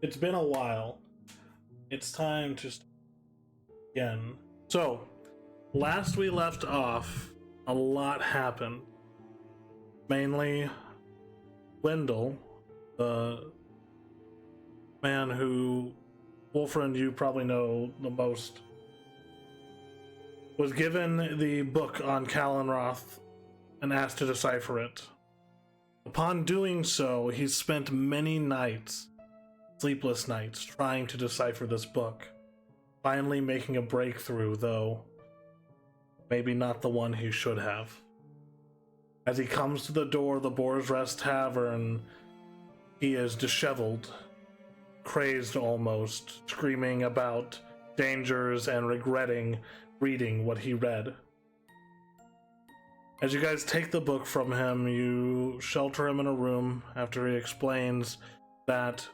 It's been a while. It's time to start again. So, last we left off, a lot happened. Mainly, Wendell, the man who, Wolfriend, you probably know the most, was given the book on Kalenroth and asked to decipher it. Upon doing so, he spent many nights, sleepless nights, trying to decipher this book. Finally making a breakthrough, though maybe not the one he should have. As he comes to the door of the Boar's Rest Tavern, he is disheveled, crazed almost, screaming about dangers and regretting reading what he read. As you guys take the book from him, you shelter him in a room after he explains that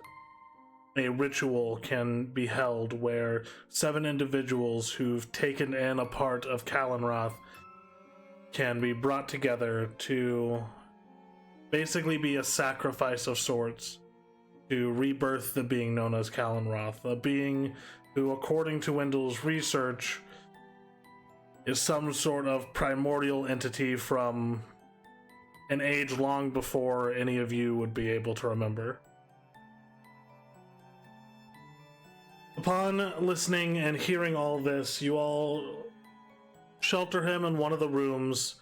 a ritual can be held where 7 individuals who've taken in a part of Kalenroth can be brought together to basically be a sacrifice of sorts to rebirth the being known as Kalenroth, a being who, according to Wendell's research, is some sort of primordial entity from an age long before any of you would be able to remember. Upon listening and hearing all this, you all shelter him in one of the rooms,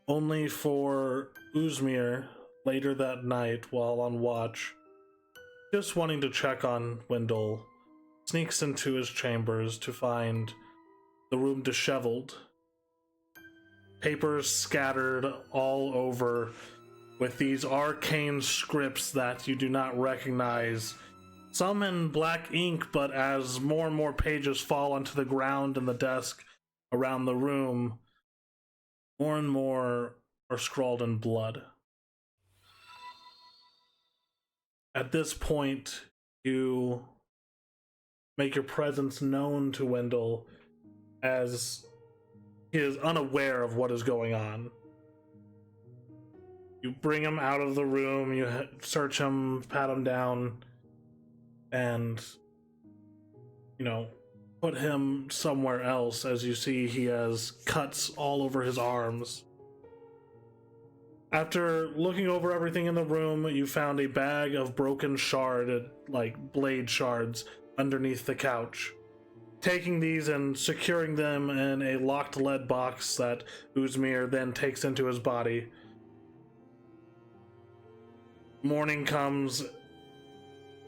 only for Uzmir, later that night while on watch, just wanting to check on Wendell, sneaks into his chambers to find the room disheveled, papers scattered all over with these arcane scripts that you do not recognize. Some in black ink, but as more and more pages fall onto the ground and the desk around the room, more and more are scrawled in blood. At this point, you make your presence known to Wendell as he is unaware of what is going on. You bring him out of the room, you search him, pat him down, and, put him somewhere else. As you see, he has cuts all over his arms. After looking over everything in the room, you found a bag of broken blade shards underneath the couch. Taking these and securing them in a locked lead box that Uzmir then takes into his body. Morning comes,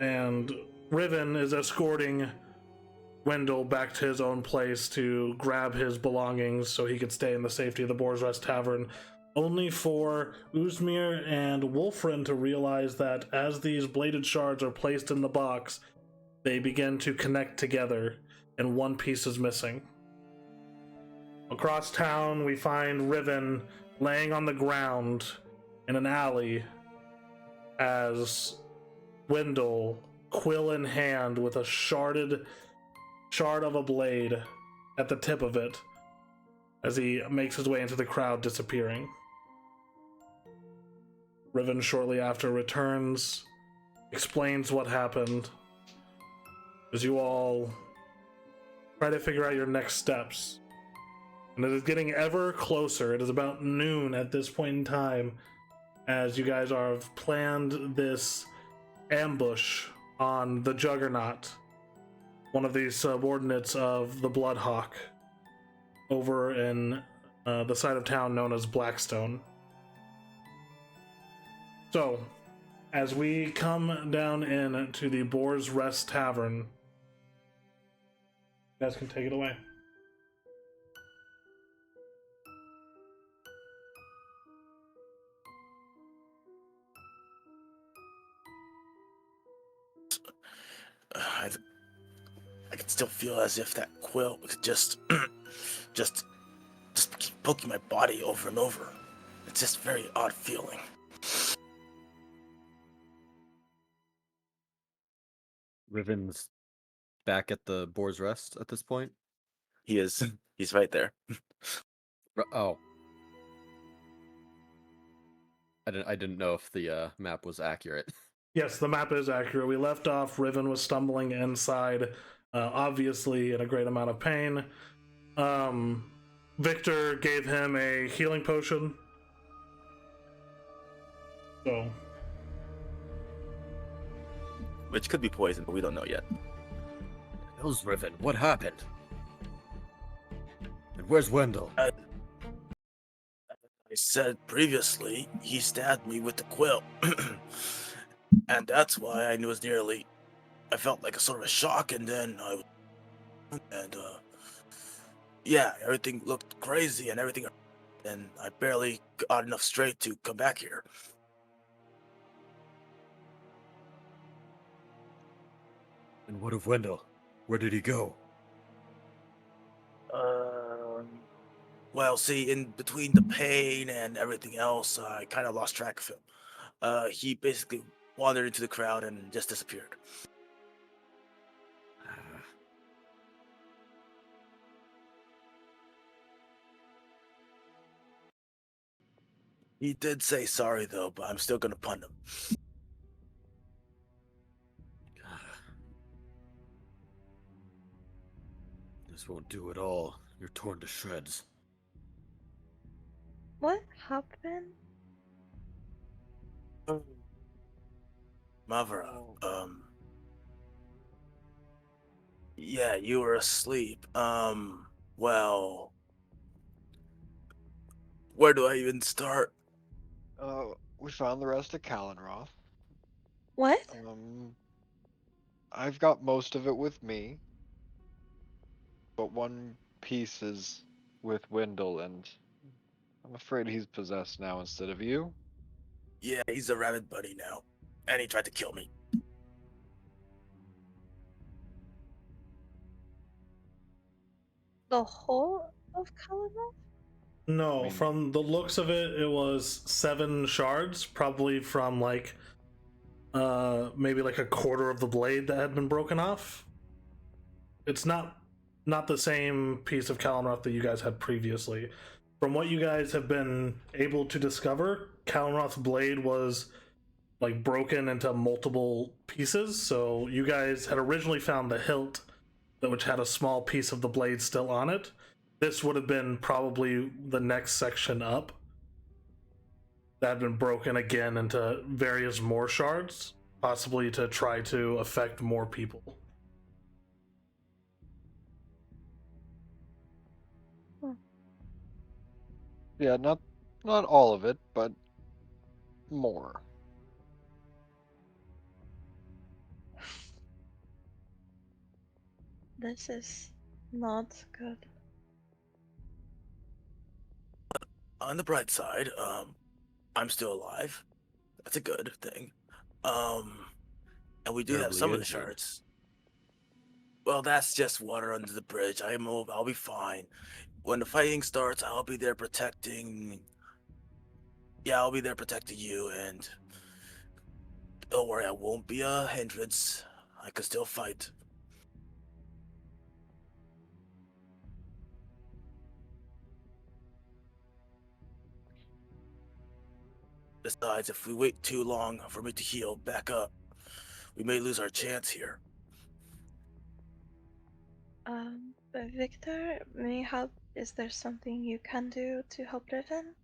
and Riven is escorting Wendell back to his own place to grab his belongings so he could stay in the safety of the Boar's Rest Tavern, only for Uzmir and Wolfriend to realize that as these bladed shards are placed in the box, they begin to connect together, and one piece is missing. Across town, we find Riven laying on the ground in an alley as Wendell, quill in hand with a shard of a blade at the tip of it, as he makes his way into the crowd, disappearing. Riven shortly after returns, explains what happened, as you all try to figure out your next steps. And it is getting ever closer. It is about noon at this point in time, as you guys have planned this ambush on the Juggernaut, one of these subordinates of the Bloodhawk, over in the side of town known as Blackstone. So, as we come down into the Boar's Rest Tavern, you guys can take it away. I can still feel as if that quill was just keep poking my body over and over. It's just very odd feeling. Riven's back at the Boar's Rest at this point? He is. He's right there. Oh. I didn't know if the map was accurate. Yes, the map is accurate. We left off. Riven was stumbling inside, obviously in a great amount of pain. Um, Victor gave him a healing potion. So, Which could be poison, but we don't know yet. How's Riven? What happened? And where's Wendell? I said previously, he stabbed me with the quill. And that's why I knew it was nearly. I felt like a sort of a shock, and then yeah, everything looked crazy and everything. And I barely got enough strength to come back here. And what of Wendell? Where did he go? Um, well, see, in between the pain and everything else, I kind of lost track of him. He basically wandered into the crowd and just disappeared. He did say sorry though, but I'm still gonna punt him. This won't do at all. You're torn to shreds. What happened? Mavra, yeah, you were asleep. Well, where do I even start? We found the rest of Kalenroth. What? I've got most of it with me, but one piece is with Wendell, and I'm afraid he's possessed now instead of you. Yeah, he's a rabbit buddy now, and he tried to kill me. The whole of Kalamar? no, I mean- from the looks of it, it was 7 shards, probably from like maybe like a quarter of the blade that had been broken off. It's not the same piece of Kalamroth that you guys had previously. From what you guys have been able to discover, Kalamroth's blade was like broken into multiple pieces. So you guys had originally found the hilt, which had a small piece of the blade still on it. This would have been probably the next section up that had been broken again into various more shards, possibly to try to affect more people. Yeah, not all of it, but more. This is not good. On the bright side, I'm still alive. That's a good thing. And we do have Terribly some of the injured. shards. Well, that's just water under the bridge. I'll be fine. When the fighting starts, I'll be there protecting. Yeah, I'll be there protecting you, and don't worry, I won't be a hindrance. I can still fight. Besides, if we wait too long for me to heal back up, we may lose our chance here. But Victor, may I help? Is there something you can do to help Riven?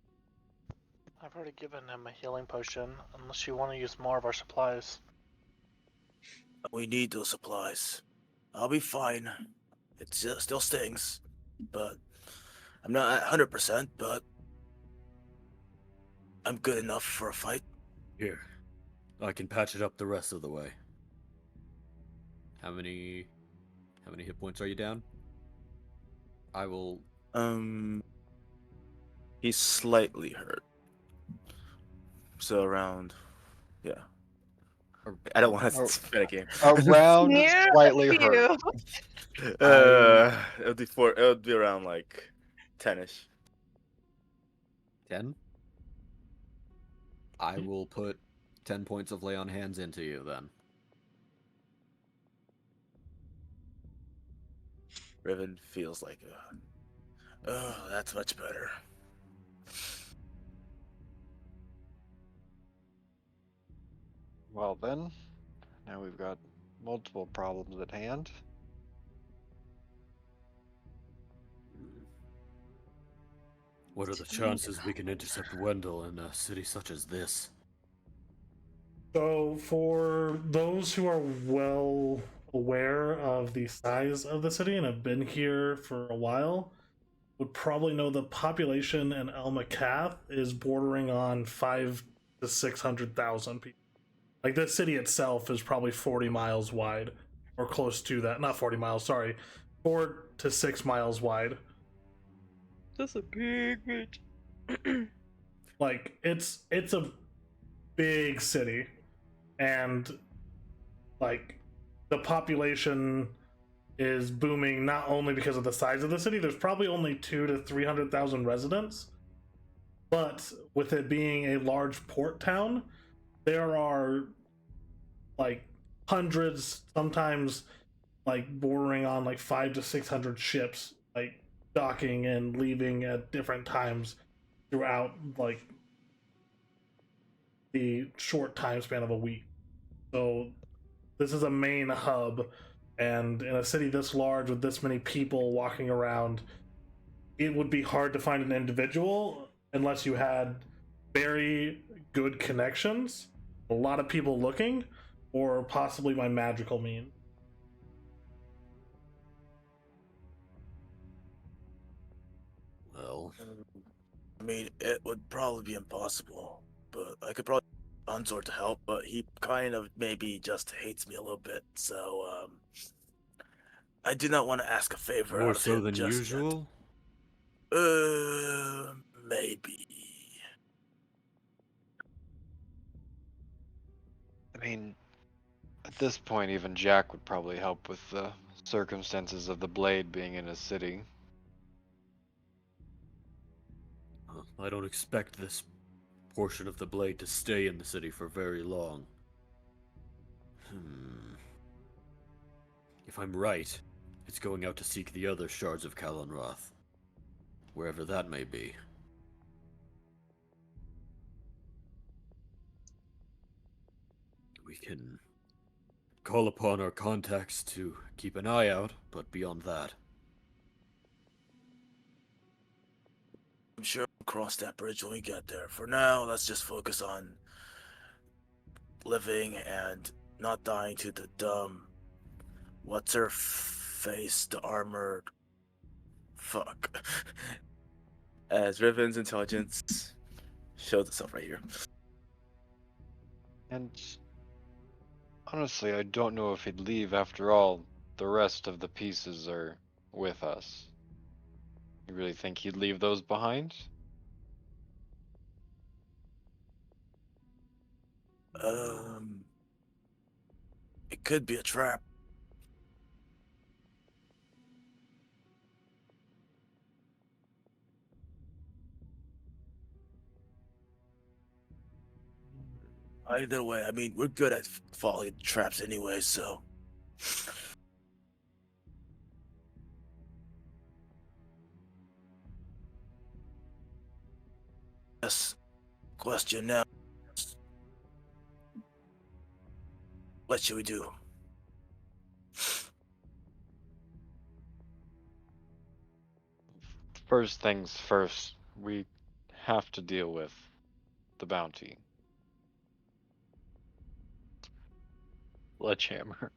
I've already given him a healing potion, unless you want to use more of our supplies. We need those supplies. I'll be fine. It still stings, but I'm not at 100%, but I'm good enough for a fight. Here. I can patch it up the rest of the way. How many hit points are you down? I will... He's slightly hurt. So around, yeah. I don't want to spin a game. Around Near slightly a hurt. few. It would be around like 10ish. 10? I will put 10 points of lay on hands into you then. Riven feels like, oh, that's much better. Well then, now we've got multiple problems at hand. What are the Too many chances we can intercept Wendell in a city such as this? So, for those who are well aware of the size of the city and have been here for a while, would probably know the population in El Macath is bordering on 5 to 600,000 people. Like, the city itself is probably 40 miles wide, or close to that. Not 40 miles, sorry, 4 to 6 miles wide. That's a big bitch. Like, it's a big city, and like the population is booming not only because of the size of the city. There's probably only 2 to 300,000 residents, but with it being a large port town, there are like hundreds, sometimes like bordering on like 5 to 600 ships, like docking and leaving at different times throughout like the short time span of a week. So this is a main hub, and in a city this large with this many people walking around, it would be hard to find an individual unless you had very good connections, a lot of people looking, or possibly by magical means. Well, I mean, it would probably be impossible, but I could probably Unsort to help, but he kind of maybe just hates me a little bit, so I do not want to ask a favor more out of so him than just usual? yet. Maybe. I mean, at this point, even Jack would probably help with the circumstances of the blade being in a city. I don't expect this portion of the blade to stay in the city for very long. If I'm right, it's going out to seek the other shards of Kalonroth, wherever that may be. We can call upon our contacts to keep an eye out, but beyond that, I'm sure we'll cross that bridge when we get there. For now, let's just focus on living and not dying to the dumb. What's her face? The armored. Fuck. As Riven's intelligence shows itself right here. And honestly, I don't know if he'd leave. After all, the rest of the pieces are with us. You really think he'd leave those behind? It could be a trap. Either way, I mean, we're good at falling traps anyway, so. Yes. Question now. What should we do? First things first, we have to deal with the bounty. Sledgehammer.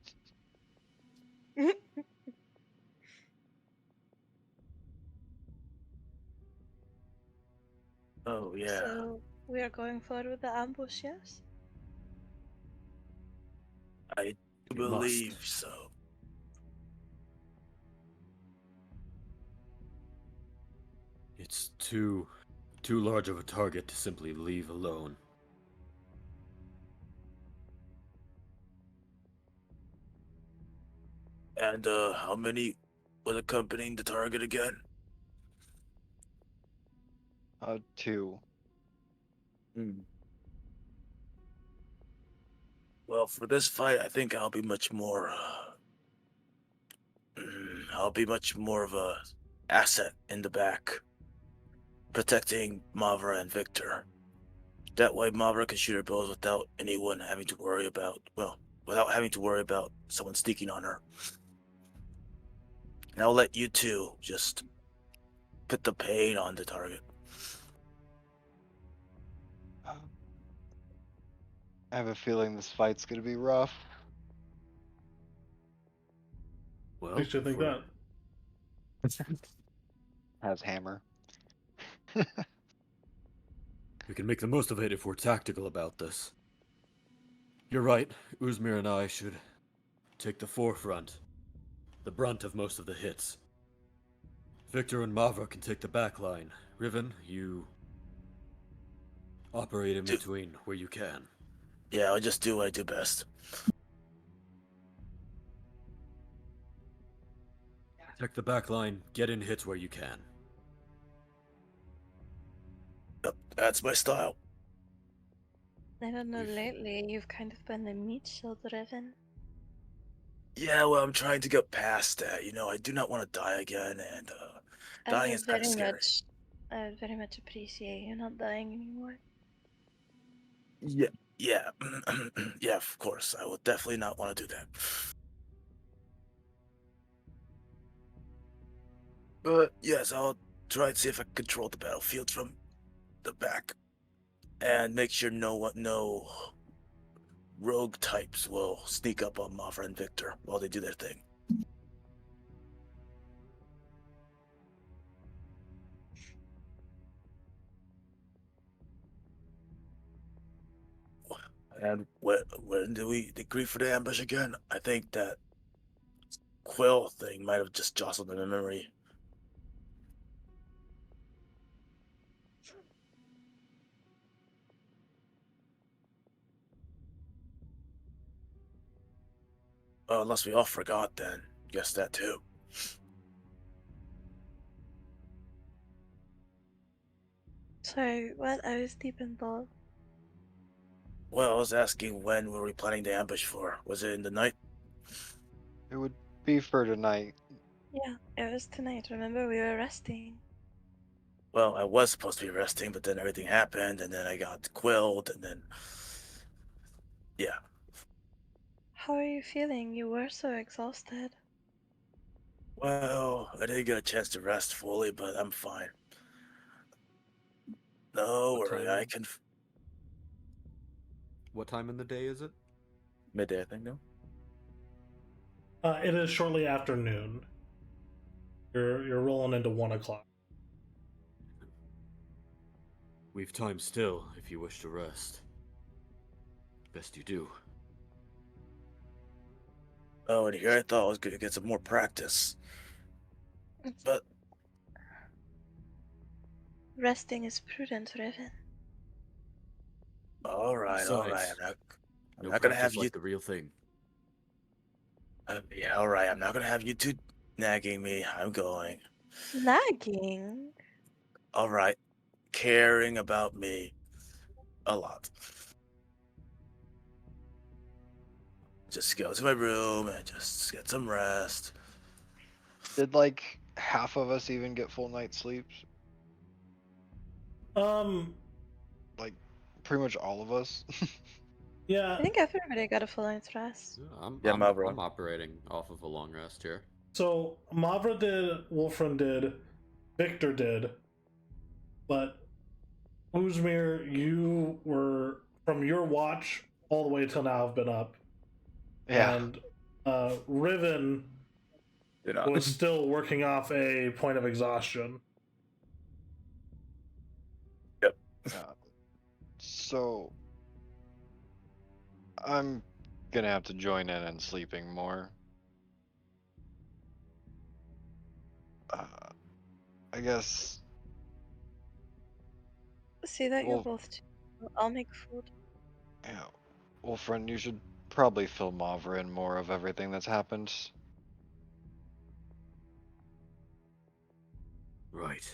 Oh, yeah. So we are going forward with the ambush, yes? I We believe must. so. it's too large of a target to simply leave alone. And, how many was accompanying the target again? 2. Well, for this fight, I think I'll be much more, I'll be much more of a asset in the back, protecting Mavra and Victor. That way Mavra can shoot her bows without anyone having to worry about, without having to worry about someone sneaking on her. And I'll let you two just put the pain on the target. I have a feeling this fight's gonna be rough. Well, Makes you think if we're- that. Has hammer. we can make the most of it if we're tactical about this. You're right. Uzmir and I should take the forefront, the brunt of most of the hits. Victor and Mavra can take the back line. Riven, you operate in between where you can. Yeah, I'll just do what I do best. Protect the back line, get in hits where you can. Yep, that's my style. I don't know, We've- lately you've kind of been the meat shield driven. Yeah, well, I'm trying to get past that. I do not want to die again, and dying is kind of scary. I would very much appreciate you not dying anymore. Yeah, yeah, yeah. Of course, I will definitely not want to do that. But yes, I'll try and see if I can control the battlefield from the back, and make sure no rogue types will sneak up on Mavra and Victor while they do their thing. And when do we agree for the ambush again? I think that Quill thing might have just jostled my memory. Oh, unless we all forgot then. Guess that too. Sorry, what? I was deep in thought. Well, I was asking when were we planning the ambush for? Was it in the night? It would be for tonight. Yeah, it was tonight. Remember, we were resting. Well, I was supposed to be resting, but then everything happened, and then I got quilled, and then... Yeah. How are you feeling? You were so exhausted. Well, I didn't get a chance to rest fully, but I'm fine. No What worry, time? I can... What time in the day is it? Midday, I think, no? It is shortly after noon. You're rolling into 1 o'clock. We've time still, if you wish to rest. Best you do. Oh, and here I thought I was going to get some more practice. But, Resting is prudent, Riven. alright. Besides, I'm no not going to have practice you... like the real thing. Yeah, alright, I'm not going to have you two nagging me. I'm going. Nagging? Alright. Caring about me a lot. Just go to my room and just get some rest. Did like half of us even get full night's sleep? Like pretty much all of us. Yeah. I think everybody got a full night's rest. Yeah, Mavra. I'm operating off of a long rest here. So Mavra did, Wolfram did, Victor did, but Uzmir, you were from your watch all the way till now have been up, Yeah. and Riven You know, was still working off a point of exhaustion. So I'm gonna have to join in and sleeping more. I guess. See that you're Well, both chill. I'll make food. yeah. Well, friend, you should probably fill Mavra in more of everything that's happened. Right.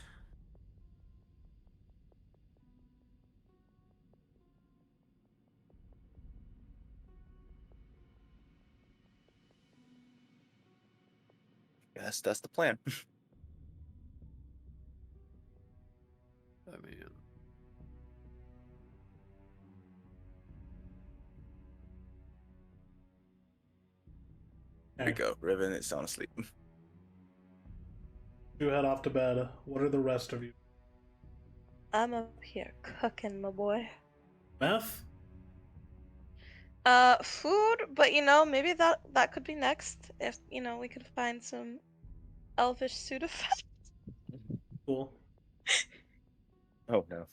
that's the plan. I mean, Here we go. Riven is sound asleep. You head off to bed. What are the rest of you? I'm up here cooking, my boy. Meth? Food, but maybe that could be next if we could find some elvish Sudafed. Cool. Oh no.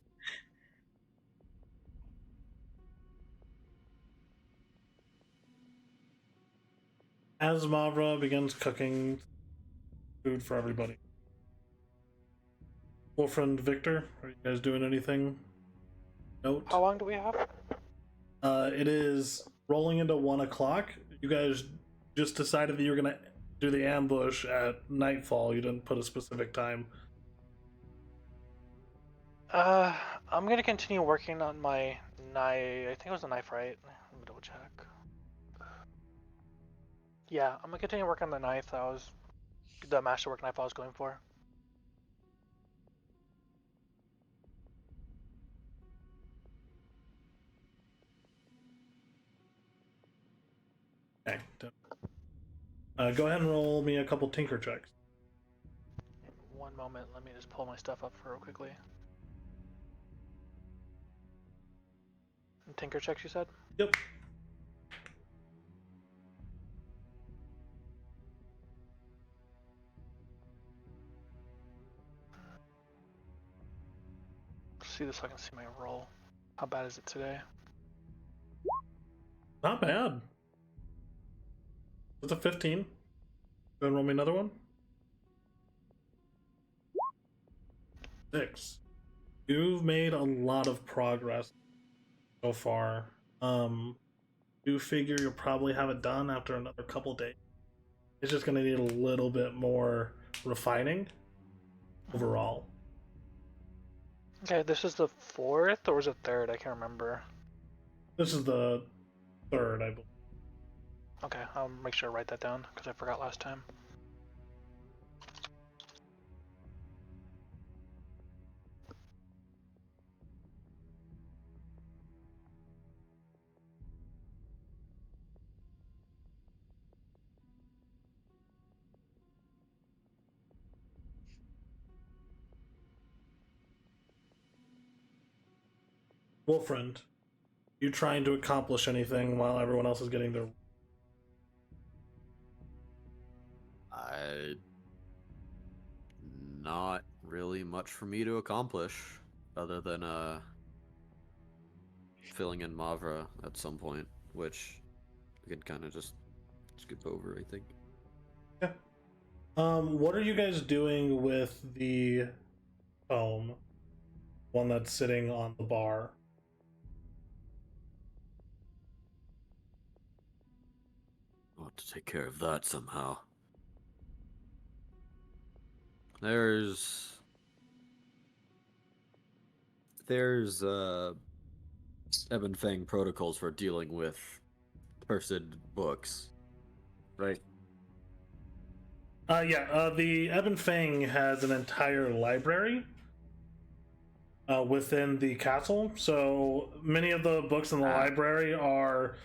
As Mavra begins cooking food for everybody. Wolfriend, Victor, are you guys doing anything? Note. How long do we have? It is rolling into 1 o'clock. You guys just decided that you were gonna do the ambush at nightfall. You didn't put a specific time. I'm gonna continue working on my knife. I think it was a knife, right? Let me double check. Yeah, I'm gonna continue working on the knife the masterwork knife I was going for. Okay. Go ahead and roll me a couple tinker checks. One moment, let me just pull my stuff up real quickly. Tinker checks, you said? Yep. See this so I can see my roll. How bad is it today? Not bad. It's a 15. Go ahead and roll me another one. 6. You've made a lot of progress so far. You figure you'll probably have it done after another couple days. It's just gonna need a little bit more refining overall. Okay, this is the 4th or was it 3rd? I can't remember. This is the 3rd, I believe. Okay, I'll make sure to write that down because I forgot last time. Wolfriend, you trying to accomplish anything while everyone else is getting their... Not really much for me to accomplish, other than filling in Mavra at some point, which we can kind of just skip over, I think. Yeah. What are you guys doing with the foam? One that's sitting on the bar. I'll have to take care of that somehow. There's Ebon Fang protocols for dealing with cursed books, right? The Ebon Fang has an entire library within the castle. So many of the books in the library are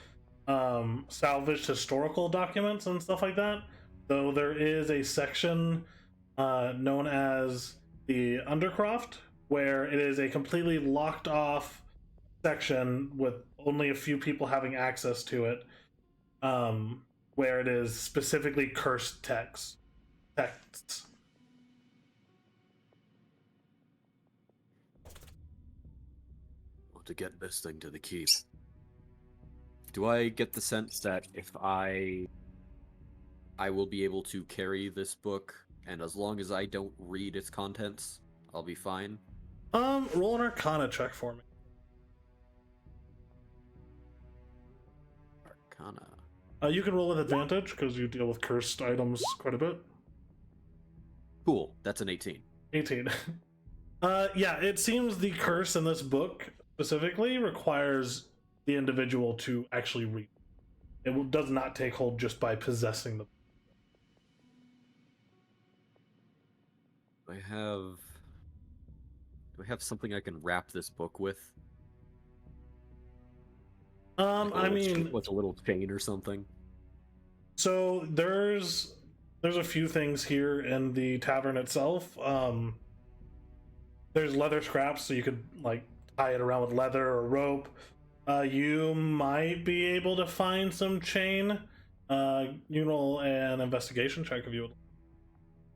salvaged historical documents and stuff like that. Though there is a section known as the Undercroft, where it is a completely locked off section with only a few people having access to it, where it is specifically cursed texts. Well, to get this thing to the keep, do I get the sense that if I will be able to carry this book, and as long as I don't read its contents, I'll be fine? Roll an Arcana check for me. Arcana. You can roll with advantage because you deal with cursed items quite a bit. Cool. That's an 18. 18. Yeah, it seems the curse in this book specifically requires the individual to actually read. It does not take hold just by possessing the book. Do I have something I can wrap this book with? I mean, with a little chain or something. So there's a few things here in the tavern itself. There's leather scraps, so you could like tie it around with leather or rope. You might be able to find some chain. You roll an investigation check if you would.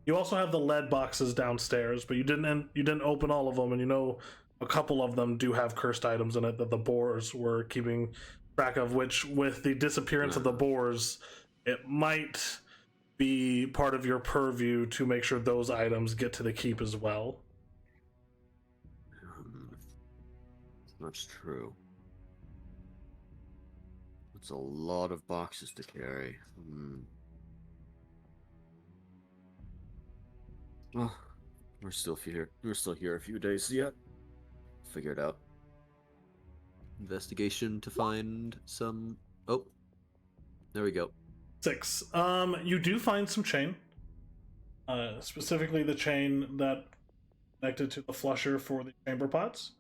You also have the lead boxes downstairs, but you didn't open all of them, and you know a couple of them do have cursed items in it that the boars were keeping track of. Which, with the disappearance of the boars, it might be part of your purview to make sure those items get to the keep as well. That's true. It's a lot of boxes to carry. Well, we're still here. We're still here a few days yet. Figure it out. Investigation to find some. Oh, there we go. 6. You do find some chain. Specifically the chain that connected to the flusher for the chamber pots.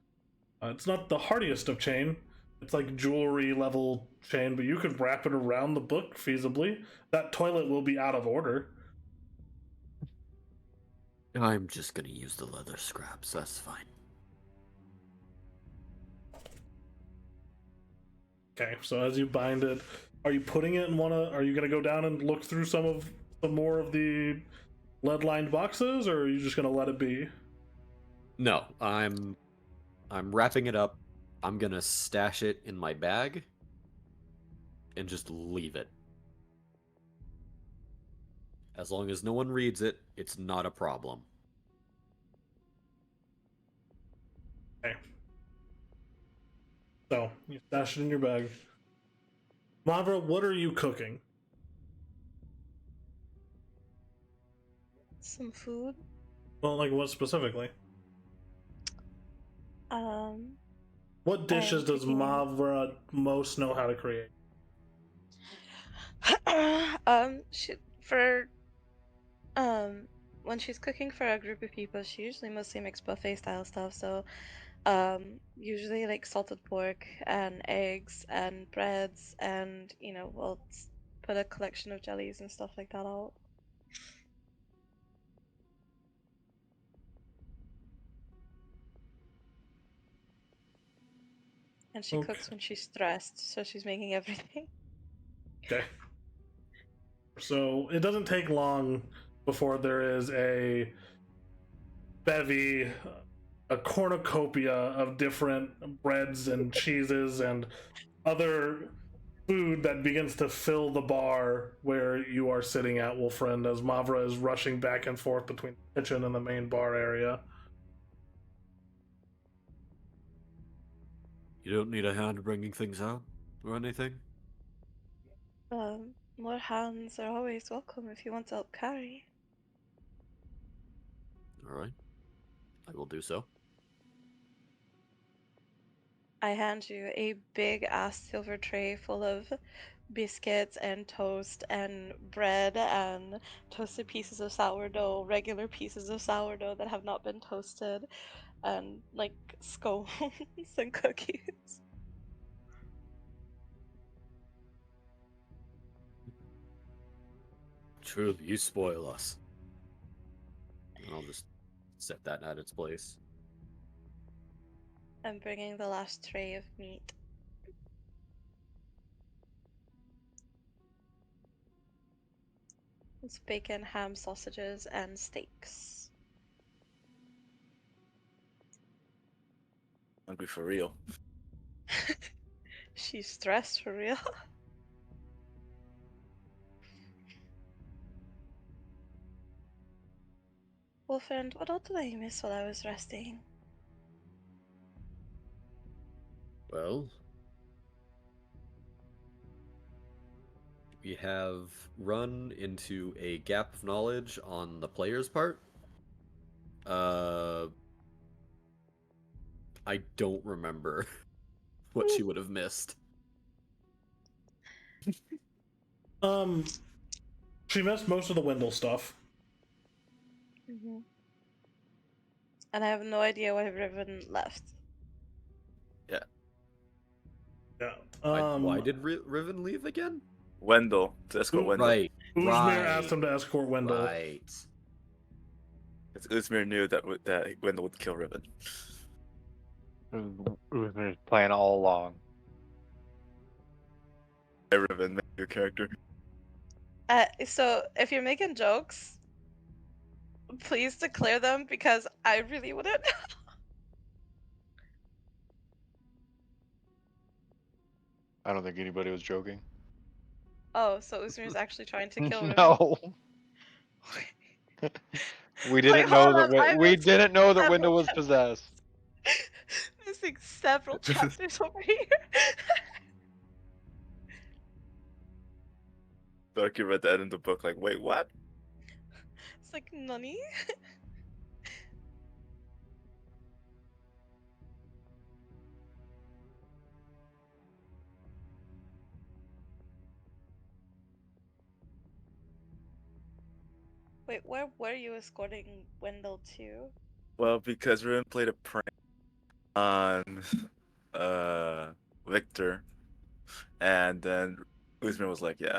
It's not the hardiest of chain. It's like jewelry level chain, but you could wrap it around the book feasibly. That toilet will be out of order. I'm just gonna use the leather scraps. That's fine. Okay, so as you bind it, are you putting it in are you gonna go down and look through some more of the lead lined boxes, or are you just gonna let it be? No, I'm wrapping it up. I'm gonna stash it in my bag and just leave it. As long as no one reads it, it's not a problem. Okay. So, you stash it in your bag. Mavra, what are you cooking? Some food. Well, like what specifically? What dishes does cooking- Mavra most know how to create? For when she's cooking for a group of people, she usually mostly makes buffet style stuff. So, usually like salted pork and eggs and breads, and we'll put a collection of jellies and stuff like that out. And she Okay. cooks when she's stressed, so she's making everything. Okay. So it doesn't take long before there is a bevy, a cornucopia of different breads and cheeses and other food that begins to fill the bar where you are sitting at, Wolfriend, as Mavra is rushing back and forth between the kitchen and the main bar area. You don't need a hand bringing things out or anything? More hands are always welcome if you want to help carry. Alright. I will do so. I hand you a big ass silver tray full of biscuits and toast and bread and toasted pieces of sourdough, regular pieces of sourdough that have not been toasted, and like scones and cookies. Truly, you spoil us. And I'll just set that at its place. I'm bringing the last tray of meat. It's bacon, ham, sausages, and steaks. Hungry for real. She's stressed for real. Well, friend, what all did I miss while I was resting? Well, we have run into a gap of knowledge on the player's part. I don't remember what she would have missed. She missed most of the Wendell stuff. Mm-hmm. And I have no idea why Riven left. Yeah. Yeah. Why did Riven leave again? Wendell to escort Wendell. Right. Uzmir right. asked him to escort Wendell. Right. Because Uzmir knew that that Wendell would kill Riven. Uzmir's plan all along. Hey, Riven, make your character. So if you're making jokes, please declare them because I really wouldn't. I don't think anybody was joking. Oh, so Uzmir's actually trying to kill Riven. No. We didn't know hold that on, I'm we missing didn't know that several Window was chapters. possessed. Missing several chapters over here. Darky read that in the book, like, wait, what? It's like nani? Wait, where were you escorting Wendell to? Well, because Riven played a prank on Victor, and then Uzmir was like, yeah,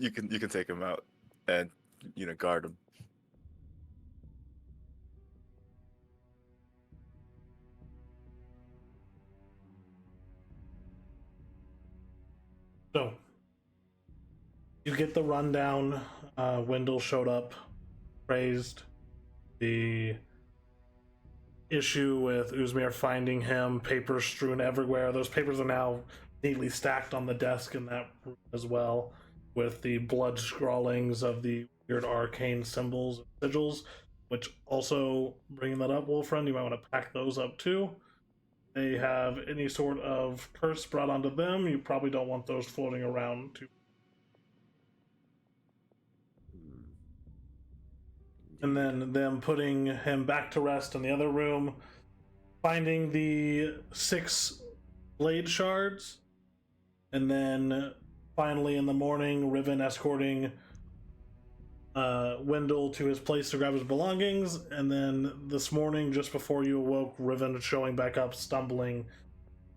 you can take him out and guard him. So, you get the rundown. Wendell showed up, praised the issue with Uzmir finding him, papers strewn everywhere. Those papers are now neatly stacked on the desk in that room as well, with the blood scrawlings of the weird arcane symbols and sigils, which also, bringing that up, Wolfriend, you might want to pack those up too. They have any sort of curse brought onto them, you probably don't want those floating around too. And then them putting him back to rest in the other room, finding the 6 blade shards, and then finally in the morning, Riven escorting Wendell to his place to grab his belongings, and then this morning, just before you awoke, Riven showing back up, stumbling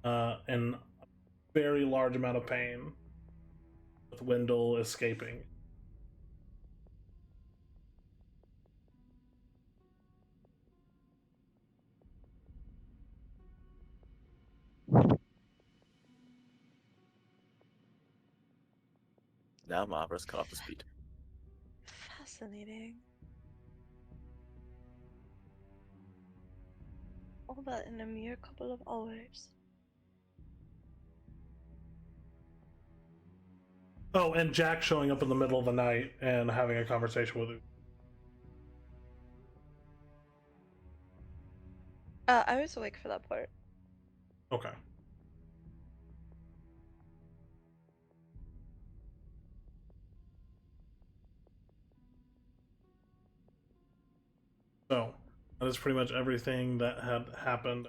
in a very large amount of pain, with Wendell escaping. Now Mavra's caught up to speed. Fascinating. All that in a mere couple of hours. Oh, and Jack showing up in the middle of the night and having a conversation with you. I was awake for that part. Okay. So, that is pretty much everything that had happened.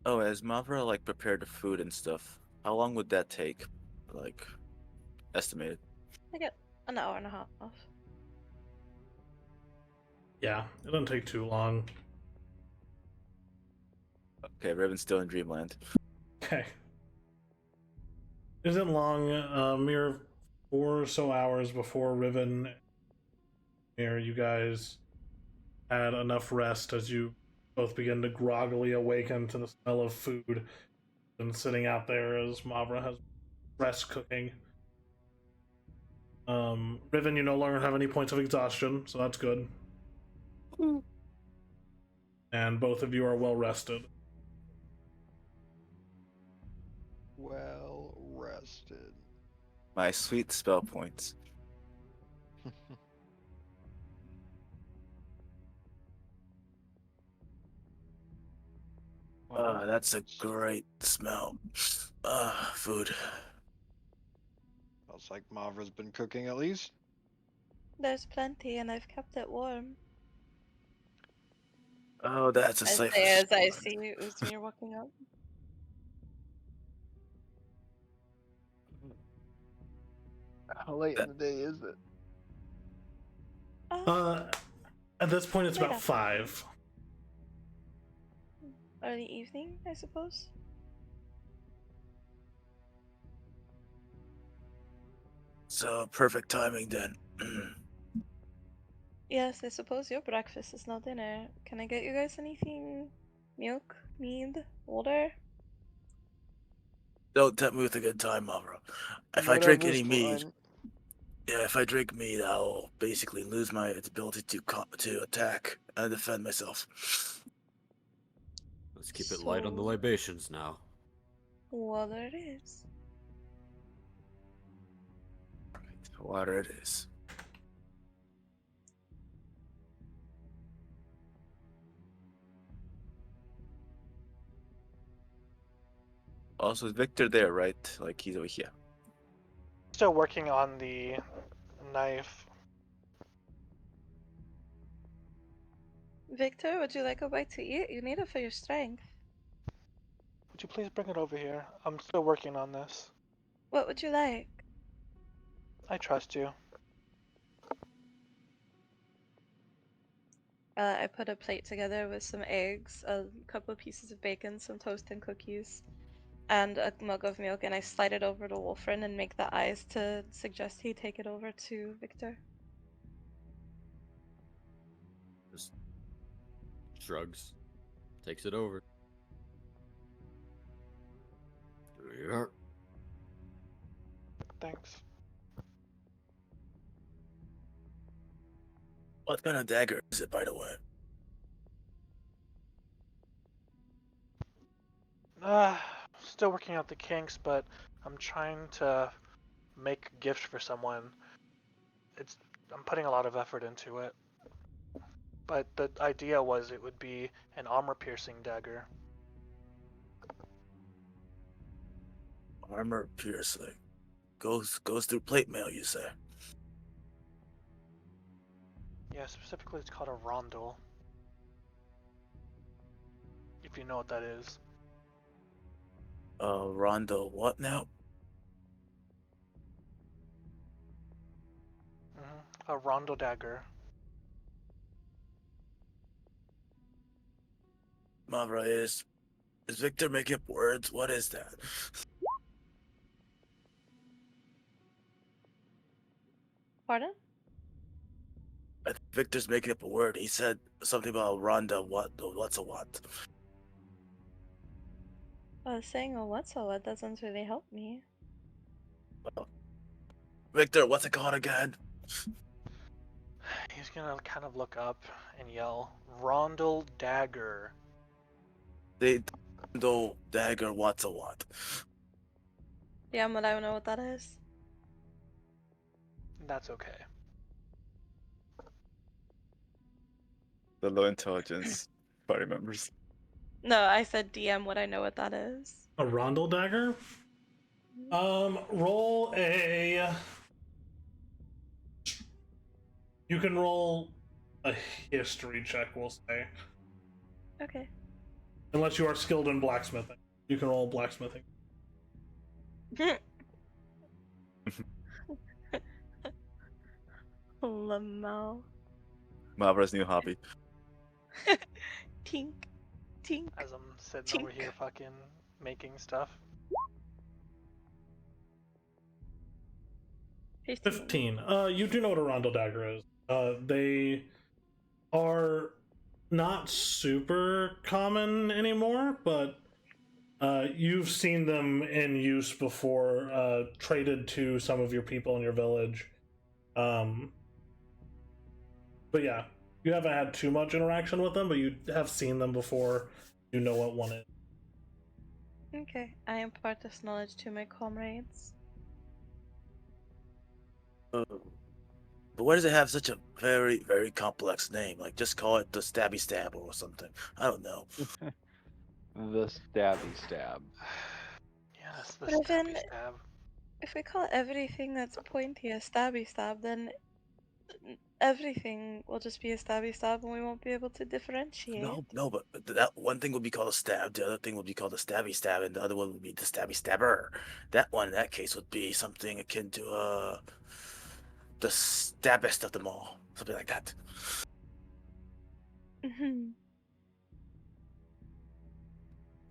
Oh, as Mavra like prepared the food and stuff, how long would that take? Like, estimated. I get an hour and a half. Yeah, it doesn't take too long. Okay, Riven's still in Dreamland. Okay. It isn't long, mere 4 or so hours before Riven, you guys had enough rest as you both begin to groggily awaken to the smell of food and sitting out there as Mavra has rest cooking. Riven, you no longer have any points of exhaustion, so that's good. And both of you are well rested. Well rested. My sweet spell points. That's a great smell. Food. Smells like Mavra's been cooking at least. There's plenty, and I've kept it warm. Oh, that's a I safe. say as I see Uzmir walking up. How late in the day is it? At this point, it's Late about afternoon. 5. Early evening, I suppose. So perfect timing then. Yes, I suppose your breakfast is not dinner. Can I get you guys anything? Milk? Mead? Water? Don't tempt me with a good time, Mavra. If I drink Whatever's any mead, fine. yeah, if I drink mead, I'll basically lose my ability to attack and defend myself. Let's keep it light on the So, libations now. water it is. Water it is. Also, is Victor there, right? Like he's over here. Still working on the knife. Victor, would you like a bite to eat? You need it for your strength. Would you please bring it over here? I'm still working on this. What would you like? I trust you. I put a plate together with some eggs, a couple of pieces of bacon, some toast and cookies, and a mug of milk, and I slide it over to Wolfrin and make the eyes to suggest he take it over to Victor. Just shrugs, takes it over. There you are. Thanks. What kind of dagger is it, by the way? Still working out the kinks, but I'm trying to make a gift for someone. I'm putting a lot of effort into it. But the idea was it would be an armor-piercing dagger. Armor piercing. Goes through plate mail, you say? Yeah, specifically it's called a rondel. If you know what that is. Rondo, what now? A rondo dagger. Mavra, is Victor making up words? What is that? Pardon? I think Victor's making up a word. He said something about Ronda. What's a what? Saying a what's a what doesn't really help me. Well, Victor, what's it called again? He's gonna kind of look up and yell, Rondel dagger. The dagger. What's a what? Yeah, but I don't know what that is. That's okay. The low intelligence party members. No, I said DM would I know what that is. A rondel dagger? Roll a. You can roll a history check, we'll say. Okay. Unless you are skilled in blacksmithing. You can roll blacksmithing. Lamau. Mavra's new hobby. Tink. Tink. As I'm sitting over Tink. here fucking making stuff. 15. You do know what a rondel dagger is. They are not super common anymore, but you've seen them in use before, traded to some of your people in your village. But yeah, you haven't had too much interaction with them, but you have seen them before. You know what one is. Okay, I impart this knowledge to my comrades. But why does it have such a very, very complex name? Like, just call it the Stabby Stab or something. I don't know. The stabby stab. Yes, the But even stabby stab. if we call everything that's pointy a stabby stab, then everything will just be a stabby stab and we won't be able to differentiate. No, but that one thing would be called a stab, the other thing would be called a stabby stab, and the other one would be the stabby stabber. That one, in that case, would be something akin to the stabbest of them all, something like that. Mhm.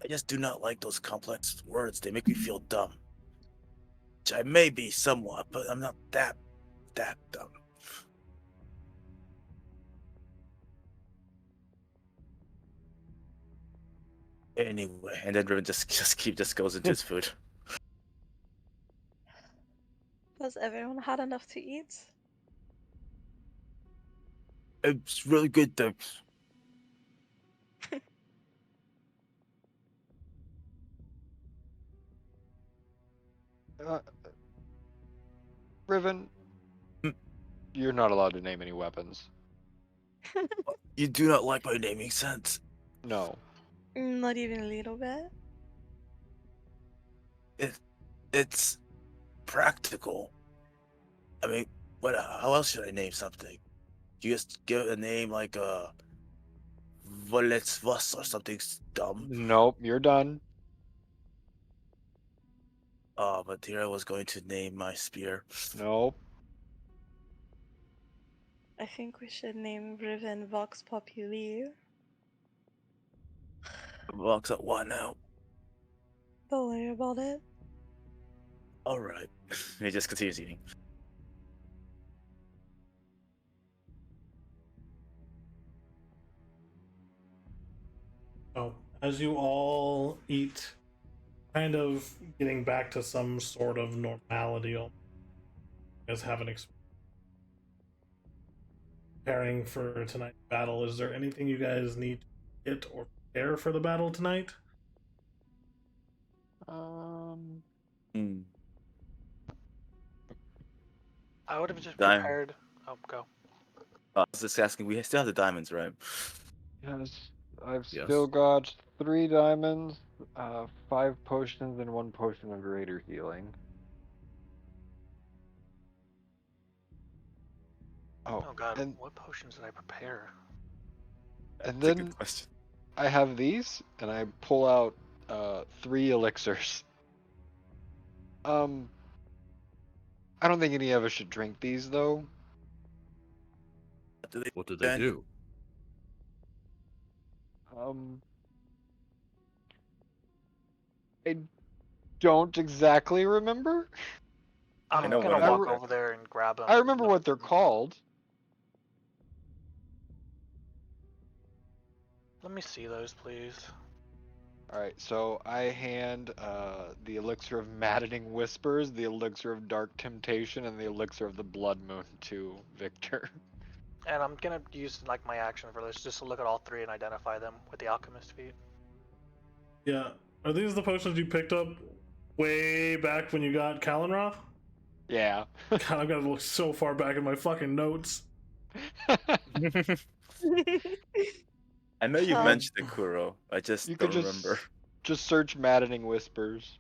I just do not like those complex words. They make me feel dumb. Which I may be somewhat, but I'm not that dumb. Anyway, and then Riven just goes into his food. Has everyone had enough to eat? It's really good though. Uh, Riven, Hmm. you're not allowed to name any weapons. You do not like my naming sense. No. Not even a little bit. It's practical. I mean, what? How else should I name something? You just give it a name like Voletsvus or something dumb. Nope, you're done. But here I was going to name my spear. Nope. I think we should name Riven Vox Populi. Walks up one now. Don't worry about it. All right. He just continues eating. So, as you all eat, kind of getting back to some sort of normality, you guys have an preparing for tonight's battle. Is there anything you guys need to get or prepare for the battle tonight? Hmm. I would have just Dime. prepared. Oh, go. I was just asking. We still have the diamonds, right? Yes, I've Yes. still got 3 diamonds, 5 potions, and 1 potion of greater healing. Oh god, and what potions did I prepare? and That's a good then question. I have these, and I pull out 3 elixirs. I don't think any of us should drink these though. What did they Ben? do? I don't exactly remember. I'm I know gonna one of walk them. over there and grab them. I remember what they're called. Let me see those, please. All right, so I hand the elixir of maddening whispers, the elixir of dark temptation, and the elixir of the blood moon to Victor. And I'm gonna use like my action for this, just to look at all 3 and identify them with the alchemist feat. Yeah. Are these the potions you picked up way back when you got Kalenroth? Yeah. God, I've got to look so far back in my fucking notes. I know you Um, mentioned the Kuro. I just You don't could remember. just search maddening whispers.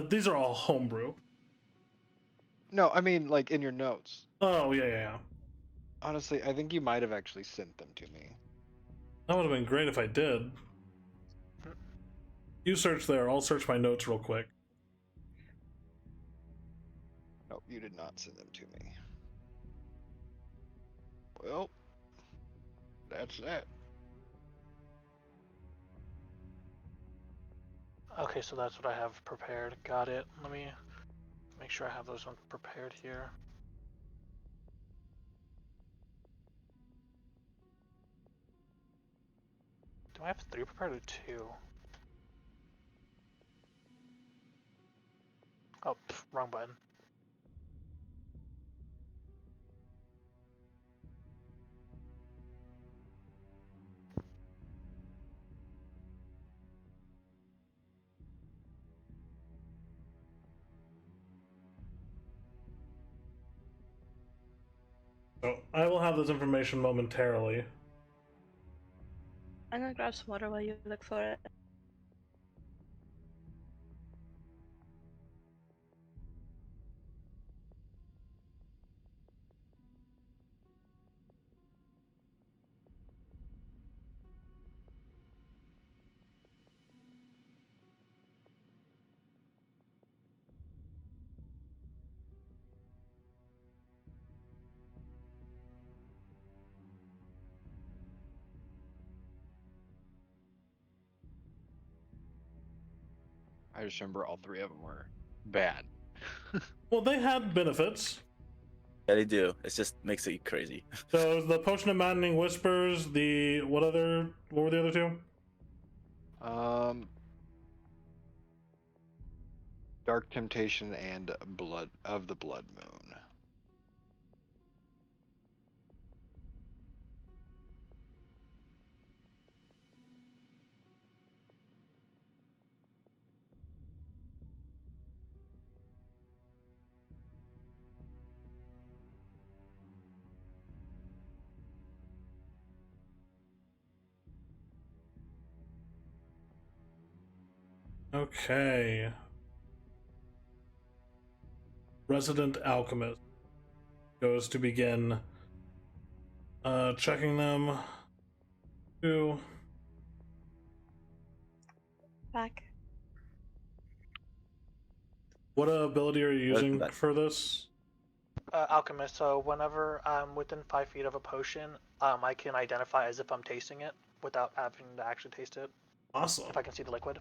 These are all homebrew. No, I mean like in your notes. Oh, yeah. Honestly, I think you might have actually sent them to me. That would have been great if I did. You search there, I'll search my notes real quick. Nope, you did not send them to me. Well, that's that. Okay, so that's what I have prepared. Got it. Let me make sure I have those ones prepared here. Do I have 3 prepared or 2? Oh, wrong button. So I will have this information momentarily. I'm gonna grab some water while you look for it. I just remember all three of them were bad. Well, they had benefits. Yeah, they do. It just makes it crazy. So the Potion of Maddening Whispers, what were the other two? Dark Temptation and Blood of the Blood Moon. Okay. Resident Alchemist goes to begin checking them. Two. Back. What ability are you What- using that- for this? Alchemist. So whenever I'm within 5 feet of a potion, I can identify as if I'm tasting it without having to actually taste it. Awesome. If I can see the liquid.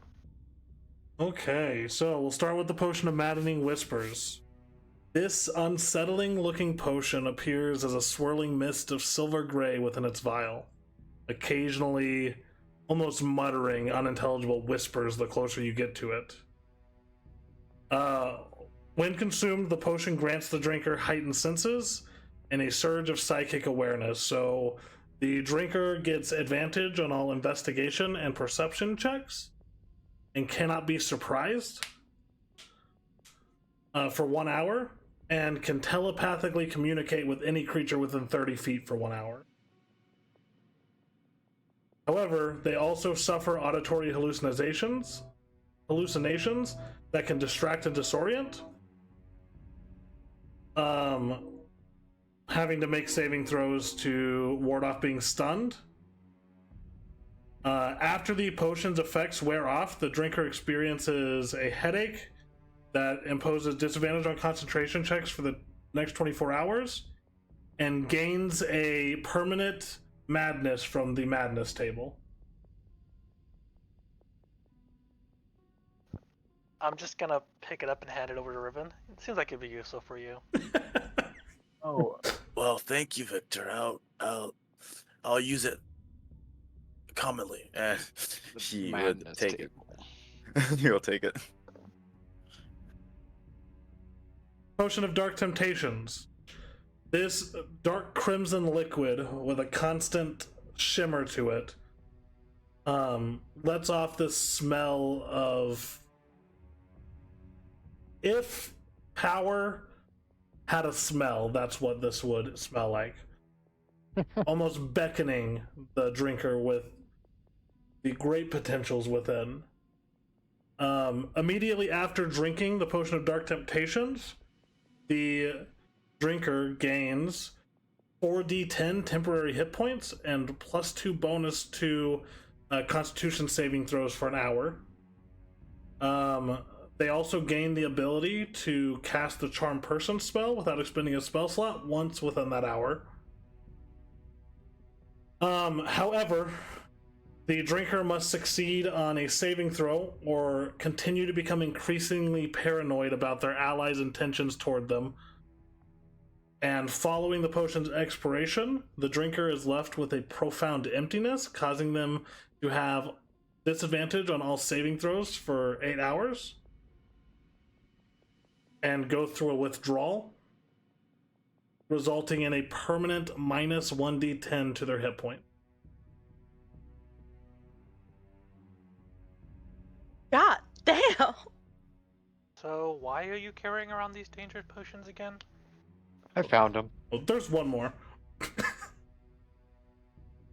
Okay, so we'll start with the Potion of Maddening Whispers. This unsettling looking potion appears as a swirling mist of silver gray within its vial, occasionally almost muttering unintelligible whispers the closer you get to it. When consumed, the potion grants the drinker heightened senses and a surge of psychic awareness, so the drinker gets advantage on all investigation and perception checks and cannot be surprised for 1 hour, and can telepathically communicate with any creature within 30 feet for 1 hour. However, they also suffer auditory hallucinations that can distract and disorient. Having to make saving throws to ward off being stunned. After the potion's effects wear off, the drinker experiences a headache that imposes disadvantage on concentration checks for the next 24 hours and gains a permanent madness from the madness table. I'm just gonna pick it up and hand it over to Riven. It seems like it'd be useful for you. Oh, Well, thank you, Victor. I'll use it commonly, and he would Madness take table. it. He'll take it. Potion of Dark Temptations. This dark crimson liquid with a constant shimmer to it lets off this smell of, if power had a smell, that's what this would smell like. Almost beckoning the drinker with the great potentials within. Immediately after drinking the Potion of Dark Temptations, the drinker gains 4d10 temporary hit points and +2 bonus to Constitution saving throws for an hour. They also gain the ability to cast the Charm Person spell without expending a spell slot once within that hour. However, the drinker must succeed on a saving throw or continue to become increasingly paranoid about their allies' intentions toward them. And following the potion's expiration, the drinker is left with a profound emptiness, causing them to have disadvantage on all saving throws for 8 hours and go through a withdrawal, resulting in a permanent minus 1d10 to their hit point. God damn! So why are you carrying around these dangerous potions again? I found him. Well, there's one more.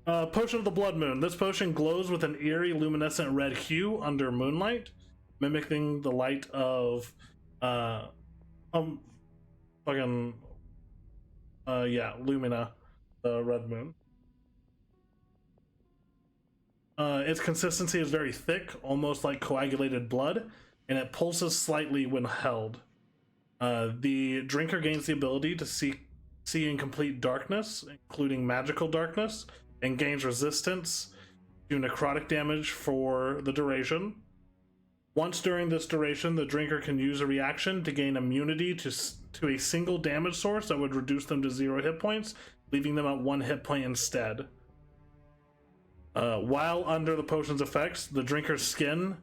Potion of the Blood Moon. This potion glows with an eerie luminescent red hue under moonlight, mimicking the light of Lumina, the red moon. Its consistency is very thick, almost like coagulated blood, and it pulses slightly when held. The drinker gains the ability to see in complete darkness, including magical darkness, and gains resistance to necrotic damage for the duration. Once during this duration, the drinker can use a reaction to gain immunity to a single damage source that would reduce them to 0 hit points, leaving them at 1 hit point instead. While under the potion's effects, the drinker's skin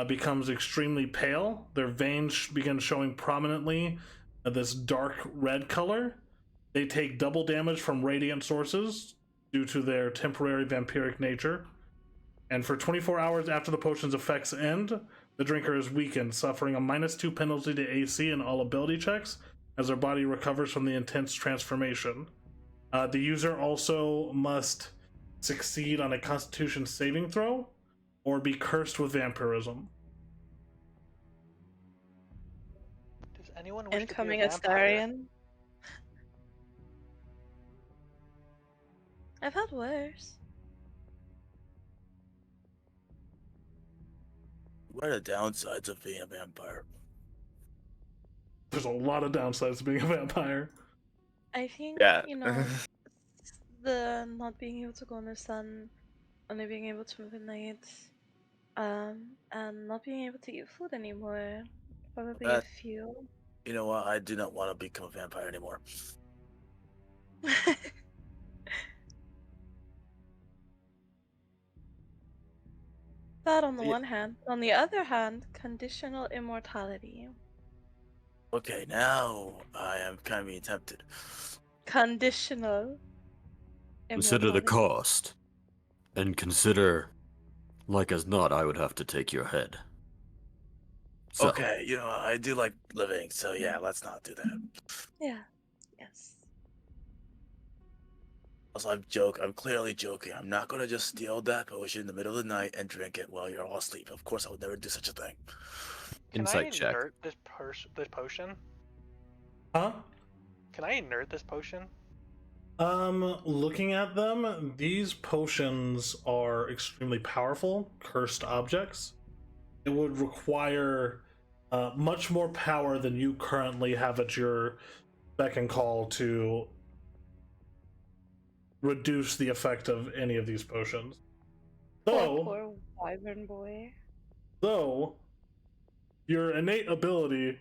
becomes extremely pale. Their veins begin showing prominently this dark red color. They take double damage from radiant sources due to their temporary vampiric nature. And for 24 hours after the potion's effects end, the drinker is weakened, suffering a -2 penalty to AC and all ability checks as their body recovers from the intense transformation. The user also must succeed on a Constitution saving throw or be cursed with vampirism. Does anyone wish Incoming to be a vampire? Astarian. I've had worse. What are the downsides of being a vampire? There's a lot of downsides to being a vampire. I think, Yeah. the not being able to go in the sun, only being able to move at night, and not being able to eat food anymore. Probably a That- few. You know what? I do not want to become a vampire anymore. That on the Yeah. one hand. On the other hand, conditional immortality. Okay, now I am kind of being tempted. Conditional Consider the immortality. cost. And consider, like as not, I would have to take your head. So, Okay, I do like living, so yeah, let's not do that. Yeah. Yes. Also, I'm clearly joking. I'm not gonna just steal that potion in the middle of the night and drink it while you're all asleep. Of course, I would never do such a thing. Can Insight I check. inert this potion? Huh? Can I inert this potion? Looking at them, these potions are extremely powerful, cursed objects. It would require much more power than you currently have at your beck and call to reduce the effect of any of these potions. Poor wyvern boy. Though, your innate ability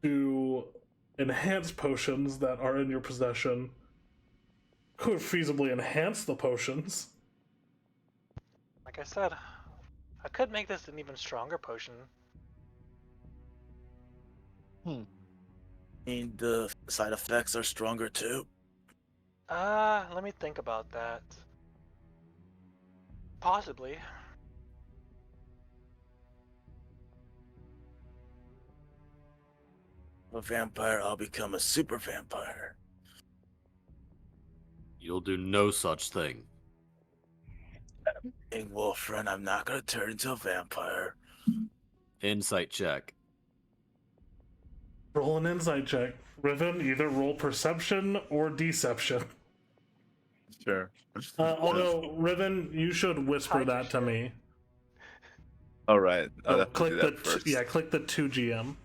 to enhance potions that are in your possession could feasibly enhance the potions. Like I said, I could make this an even stronger potion. I mean, the side effects are stronger too. Let me think about that. Possibly. A vampire, I'll become a super vampire. You'll do no such thing. Hey, Wolfren, I'm not gonna turn into a vampire. Insight check. Roll an insight check. Riven, either roll perception or deception. Sure. Although, Riven, you should whisper Hide your that to shit. me. All right. I'll So have to do that first. click the 2 GM.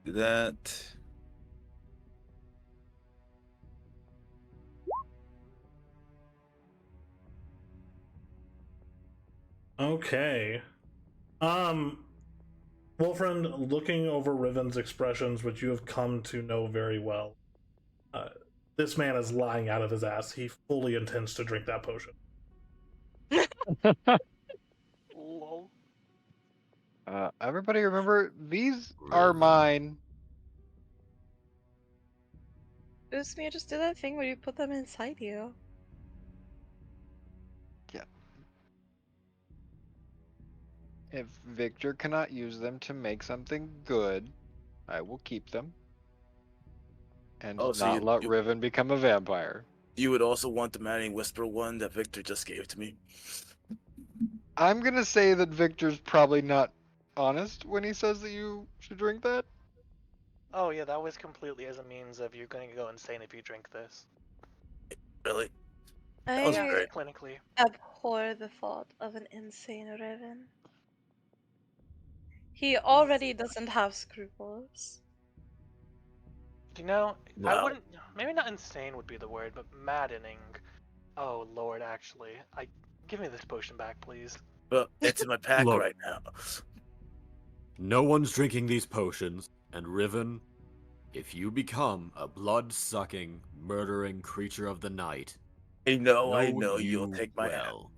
Do that. Okay. Wolfriend, looking over Riven's expressions, which you have come to know very well, this man is lying out of his ass. He fully intends to drink that potion. Lol. Everybody remember, these are mine. Usmir, just do that thing where you put them inside you. If Victor cannot use them to make something good, I will keep them. And Oh, so not let you- Riven become a vampire. You would also want the Manning Whisper one that Victor just gave to me. I'm gonna say that Victor's probably not honest when he says that you should drink that. Oh yeah, that was completely as a means of you're going to go insane if you drink this. Really? That was I great. Clinically. abhor the thought of an insane Revan. He already doesn't have scruples. You know, I Wow. wouldn't. Maybe not insane would be the word, but maddening. Oh Lord, actually, give me this potion back, please. Well, it's in my pack Look. right now. No one's drinking these potions, and Riven, if you become a blood-sucking, murdering creature of the night, I know you you'll take my head. will.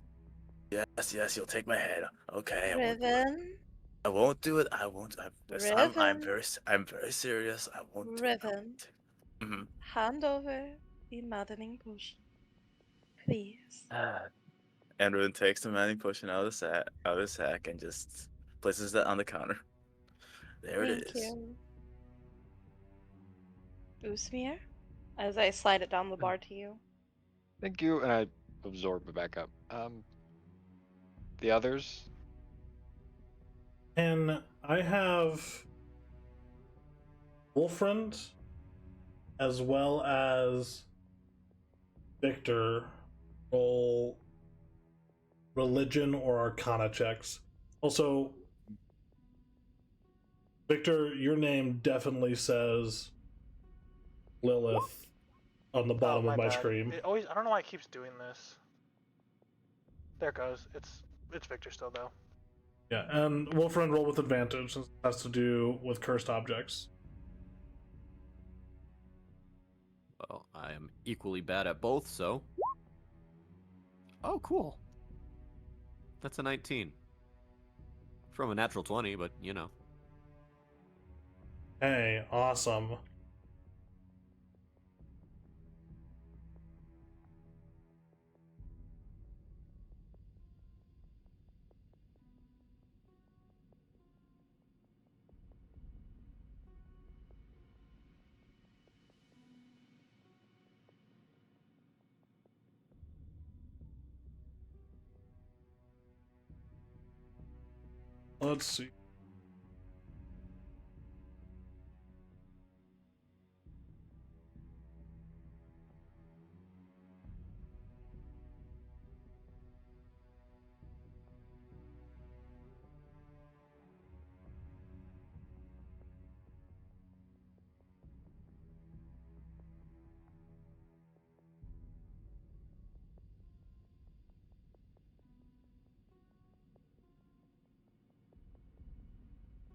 Yes, you'll take my head. Okay, I won't do it. Riven, I won't do it. I won't. This time, Riven, I'm very serious. I won't do it. Riven, Mm-hmm. hand over the maddening potion, please. Andrew takes the Manny potion out of his sack, and just places it on the counter. There it Thank is. you. Usmir, as I slide it down the bar to you. Thank you, and I absorb it back up. The others? And I have Wolfriend as well as Victor roll religion or arcana checks. Also, Victor, your name definitely says Lilith on the bottom of my bad. screen. It always, I don't know why it keeps doing this. There it goes. It's Victor still though. Yeah, and Wolfriend roll with advantage since it has to do with cursed objects. Well, I am equally bad at both, so... Oh, cool. That's a 19. From a natural 20, but, you know. Hey, awesome. Let's see.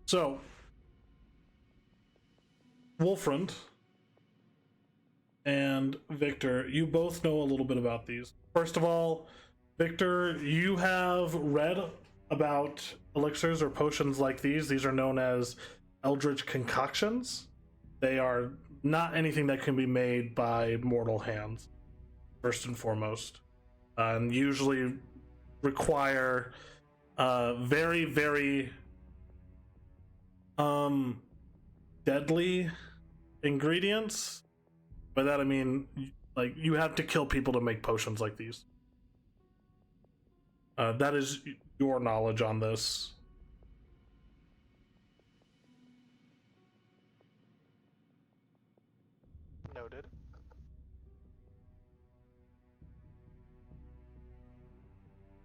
So, Wolfriend and Victor, you both know a little bit about these. First of all, Victor, you have read about elixirs or potions like these. These are known as eldritch concoctions. They are not anything that can be made by mortal hands, first and foremost, and usually require very, very deadly ingredients. By that I mean, like, you have to kill people to make potions like these. That is your knowledge on this. Noted.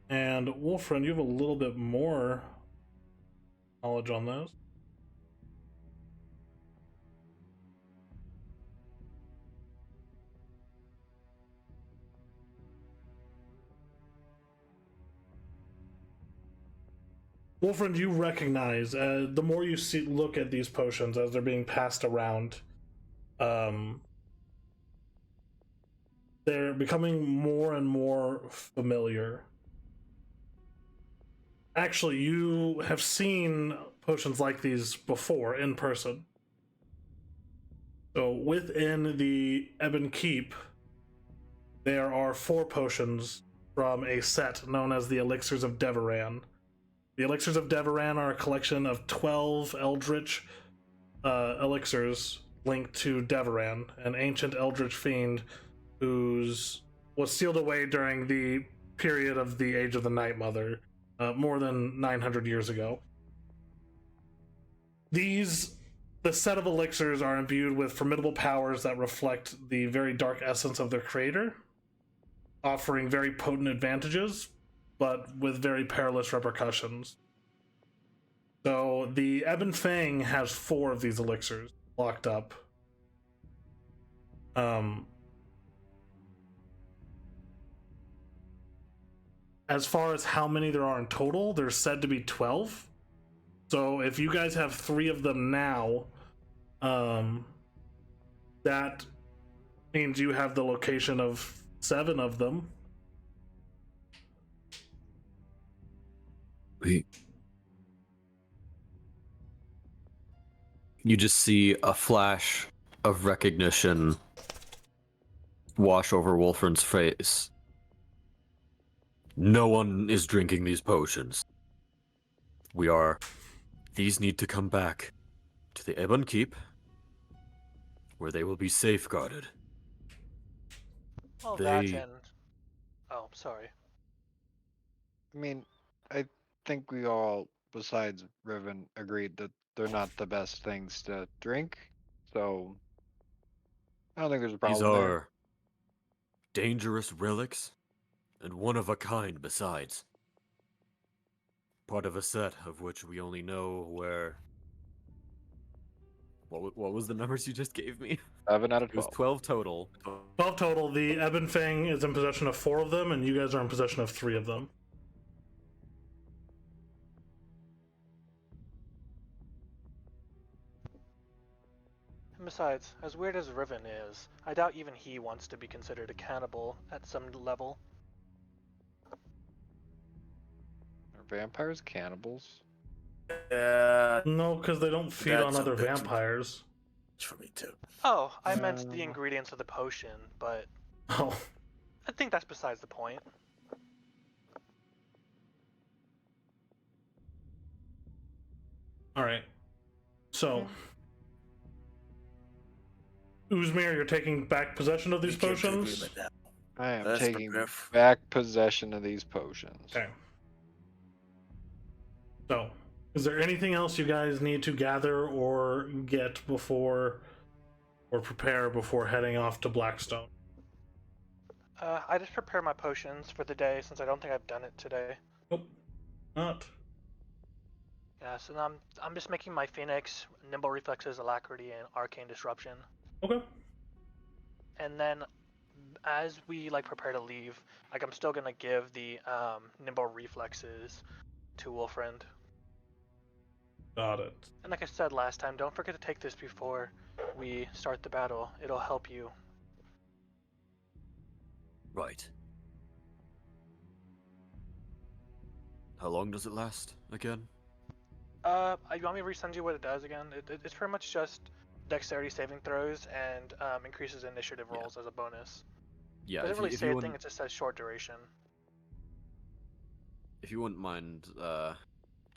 And Wolfriend, you have a little bit more knowledge on this. Wolfriend, you recognize the more you look at these potions as they're being passed around, they're becoming more and more familiar. Actually, you have seen potions like these before in person. So within the Ebon Keep, there are 4 potions from a set known as the Elixirs of Veth'Arden. The Elixirs of Veth'Arden are a collection of 12 eldritch elixirs linked to Veth'Arden, an ancient eldritch fiend who's was sealed away during the period of the Age of the Night Mother, more than 900 years ago. The set of elixirs are imbued with formidable powers that reflect the very dark essence of their creator, offering very potent advantages, but with very perilous repercussions. So the Ebon Fang has 4 of these elixirs locked up. as far as how many there are in total, there's said to be 12. So if you guys have 3 of them now, that means you have the location of 7 of them. You just see a flash of recognition wash over Wolfran's face. No one is drinking these potions. These need to come back to the Ebon Keep, where they will be safeguarded. Well, They- that and... Oh, sorry. I mean, I think we all, besides Riven, agreed that they're not the best things to drink. So I don't think there's a These problem there. are dangerous relics, and one of a kind besides. Part of a set of which we only know where... What was the numbers you just gave me? 7 out of It was 12. 12 total. 12 total. The Ebon Fang is in possession of 4 of them, and you guys are in possession of 3 of them. And besides, as weird as Riven is, I doubt even he wants to be considered a cannibal at some level. Are vampires cannibals? Yeah, No, because they don't feed That's on a other bit too- vampires. for me too. Oh, I meant the ingredients of the potion, but Oh, I think that's besides the point. all right. So, Uzmir, you're taking back possession of these We came to potions? agreement now. I am Let's taking prepare back possession of these potions. Okay. So, is there anything else you guys need to gather or get before, or prepare before heading off to Blackstone? I just prepare my potions for the day since I don't think I've done it today. Nope. Not. Yeah, so now I'm just making my Phoenix, Nimble Reflexes, Alacrity, and Arcane Disruption. Okay. And then as we prepare to leave, I'm still gonna give the Nimble Reflexes to Wolfriend. Got it. And like I said last time, don't forget to take this before we start the battle. It'll help you. Right. How long does it last, again? You want me to resend you what it does again? It's pretty much just dexterity saving throws and increases initiative Yeah. rolls as a bonus. Yeah, Doesn't really if say you a thing, wouldn't, it just says short duration. if you wouldn't mind,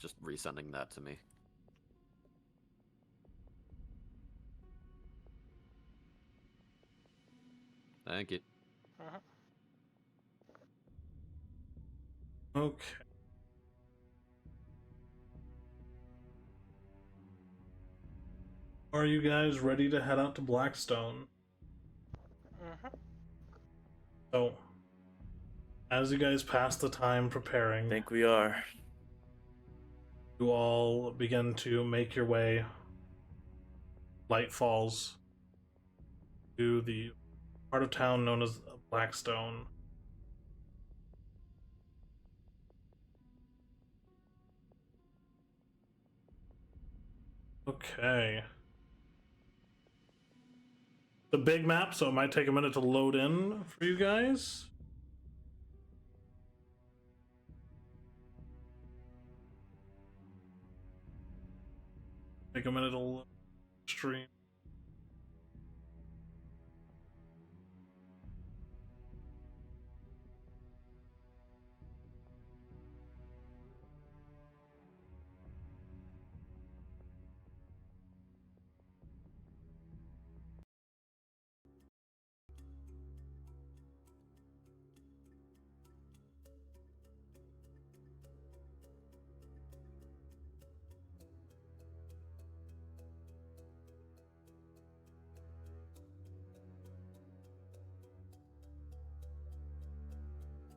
just resending that to me. Thank you. Okay. Are you guys ready to head out to Blackstone? So, as you guys pass the time I preparing, think we are. you all begin to make your way. Light falls to the part of town known as Blackstone. Okay. The big map, so it might take a minute to load in for you guys. Take a minute to load stream.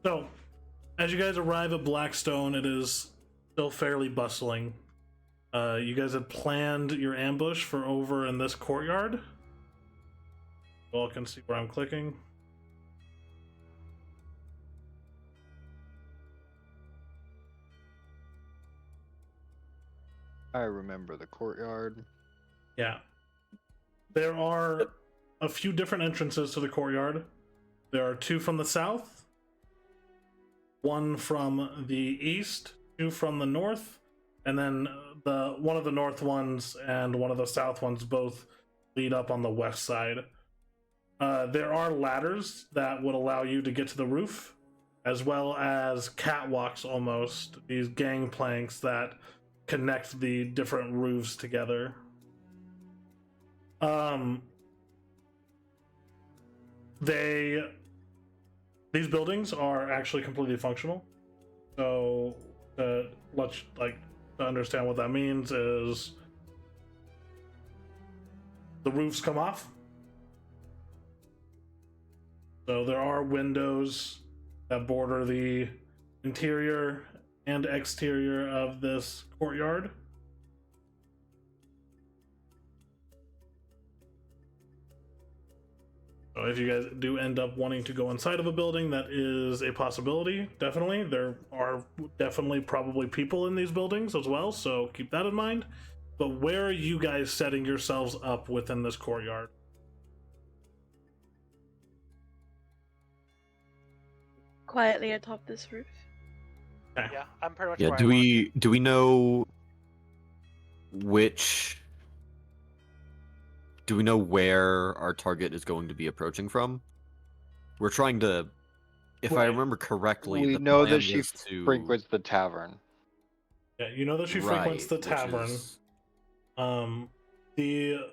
So, as you guys arrive at Blackstone, it is still fairly bustling. You guys had planned your ambush for over in this courtyard. You all can see where I'm clicking. I remember the courtyard. Yeah. There are a few different entrances to the courtyard. There are 2 from the south, 1 from the east, 2 from the north, and then one of the north ones and one of the south ones both lead up on the west side. There are ladders that would allow you to get to the roof, as well as catwalks almost, these gangplanks that connect the different roofs together. These buildings are actually completely functional. So let's to understand what that means is the roofs come off. So there are windows that border the interior and exterior of this courtyard. So if you guys do end up wanting to go inside of a building, that is a possibility, definitely. There are definitely probably people in these buildings as well, so keep that in mind. But where are you guys setting yourselves up within this courtyard? Quietly atop this roof. Okay. Yeah, I'm pretty much Yeah, where I do wanna we be. do we know which do we know where our target is going to be approaching from? We're trying to, if I Right. remember correctly, We the know plan that she was to frequents the tavern. Yeah, you know that she frequents right, the which tavern. is The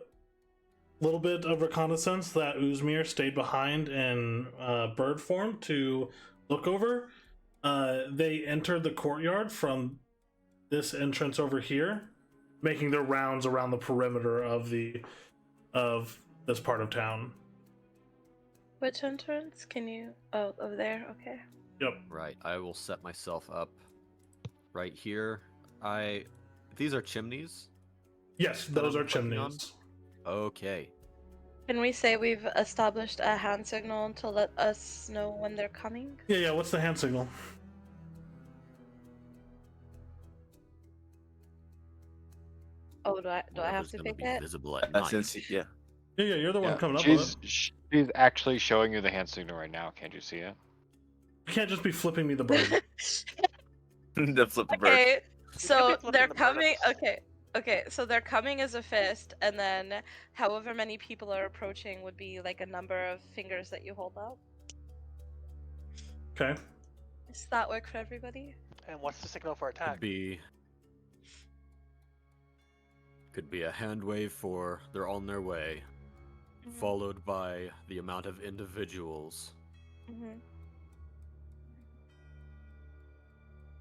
little bit of reconnaissance that Uzmir stayed behind in bird form to look over, they entered the courtyard from this entrance over here, making their rounds around the perimeter of this part of town. Which entrance? Can you... Oh, over there? Okay. Yep. right. I will set myself up right here. These are chimneys. Yes, That those I'm are clicking on? chimneys. Okay. Can we say we've established a hand signal to let us know when they're coming? Yeah, what's the hand signal? Oh, do I have Whatever's to gonna pick be it? visible at That's night. yeah. Yeah, you're the one Yeah, coming up with it. she's actually showing you the hand signal right now. Can't you see it? You can't just be flipping me the bird. The flipper bird. Okay, so flipping they're the bird. coming. Okay, so they're coming as a fist, and then however many people are approaching would be like a number of fingers that you hold up. Okay. Does that work for everybody? And what's the signal for Could attack? be a hand wave for they're on their way, followed by the amount of individuals. Mm-hmm.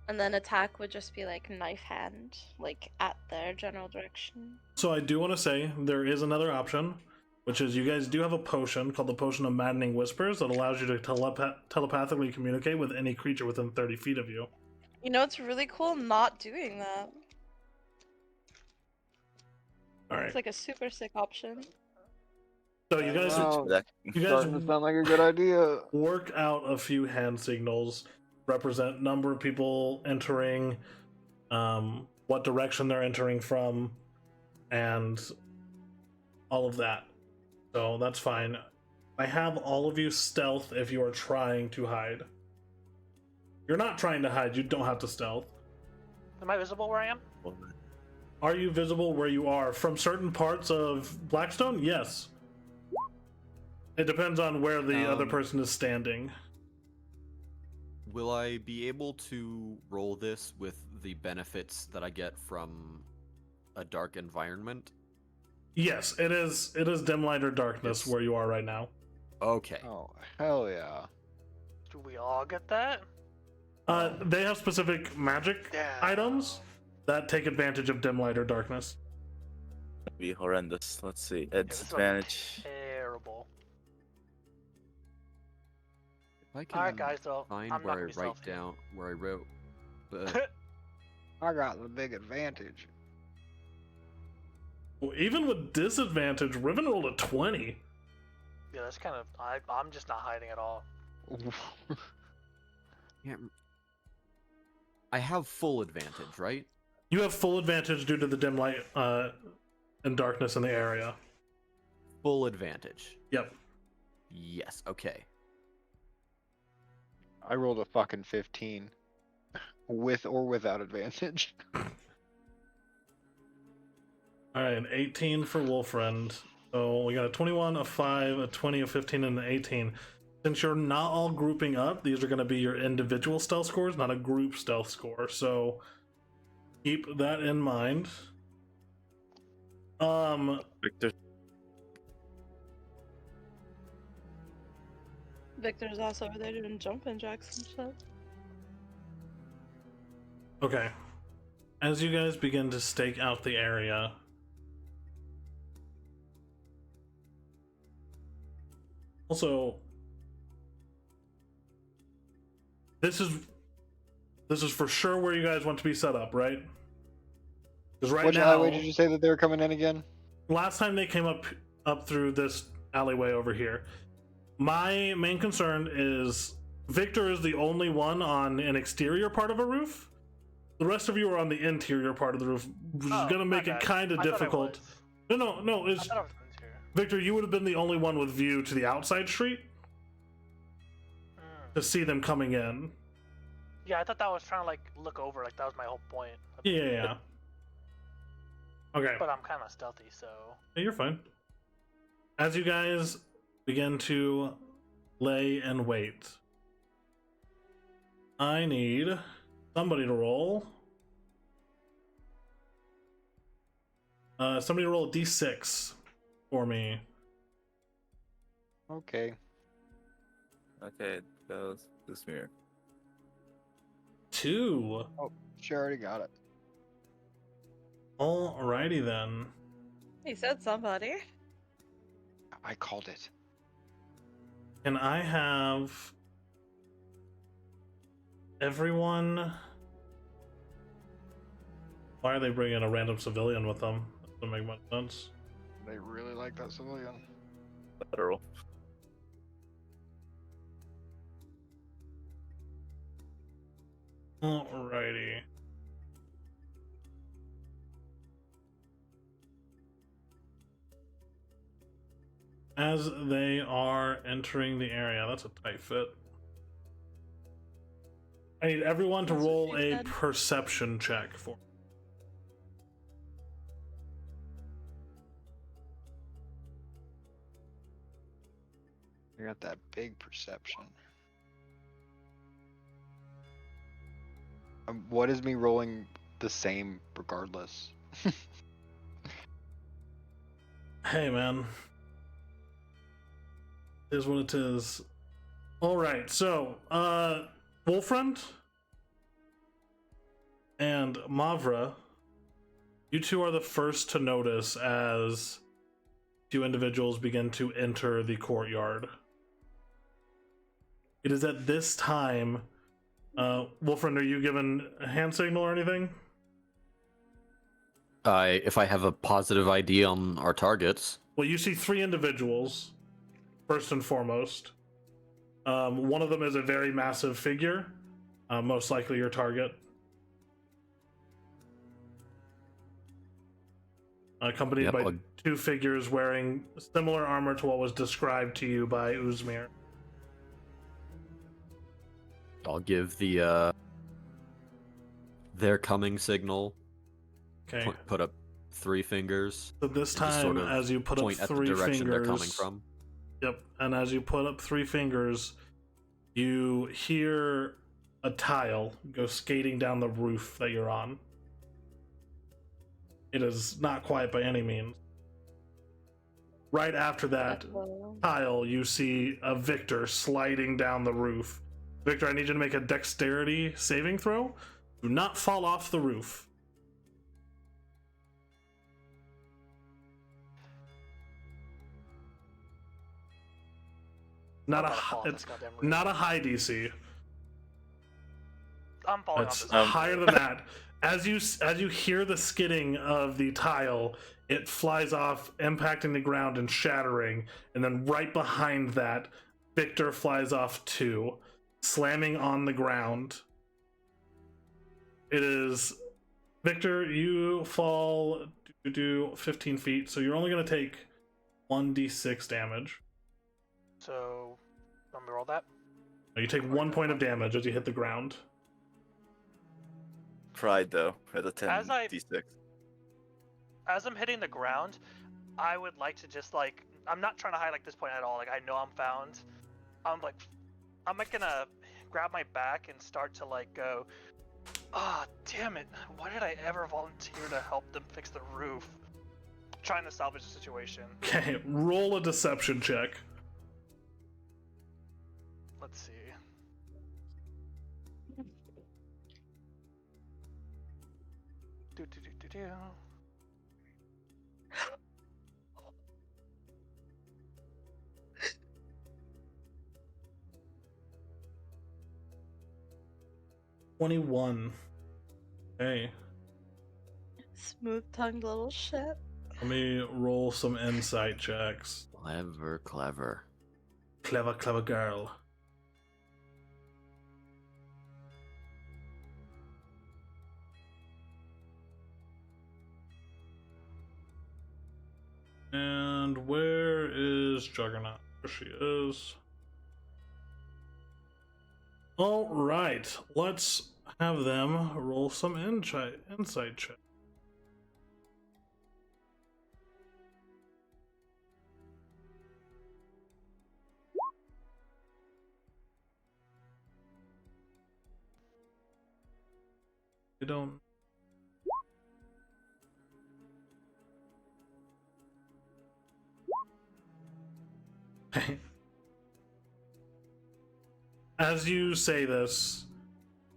And then attack would just be like knife hand, like at their general direction. So I do want to say there is another option, which is you guys do have a potion called the Potion of Maddening Whispers that allows you to telepathically communicate with any creature within 30 feet of you. You know, it's really cool not doing that. All right. It's like a super sick option. So you guys, Wow, you guys starting to sound like a good idea. work out a few hand signals, represent number of people entering, what direction they're entering from, and all of that. So that's fine. I have all of you stealth if you are trying to hide. You're not trying to hide, you don't have to stealth. Am I visible where I am? Are you visible where you are? From certain parts of Blackstone? Yes. It depends on where the other person is standing. Will I be able to roll this with the benefits that I get from a dark environment? Yes, it is dim light or darkness Yes. where you are right now. Okay. Oh, hell yeah. Do we all get that? They have specific magic Yeah. items that take advantage of dim light or darkness. Be horrendous. Let's see. Yeah, this is gonna be Advantage. terrible. If I can Alright, guys, though. find I'm not where I gonna be write stealthy. down where I wrote. I got the big advantage. Well, even with disadvantage, Riven rolled a 20. Yeah, that's kind of. I'm just not hiding at all. Yeah, I have full advantage, right? You have full advantage due to the dim light and darkness in the area. Full advantage. Yep. Yes. Okay. I rolled a fucking 15. With or without advantage. Alright, an 18 for Wolfriend. So we got a 21, a 5, a 20, a 15, and an 18. Since you're not all grouping up, these are going to be your individual stealth scores, not a group stealth score. So keep that in mind. Victor. Victor's also over there doing jumping jacks and shit. Okay. As you guys begin to stake out the area, also, this is for sure where you guys want to be set up, right? Because right Which now, alleyway did you say that they were coming in again? last time they came up through this alleyway over here. My main concern is Victor is the only one on an exterior part of a roof. The rest of you are on the interior part of the roof, which is going to make it kind of difficult. No, it's Victor, you would have been the only one with view to the outside street to see them coming in. Yeah, I thought that was trying to like look over, like that was my whole point. Yeah. Okay. But I'm kind of stealthy, so. Yeah, you're fine. As you guys begin to lay and wait, I need somebody to roll. Somebody roll a d6 for me. Okay. Okay, that was this mirror. 2. Oh, she already got it. Alrighty then. He said somebody. I called it. Can I have everyone? Why are they bringing a random civilian with them? That doesn't make much sense. They really like that civilian. Literal. Alrighty. As they are entering the area, that's a tight fit. I need everyone to That's what roll she a said. perception check for. You got that big perception. What is me rolling the same regardless? Hey, man. It is what it is. Alright, so, Wolfriend and Mavra, you two are the first to notice as two individuals begin to enter the courtyard. It is at this time, Wolfriend, are you given a hand signal or anything? If I have a positive ID on our targets. Well, you see 3 individuals, first and foremost. One of them is a very massive figure, most likely your target. Accompanied Yep, by I'll- 2 figures wearing similar armor to what was described to you by Uzmir. I'll give the their coming signal. Okay. Put up 3 fingers. So this and just time, sort of as you put up point at the 3 direction fingers, they're coming from. Yep, and as you put up 3 fingers, you hear a tile go skating down the roof that you're on. It is not quiet by any means. Right after that tile, you see a Victor sliding down the roof. Victor, I need you to make a dexterity saving throw. Do not fall off the roof. Not I'm a about to fall off it's this goddamn roof. not a high DC. I'm falling off It's this. higher than that. As you hear the skidding of the tile, it flies off, impacting the ground and shattering, and then right behind that, Victor flies off too, slamming on the ground. It is Victor, you fall to do 15 feet, so you're only going to take 1d6 damage. So, let me roll that. You take 1 point of damage as you hit the ground. Pride though at a 10 As I- d6. As I'm hitting the ground, I would like to just like, I'm not trying to hide like this point at all. Like, I know I'm found. I'm like gonna grab my back and start to like go, ah, damn it. Why did I ever volunteer to help them fix the roof? Trying to salvage the situation. Okay, roll a deception check. Let's see. Do. 21. Okay, Smooth tongued little shit. let me roll some insight checks. Clever, clever. Clever, clever girl. And where is Juggernaut? There she is. Alright, let's have them roll some insight check. They don't. As you say this,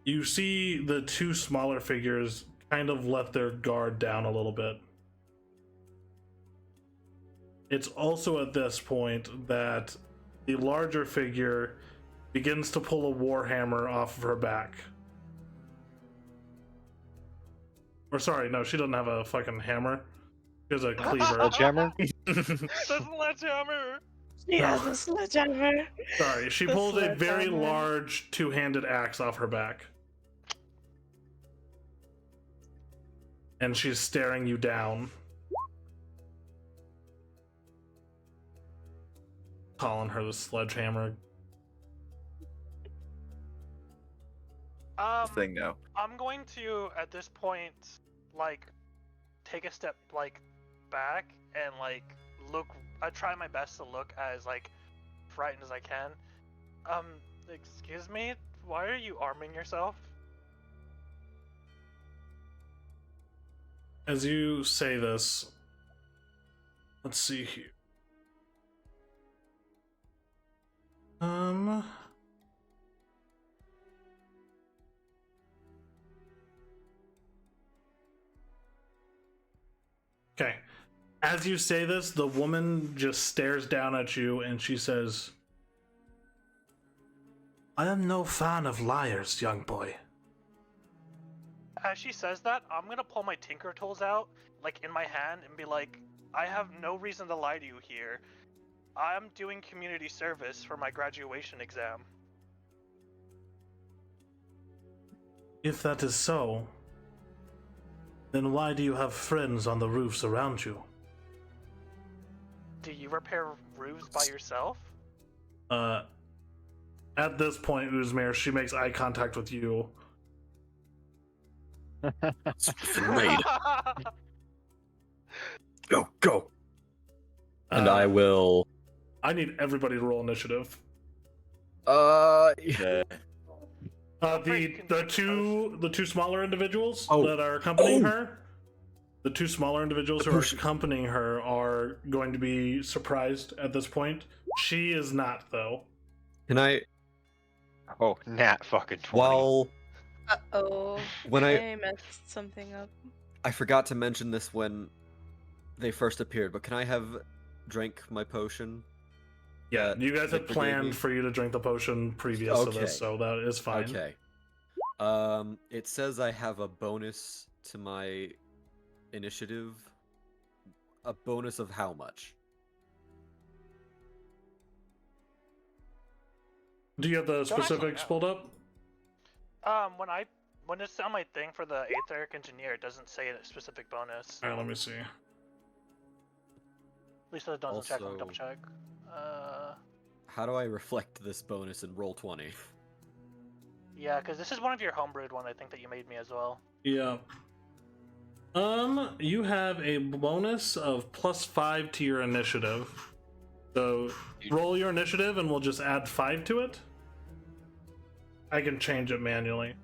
you see the two smaller figures kind of let their guard down a little bit. It's also at this point that the larger figure begins to pull a warhammer off of her back. Or sorry, no, she doesn't have a fucking hammer. She has a cleaver. Sledgehammer? The sledgehammer! She has a sledgehammer. Sorry, she The pulls a very sledgehammer. large two-handed axe off her back. And she's staring you down. Calling her the sledgehammer. Thing now. I'm going to, at this point, like, take a step, like, back and, like, look. I try my best to look as, like, frightened as I can. Excuse me? Why are you arming yourself? As you say this, let's see here. Okay. As you say this, the woman just stares down at you and she says, I am no fan of liars, young boy. As she says that, I'm gonna pull my tinker tools out, like, in my hand and be like, I have no reason to lie to you here. I'm doing community service for my graduation exam. If that is so, then why do you have friends on the roofs around you? Do you repair roofs by yourself? At this point, Uzmir, she makes eye contact with you. Made. Go. And I will. I need everybody to roll initiative. Yeah. The two smaller individuals Oh. that are accompanying Oh. her. The two smaller individuals who are accompanying her are going to be surprised at this point. She is not, though. Can I? Oh, nat fucking 20. While Uh-oh. when I messed something up. I forgot to mention this when they first appeared, but can I have drank my potion? Yeah, that you guys had Victor gave me? planned for you to drink the potion previous to Okay. this, so that is fine. Okay. It says I have a bonus to my initiative. A bonus of how much? Do you have the Don't actually specifics know. pulled up? When I when it's on my thing for the Aetheric Engineer, it doesn't say a specific bonus. All right, let me see. At least it doesn't check. Let me double Also- check. How do I reflect this bonus in roll 20? Yeah, because this is one of your homebrewed one. I think that you made me as well. Yeah. You have a bonus of +5 to your initiative. So roll your initiative and we'll just add 5 to it. I can change it manually.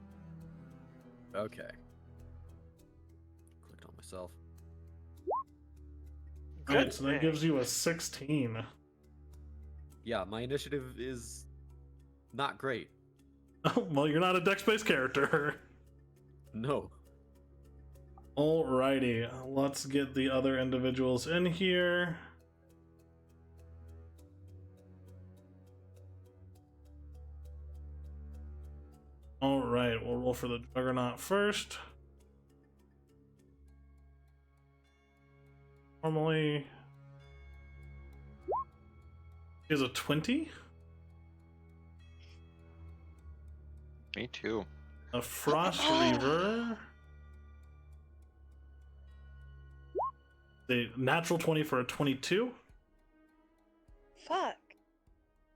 Okay. Clicked on myself. Alright, so that thing. gives you a 16. Yeah, my initiative is not great. Well, you're not a dex-based character. No. Alrighty, let's get the other individuals in here. Alright, we'll roll for the Juggernaut first. Normally is a 20. Me too. A Frost Reaver. The natural 20 for a 22. Fuck.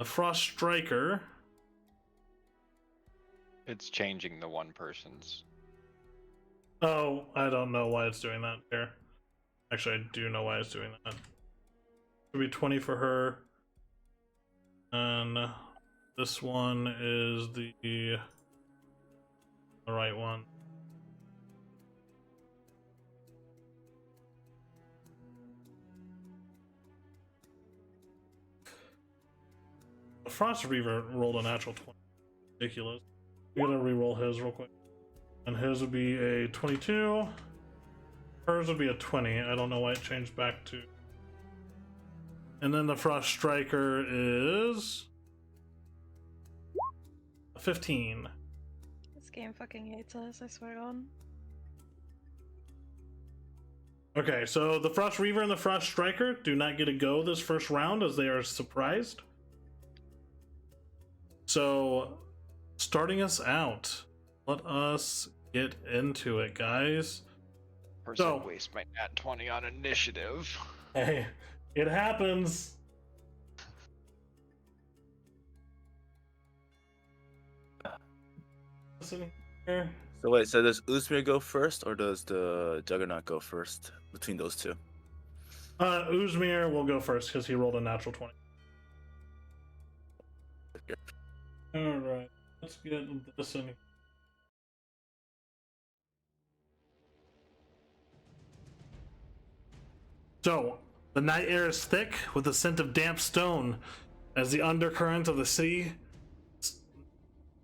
A Frost Striker. It's changing the one person's. Oh, I don't know why it's doing that here. Actually, I do know why it's doing that. It'll be 20 for her. And this one is the right one. The Frost Reaver rolled a natural 20. Ridiculous. I'm gonna re-roll his real quick. And his would be a 22. Hers would be a 20. I don't know why it changed back to. And then the Frost Striker is a 15. This game fucking hates us, I swear to God. Okay, so the Frost Reaver and the Frost Striker do not get a go this first round as they are surprised. So, starting us out, let us get into it, guys. First, So- I waste my nat 20 on initiative. Hey, it happens. Listen here. So wait, so does Uzmir go first, or does the Juggernaut go first between those two? Uzmir will go first because he rolled a natural 20. Alright, let's get this in. So, the night air is thick with the scent of damp stone as the undercurrent of the sea is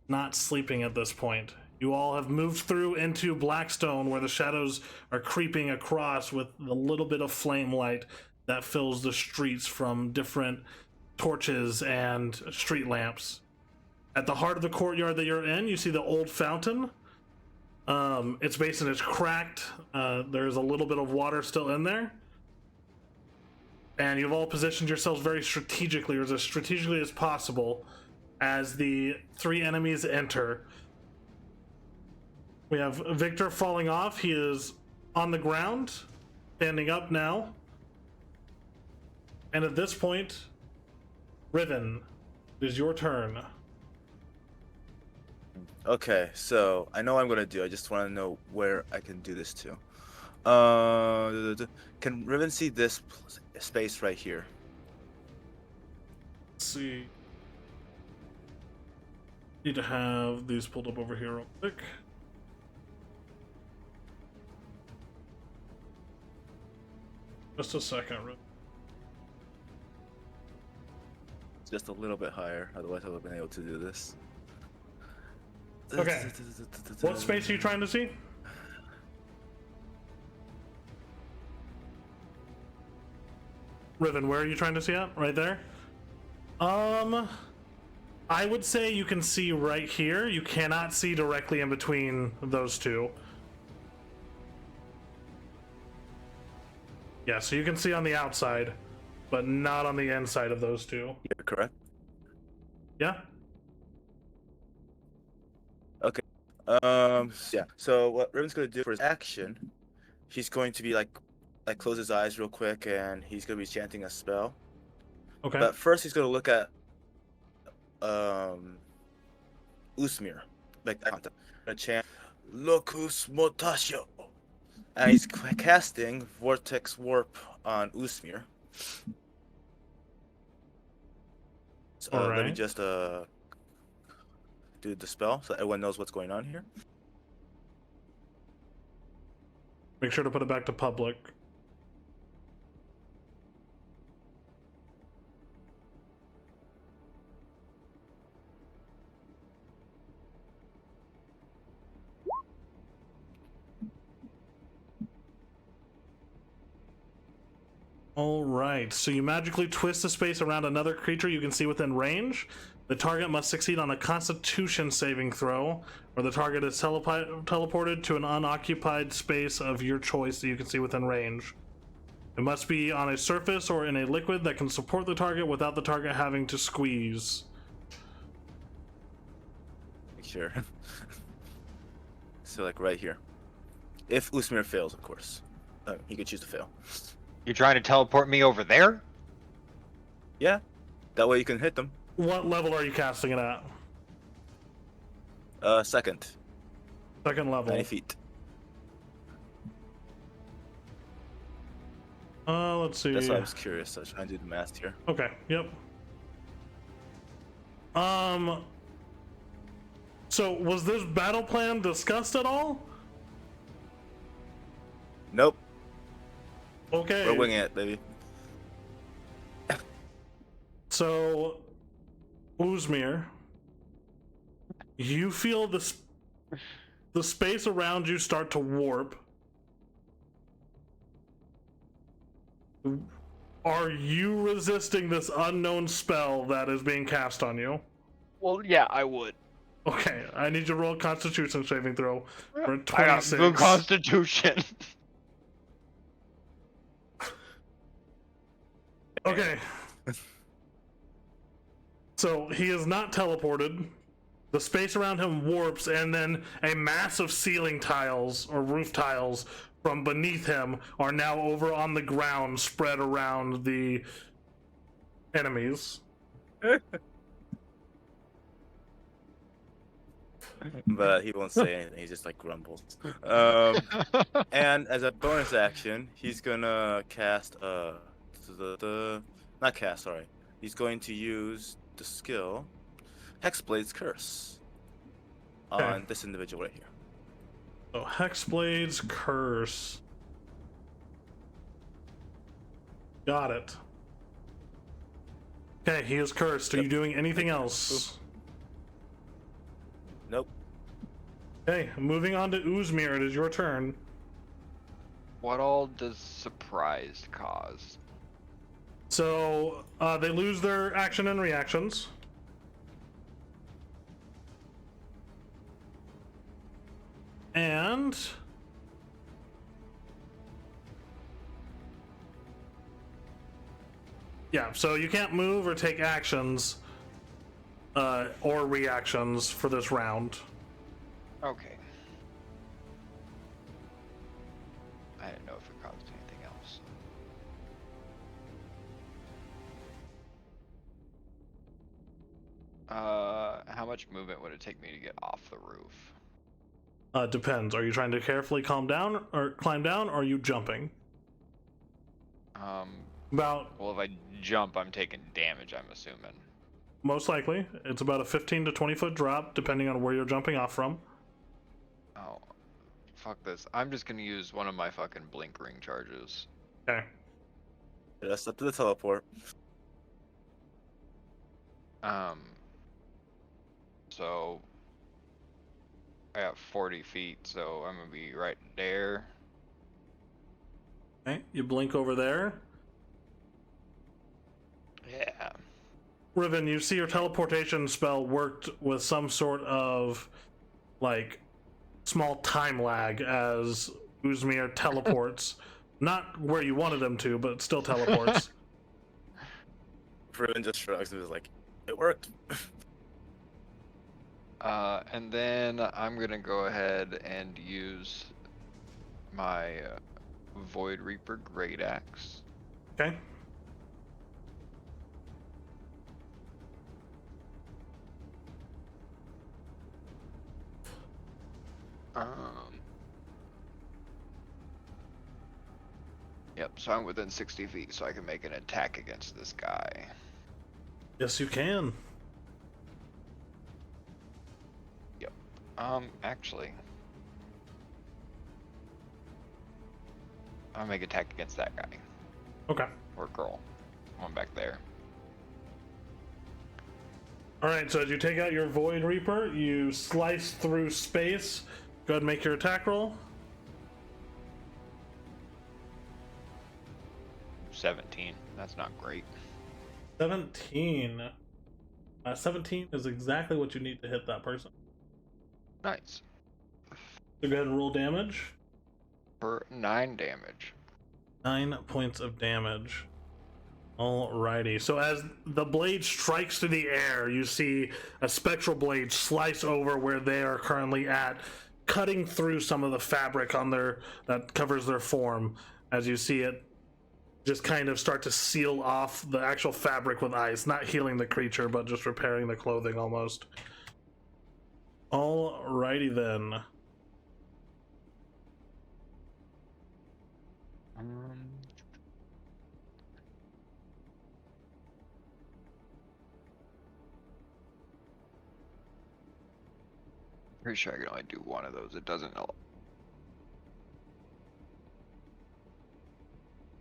not sleeping at this point. You all have moved through into Blackstone where the shadows are creeping across with a little bit of flame light that fills the streets from different torches and street lamps. At the heart of the courtyard that you're in, you see the old fountain. Its basin is cracked. There's a little bit of water still in there. And you've all positioned yourselves very strategically, or as strategically as possible, as the three enemies enter. We have Victor falling off. He is on the ground, standing up now. And at this point, Riven, it is your turn. Okay, so I know what I'm gonna do. I just want to know where I can do this to. Can Riven see this space right here? Let's see. Need to have these pulled up over here real quick. Just a second, Riven. Just a little bit higher, otherwise I would have been able to do this. Okay. What space are you trying to see? Riven, where are you trying to see at? Right there? I would say you can see right here. You cannot see directly in between those two. Yeah, so you can see on the outside, but not on the inside of those two. You're correct. Yeah? Yeah. So what Riven's gonna do for his action, he's going to be like close his eyes real quick, and he's gonna be chanting a spell. Okay. But first, he's gonna look at Usmir, like that. A chant, Locus Motasio, and he's casting Vortex Warp on Usmir. So, All let me right. just do the spell so everyone knows what's going on here. Make sure to put it back to public. All right, so you magically twist the space around another creature you can see within range. The target must succeed on a Constitution saving throw, or the target is teleported to an unoccupied space of your choice that you can see within range. It must be on a surface or in a liquid that can support the target without the target having to squeeze. Make sure. So like right here. If Usmir fails, of course, he could choose to fail. You're trying to teleport me over there? Yeah, that way you can hit them. What level are you casting it at? Second, Second level. 90 feet. Let's see. That's why I was curious. I was trying to do the math here. Okay, yep. So was this battle plan discussed at all? Nope, Okay. we're winging it, baby. So, Uzmir, you feel the space around you start to warp. Are you resisting this unknown spell that is being cast on you? Well, yeah, I would. Okay, I need you to roll a Constitution saving throw for I got 26. good constitution. Okay. So he is not teleported. The space around him warps, and then a mass of ceiling tiles or roof tiles from beneath him are now over on the ground, spread around the enemies. But he won't say anything. He just like grumbles. And as a bonus action, he's gonna cast not cast. Sorry, he's going to use the skill Hexblade's Curse on Okay. this individual right here. So Hexblade's Curse. Got it. Okay, he is cursed. Are you doing anything else? Nope. Okay, moving on to Uzmir. It is your turn. What all does surprise cause? So they lose their action and reactions. And yeah, so you can't move or take actions or reactions for this round. Okay. I didn't know if it caused anything else. How much movement would it take me to get off the roof? Depends. Are you trying to carefully climb down, or are you jumping? About Well, if I jump, I'm taking damage, I'm assuming. most likely, it's about a 15 to 20 foot drop, depending on where you're jumping off from. Oh, fuck this. I'm just gonna use one of my fucking blink ring charges. Okay. That's up to the teleport. So I got 40 feet, so I'm gonna be right there. Okay. You blink over there. Yeah. Riven, you see your teleportation spell worked with some sort of like small time lag as Uzmir teleports. Not where you wanted him to, but still teleports. Riven just shrugs and is like, "It worked." And then I'm gonna go ahead and use my Void Reaper Great Axe. Okay. Yep, so I'm within 60 feet, so I can make an attack against this guy. Yes, you can. Actually, I'll make attack against that guy. Okay. Or girl. One back there. Alright, so as you take out your Void Reaper, you slice through space. Go ahead and make your attack roll. 17. That's not great. 17. 17 is exactly what you need to hit that person. Nice. So go ahead and roll damage. For 9 damage. 9 points of damage. Alrighty. So as the blade strikes through the air, you see a spectral blade slice over where they are currently at, cutting through some of the fabric on that covers their form. As you see it just kind of start to seal off the actual fabric with ice, not healing the creature, but just repairing the clothing almost. Alrighty then. Pretty sure I can only do one of those. It doesn't know.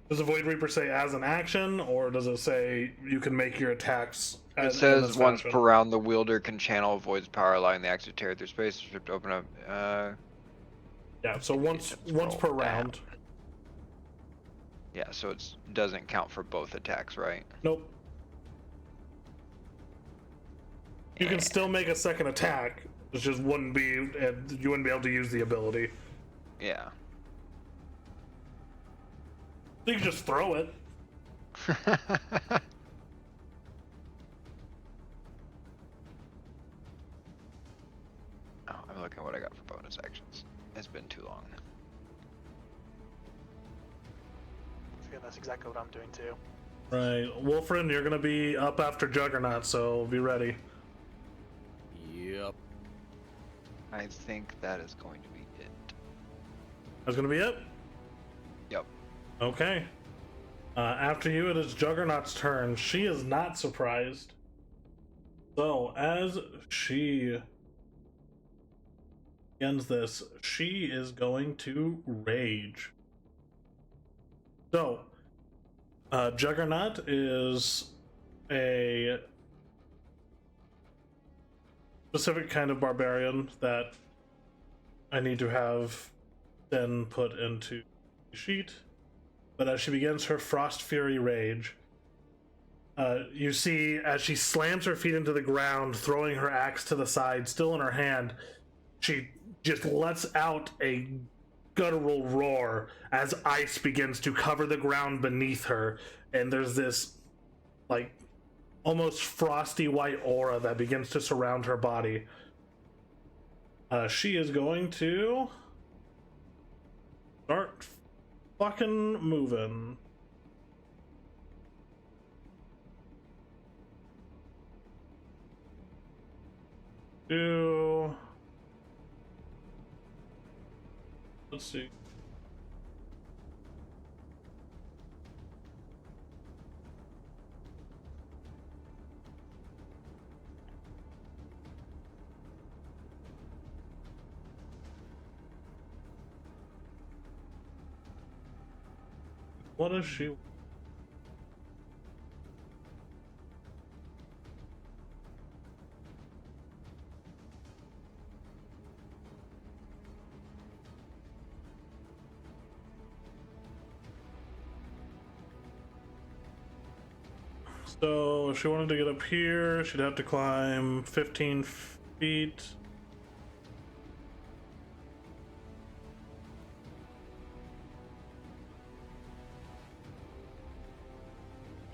Does the Void Reaper say as an action, or does it say you can make your attacks It in says this once fashion? per round, the wielder can channel a Void's power, allowing the axe to tear through space or to open up. Yeah, so once roll per that. round. Yeah, so it doesn't count for both attacks, right? Nope. You can still make a second attack. It just wouldn't be, you wouldn't be able to use the ability. Yeah. You can just throw it. Oh, I'm looking at what I got for bonus actions. It's been too long. Yeah, that's exactly what I'm doing too. Right. Wolfrin, you're going to be up after Juggernaut, so be ready. Yep. I think that is going to be it. That's going to be it? Yep. Okay. After you, it is Juggernaut's turn. She is not surprised. So, as she ends this, she is going to rage. So, Juggernaut is a specific kind of barbarian that I need to have then put into the sheet. But as she begins her Frost Fury Rage, you see as she slams her feet into the ground, throwing her axe to the side, still in her hand, she just lets out a guttural roar as ice begins to cover the ground beneath her, and there's this like almost frosty white aura that begins to surround her body. She is going to start fucking moving. Let's see. What is she? So she wanted to get up here. She'd have to climb 15 feet.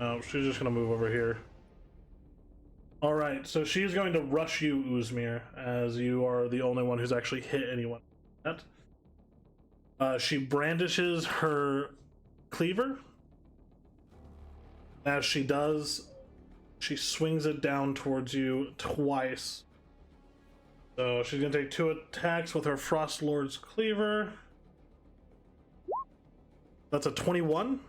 Oh, she's just gonna move over here. Alright. Alright, so she's going to rush you, Uzmir, as you are the only one who's actually hit anyone. She brandishes her cleaver. As she does, she swings it down towards you twice. So she's going to take 2 attacks with her Frost Lord's cleaver. That's a 21.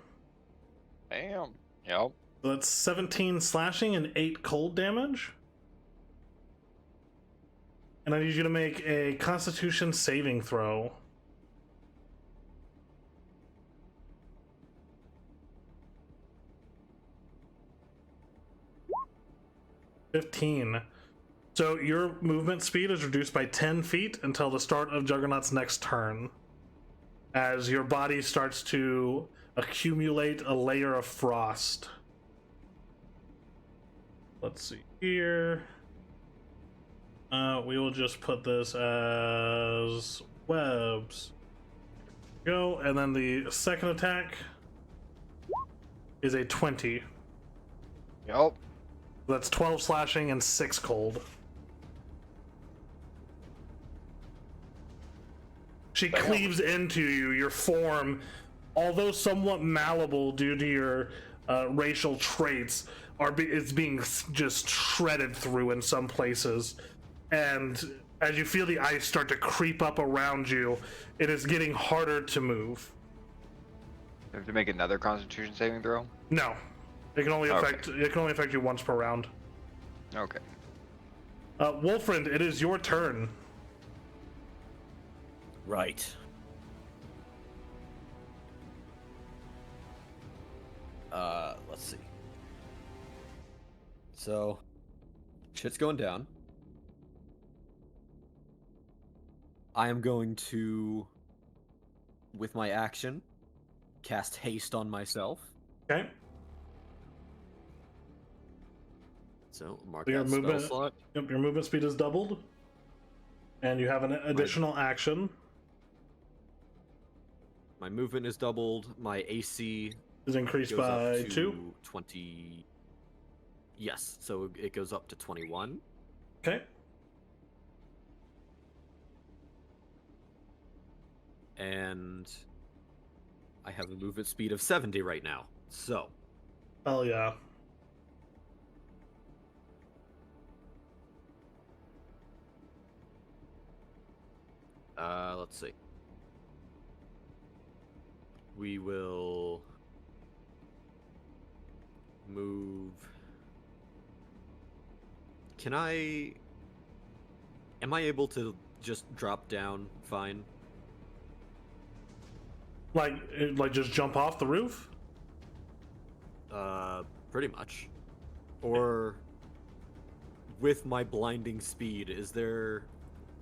Damn. Yep. So that's 17 slashing and 8 cold damage. And I need you to make a Constitution saving throw. (15). So your movement speed is reduced by 10 feet until the start of Juggernaut's next turn, as your body starts to accumulate a layer of frost. Let's see here. We will just put this as webs. Go, and then the second attack is a 20. Yep. That's 12 slashing and 6 cold. She cleaves into you. Your form, although somewhat malleable due to your racial traits, is being just shredded through in some places. And as you feel the ice start to creep up around you, it is getting harder to move. You have to make another Constitution saving throw? No, it can only affect you once per round. Okay. Wolfrind, it is your turn. Right. Let's see. So, shit's going down. I am going to, with my action, cast haste on myself. Okay. So, mark Your that spell movement, slot. yep, your movement speed is doubled, and you have an additional action. My movement is doubled. My AC Is increased goes by up to 2. 20. Yes, so it goes up to 21. Okay. And I have a movement speed of 70 right now. So, Hell yeah. let's see. We will move. Am I able to just drop down fine? Like just jump off the roof? Pretty much. Or with my blinding speed, is there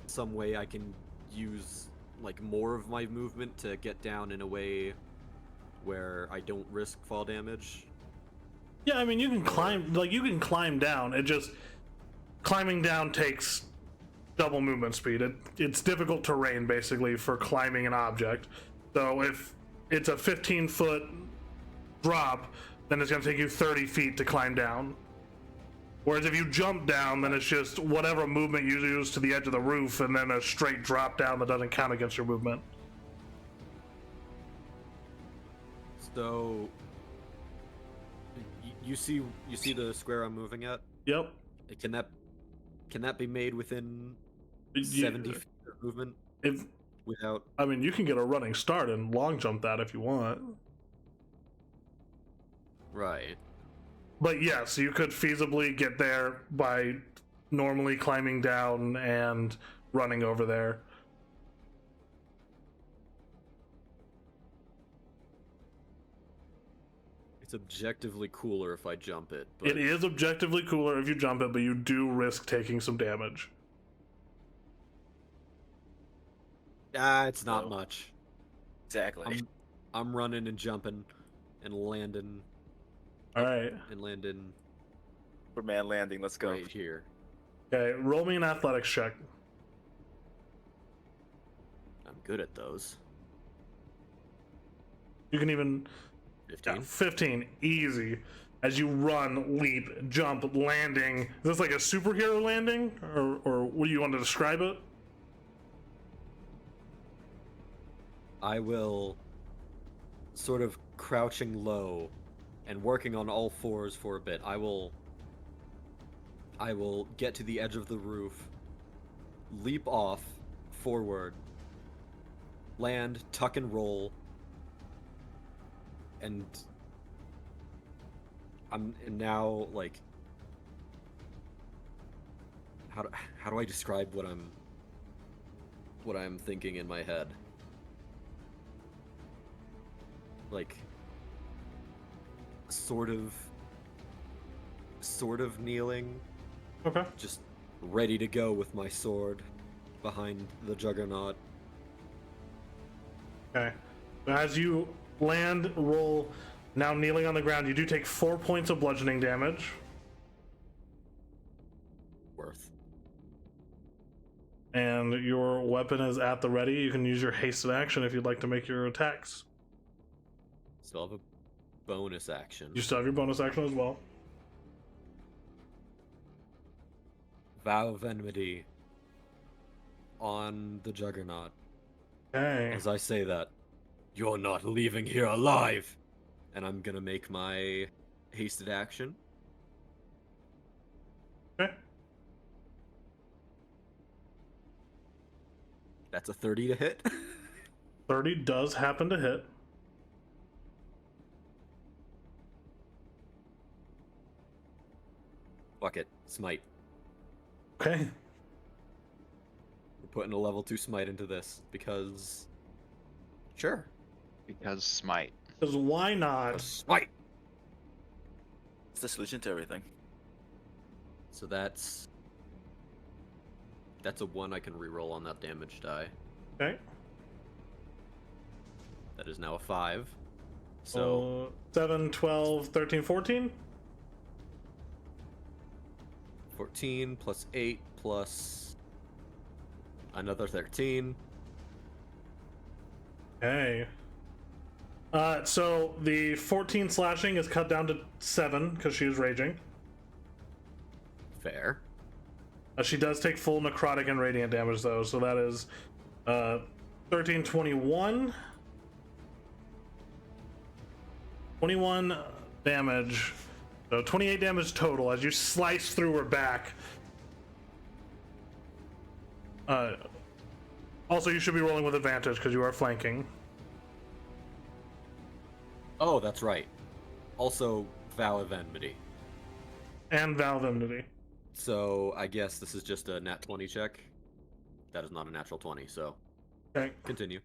some way I can use like more of my movement to get down in a way where I don't risk fall damage? Yeah, I mean you can climb, like you can climb down. It just climbing down takes double movement speed. It's difficult terrain basically for climbing an object. So if it's a 15-foot drop, then it's going to take you 30 feet to climb down. Whereas if you jump down, then it's just whatever movement you use to the edge of the roof, and then a straight drop down that doesn't count against your movement. So you see the square I'm moving at? Yep. Can that be made within 70 feet of movement? If Without. I mean, you can get a running start and long jump that if you want. Right. But yes, you could feasibly get there by normally climbing down and running over there. It's objectively cooler if I jump it. But... It is objectively cooler if you jump it, but you do risk taking some damage. It's not So- much. Exactly. I'm running and jumping and landing All right. and landing Superman landing. Let's go. right here. Okay, roll me an athletics check. I'm good at those. You can even 15. 15, easy. as you run, leap, jump, landing. Is this like a superhero landing, or what do you want to describe it? I will, sort of crouching low and working on all fours for a bit. I will get to the edge of the roof, leap off, forward, land, tuck and roll, and I'm now like, how do I describe what I'm thinking in my head? Like, sort of kneeling, Okay. just ready to go with my sword behind the juggernaut. Okay. As you land, roll, now kneeling on the ground, you do take 4 points of bludgeoning damage. Worth. And your weapon is at the ready. You can use your hasted action if you'd like to make your attacks. Still have a bonus action. You still have your bonus action as well. Vow of Enmity on the juggernaut. Okay. As I say that, you're not leaving here alive! And I'm gonna make my hasted action. Okay. That's a 30 to hit. 30 does happen to hit. Fuck it. Smite. Okay. We're putting a level 2 smite into this because... Sure. Because smite. Because why not? Smite! It's the solution to everything. So that's a 1 I can reroll on that damage die. Okay. That is now a 5. So 7, 12, 13, 14. 14 plus 8 plus another 13. Okay. So the 14 slashing is cut down to 7 because she is raging. Fair. She does take full necrotic and radiant damage though, so that is 13, 21. 21 damage. So 28 damage total as you slice through her back. Also, you should be rolling with advantage because you are flanking. Oh, that's right. Also, Vow of Enmity. And Vow of Enmity. So I guess this is just a nat 20 check. That is not a natural 20, so Okay. continue.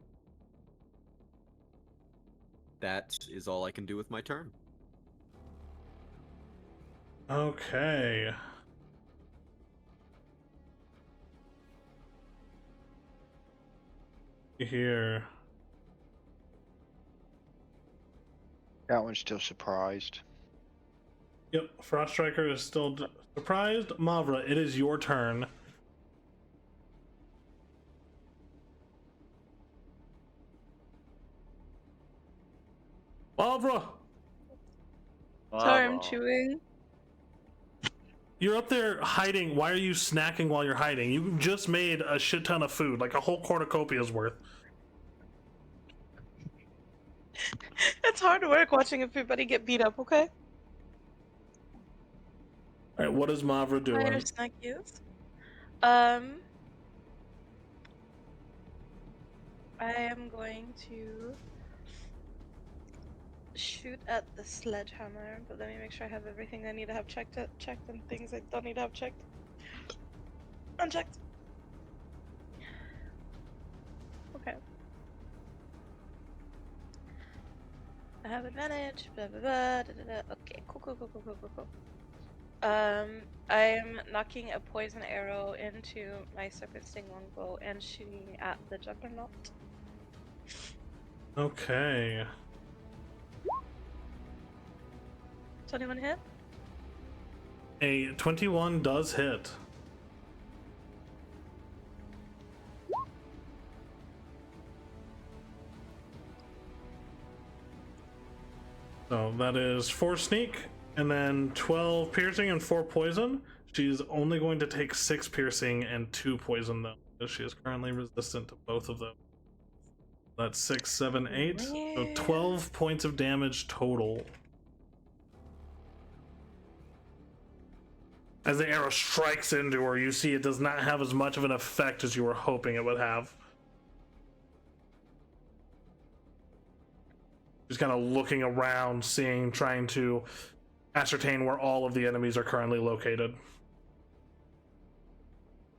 That is all I can do with my turn. Okay. Here. That one's still surprised. Yep, Frost Striker is still surprised. Mavra, it is your turn. Mavra! Sorry, I'm Wow. chewing. You're up there hiding. Why are you snacking while you're hiding? You just made a shit ton of food, like a whole cornucopia's worth. It's hard work watching everybody get beat up, okay? Alright, what is Mavra Higher doing? snack use. I am going to shoot at the sledgehammer, but let me make sure I have everything I need to have checked and things I don't need to have checked. Unchecked. Okay. I have advantage, blah blah blah, da, da, da. Okay, cool. I am knocking a poison arrow into my serpent sting longbow and shooting at the juggernaut. Okay. 21 hit? A 21 does hit. So that is 4 sneak and then 12 piercing and 4 poison. She's only going to take 6 piercing and 2 poison, though, because she is currently resistant to both of them. That's 6, 7, 8. So 12 points of damage total. As the arrow strikes into her, you see it does not have as much of an effect as you were hoping it would have. She's kind of looking around, trying to ascertain where all of the enemies are currently located.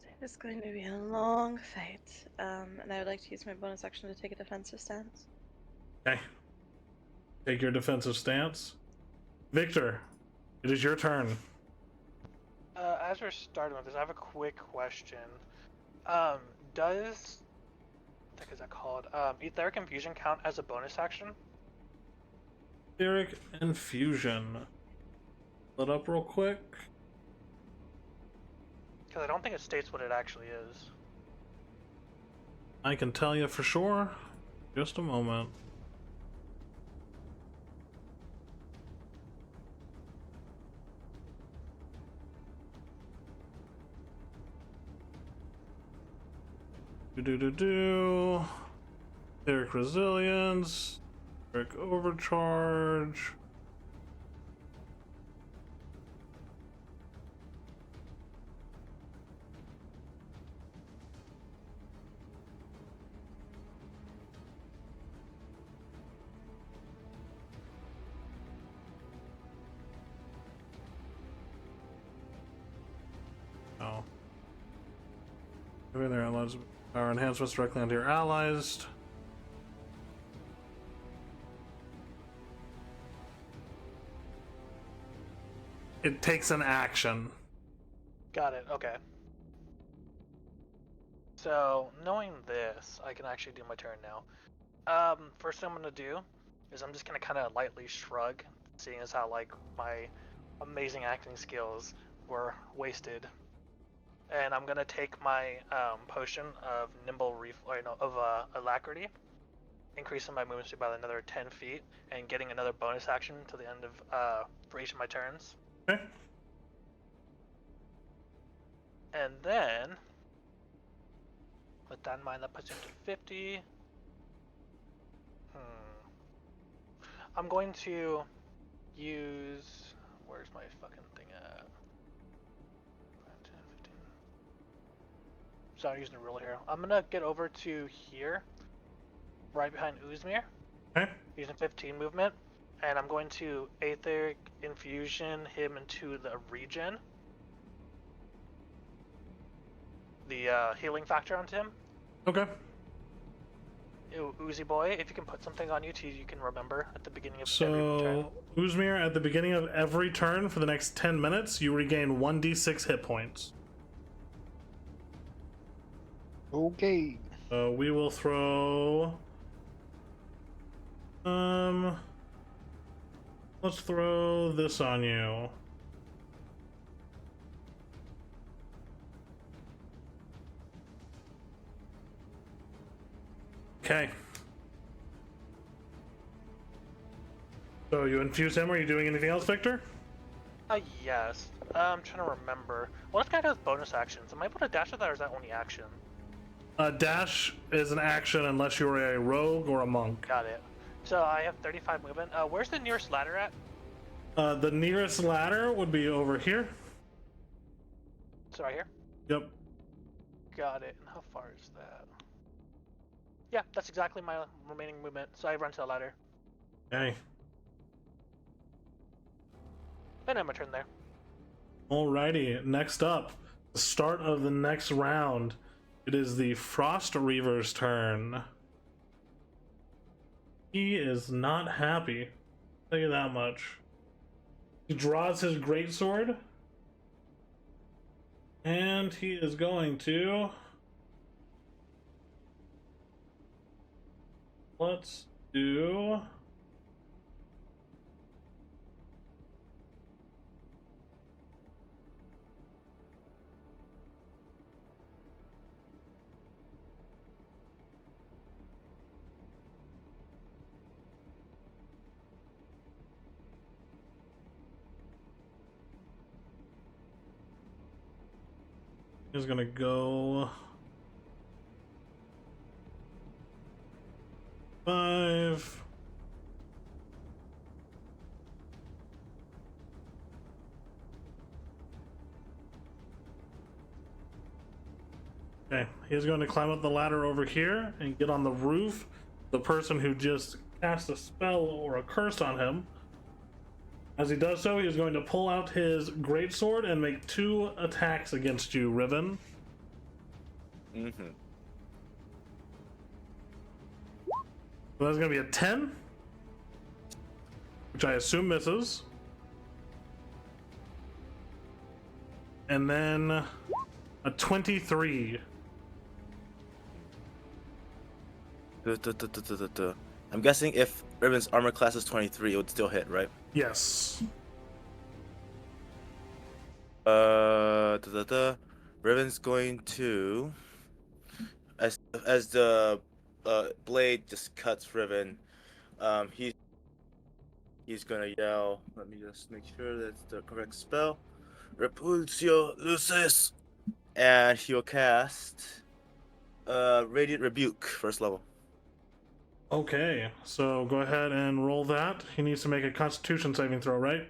It is going to be a long fight, and I would like to use my bonus action to take a defensive stance. Okay. Take your defensive stance. Victor, it is your turn. As we're starting with this, I have a quick question. Does what is that called? Etheric Infusion count as a bonus action? Etheric Infusion. Pull it up real quick. Because I don't think it states what it actually is. I can tell you for sure. Just a moment. Etheric Resilience. Etheric Overcharge. Oh. Giving their allies power enhancements directly onto your allies. It takes an action. Got it, okay. So, knowing this, I can actually do my turn now. First thing I'm going to do is I'm just going to kind of lightly shrug, seeing as how, like, my amazing acting skills were wasted. And I'm going to take my potion of alacrity, increasing my movement speed by another 10 feet, and getting another bonus action to the end of for each of my turns. Okay. And then, with that in mind, that puts it to 50. I'm going to use... Where's my fucking thing at? 5, 10, 15... Sorry, I'm using a ruler here. I'm going to get over to here, right behind Uzmir, Okay. using 15 movement. And I'm going to Aetheric Infusion him into the regen. The healing factor onto him. Okay. Uzi boy, if you can put something on you you can remember at the beginning of every turn. So, Uzmir, at the beginning of every turn for the next 10 minutes, you regain 1d6 hit points. Okay. So we will throw... Let's throw this on you. Okay. So you infuse him. Are you doing anything else, Victor? Yes. I'm trying to remember. Well, this guy does bonus actions. Am I able to dash with that, or is that only action? Dash is an action unless you're a rogue or a monk. Got it. So I have 35 movement. Where's the nearest ladder at? The nearest ladder would be over here. So right here? Yep. Got it. And how far is that? Yeah, that's exactly my remaining movement. So I run to the ladder. Okay. Then I'm a turn there. Alrighty, next up, the start of the next round. It is the Frost Reaver's turn. He is not happy. I'll tell you that much. He draws his greatsword. And he is going to... Let's do... He's gonna go 5. Okay, he's going to climb up the ladder over here and get on the roof. The person who just cast a spell or a curse on him. As he does so, he is going to pull out his greatsword and make 2 attacks against you, Riven. Mm-hmm. So that's going to be a 10, which I assume misses. And then a 23. I'm guessing if Riven's armor class is 23, it would still hit, right? Yes. Riven's going to, as the blade just cuts Riven, he's gonna yell. Let me just make sure that's the correct spell. Repulsio Lucis, and he'll cast Radiant Rebuke, first level. Okay, so go ahead and roll that. He needs to make a Constitution saving throw, right?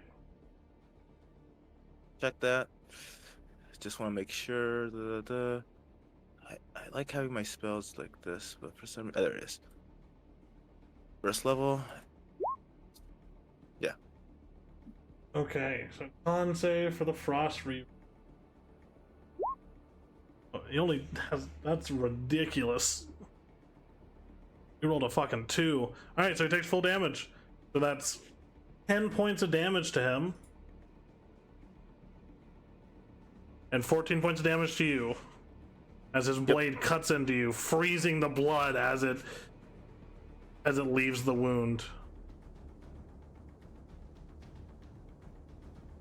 Check that. Just want to make sure. I like having my spells like this, but for some reason, there it is. First level. Yeah. Okay, so con save for the Frost Reaver. He only has. That's ridiculous. He rolled a fucking 2. Alright, so he takes full damage. So that's 10 points of damage to him. And 14 points of damage to you. As his blade cuts into you, freezing the blood as it leaves the wound.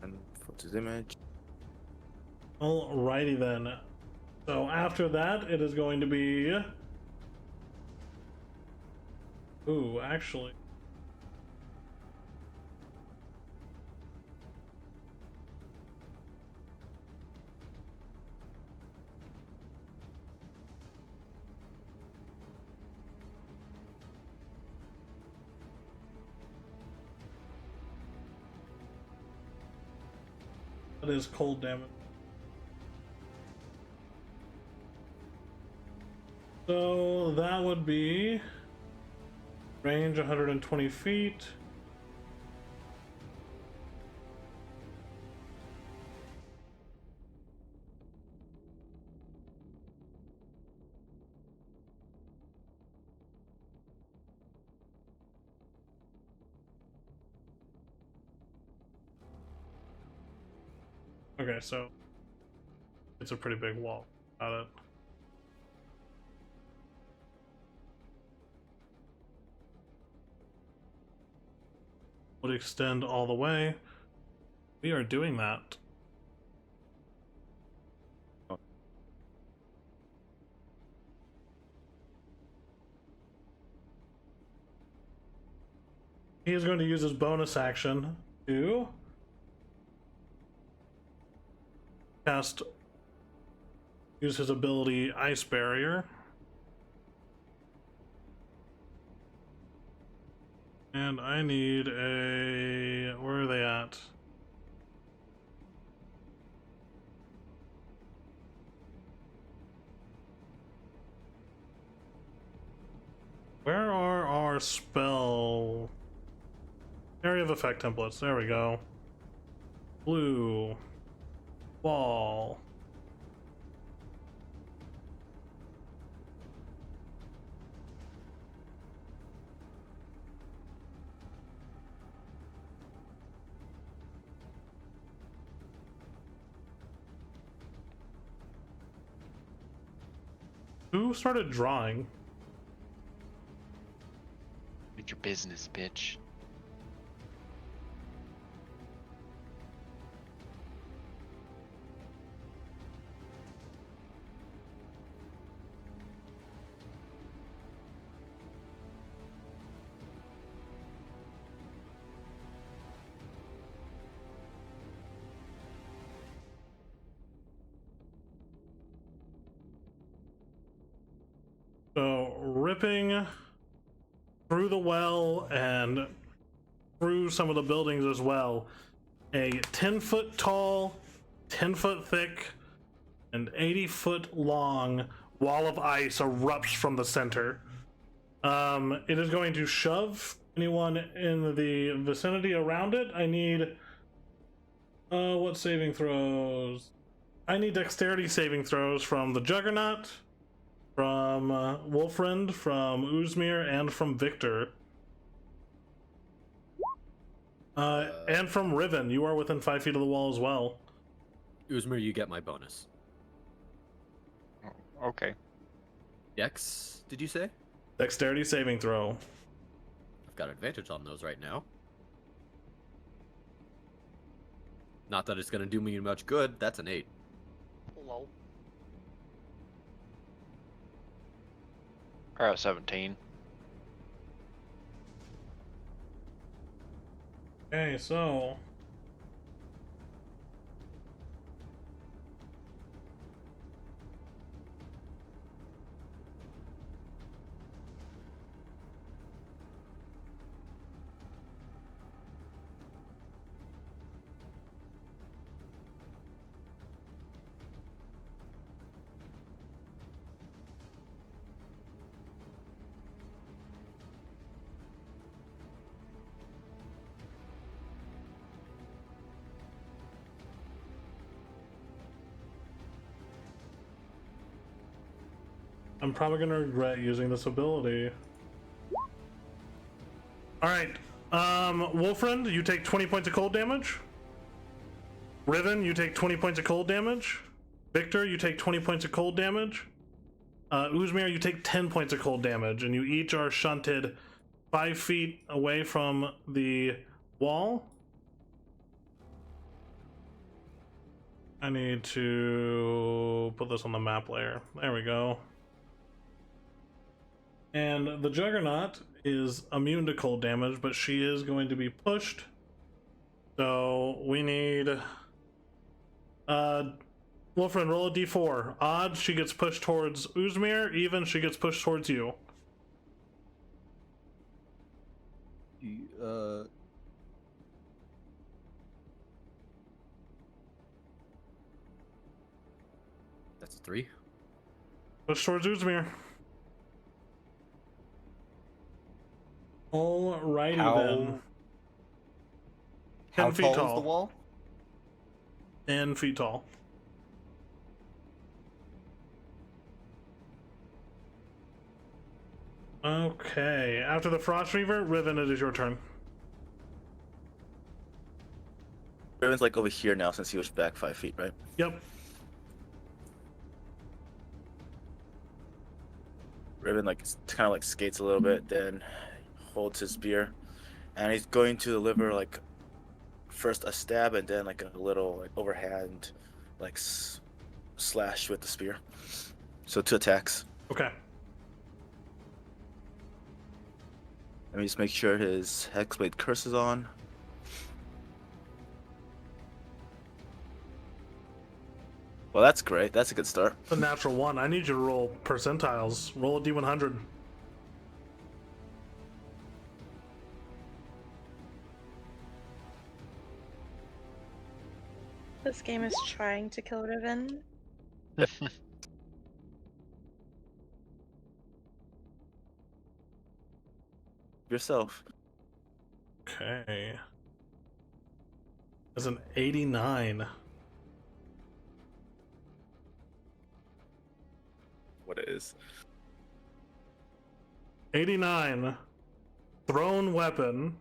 And for his image. Alrighty then. So after that, it is going to be. Ooh, actually. That is cold damage. So that would be range 120 feet. Okay, so it's a pretty big wall. Got it. Would extend all the way. We are doing that. He is going to use his bonus action to use his ability Ice Barrier. And I need a... where are they at? Where are our spell... area of effect templates? There we go. Blue. Wall. Who started drawing? Mind your business, bitch. So ripping through the well and through some of the buildings as well, a 10-foot tall, 10-foot thick, and 80-foot long wall of ice erupts from the center. It is going to shove anyone in the vicinity around it. I need what saving throws? I need dexterity saving throws from the Juggernaut, from Wolfriend, from Uzmir, and from Victor. And from Riven. You are within 5 feet of the wall as well. Uzmir, you get my bonus. Okay. Dex, did you say? Dexterity saving throw. I've got advantage on those right now. Not that it's going to do me much good. That's an 8. Lol. 17. Okay, so I'm probably gonna regret using this ability. Alright, Wolfriend, you take 20 points of cold damage. Riven, you take 20 points of cold damage. Victor, you take 20 points of cold damage. Uzmir, you take 10 points of cold damage, and you each are shunted 5 feet away from the wall. I need to put this on the map layer. There we go. And the Juggernaut is immune to cold damage, but she is going to be pushed. So we need Wolfriend, roll a d4. Odd, she gets pushed towards Uzmir. Even, she gets pushed towards you. That's a 3. Push towards Uzmir. Alrighty then. How 10 feet tall tall. is the wall? 10 feet tall. Okay, after the Frost Reaver, Riven, it is your turn. Riven's like over here now since he was back 5 feet, right? Yep. Riven like kind of like skates a little bit, then holds his spear, and he's going to deliver like first a stab and then like a little like overhand like slash with the spear. So 2 attacks. Okay. Let me just make sure his Hexblade curse is on. Well, that's great. That's a good start. The natural one. I need you to roll percentiles. Roll a d100. This game is trying to kill Riven. Yourself. Okay. That's an 89. What it is. 89. Thrown weapon.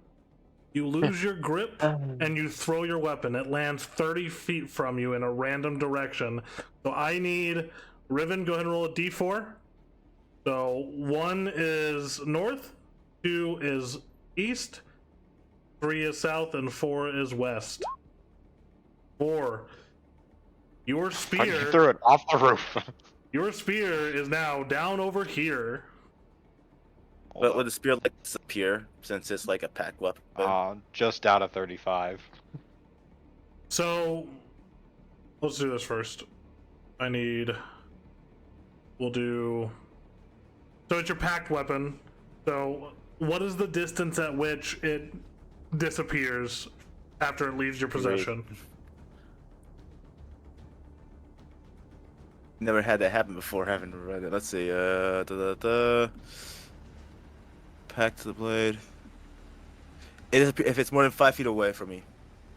You lose your grip and you throw your weapon. It lands 30 feet from you in a random direction. So I need Riven, go ahead and roll a d4. So 1 is north, 2 is east, 3 is south, and 4 is west. 4. Your You spear. threw it off the roof. Your spear is now down over here. But would the spear like disappear since it's like a pack weapon? Just out of 35. So let's do this first. We'll do So it's your packed weapon. So what is the distance at which it disappears after it leaves your possession? Never had that happen before. Haven't read it. Let's see. Pack to the blade. It is if it's more than 5 feet away from me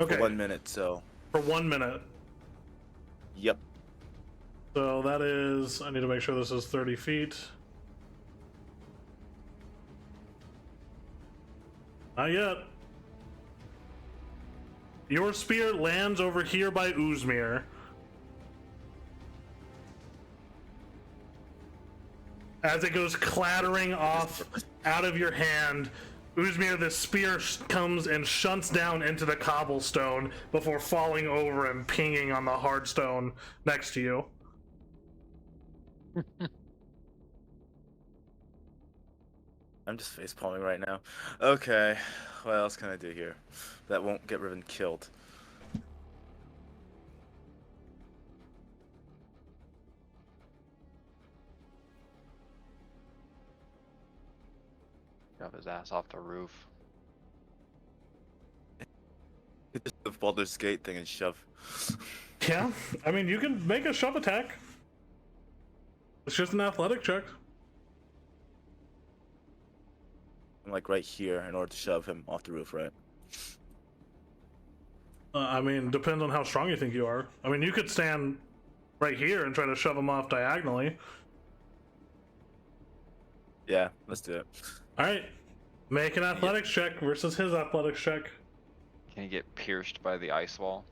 Okay. for 1 minute. So. For 1 minute. Yep. So that is. I need to make sure this is 30 feet. Not yet. Your spear lands over here by Uzmir. As it goes clattering off out of your hand, Uzmir, the spear comes and shunts down into the cobblestone before falling over and pinging on the hard stone next to you. I'm just face palming right now. Okay, what else can I do here that won't get Riven killed? Shove his ass off the roof. Hit the Baldur's Gate thing and shove. Yeah, I mean, you can make a shove attack. It's just an athletic check. I'm like right here in order to shove him off the roof, right? I mean, depends on how strong you think you are. I mean, you could stand right here and try to shove him off diagonally. Yeah, let's do it. All right, make an athletics check versus his athletics check. Can he get pierced by the ice wall?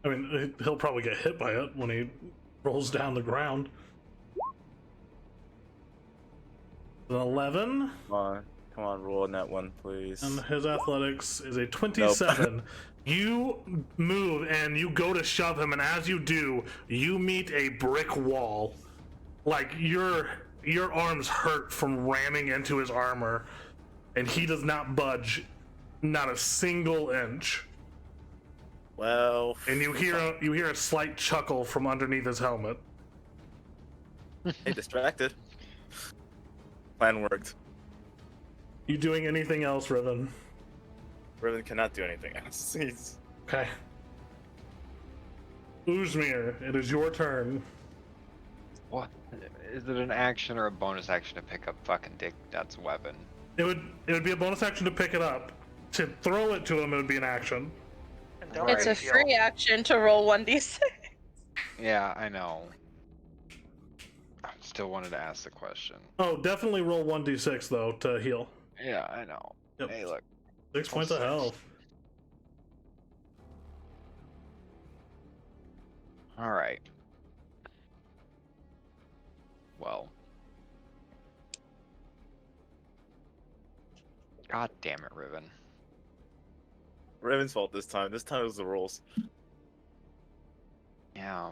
I mean, he'll probably get hit by it when he rolls down the ground. An 11. Come on, roll on that one, please. And his athletics is a 27. Nope. You move and you go to shove him, and as you do, you meet a brick wall. Like, your arms hurt from ramming into his armor, and he does not budge, not a single inch. Well, and you hear a slight chuckle from underneath his helmet. Hey, distracted. Plan worked. You doing anything else, Riven? Riven cannot do anything else. He's... Okay. Uzmir, it is your turn. What? Is it an action or a bonus action to pick up fucking Dick Nut's weapon? It would be a bonus action to pick it up. To throw it to him, it would be an action. And don't It's a heal. free action to roll 1d6. Yeah, I know. I still wanted to ask the question. Oh, definitely roll 1d6 though to heal. Yeah, I know. Yep. Hey, look. 6 points of health. Alright. Well. God damn it, Riven. Riven's fault this time. This time it was the rules. Yeah.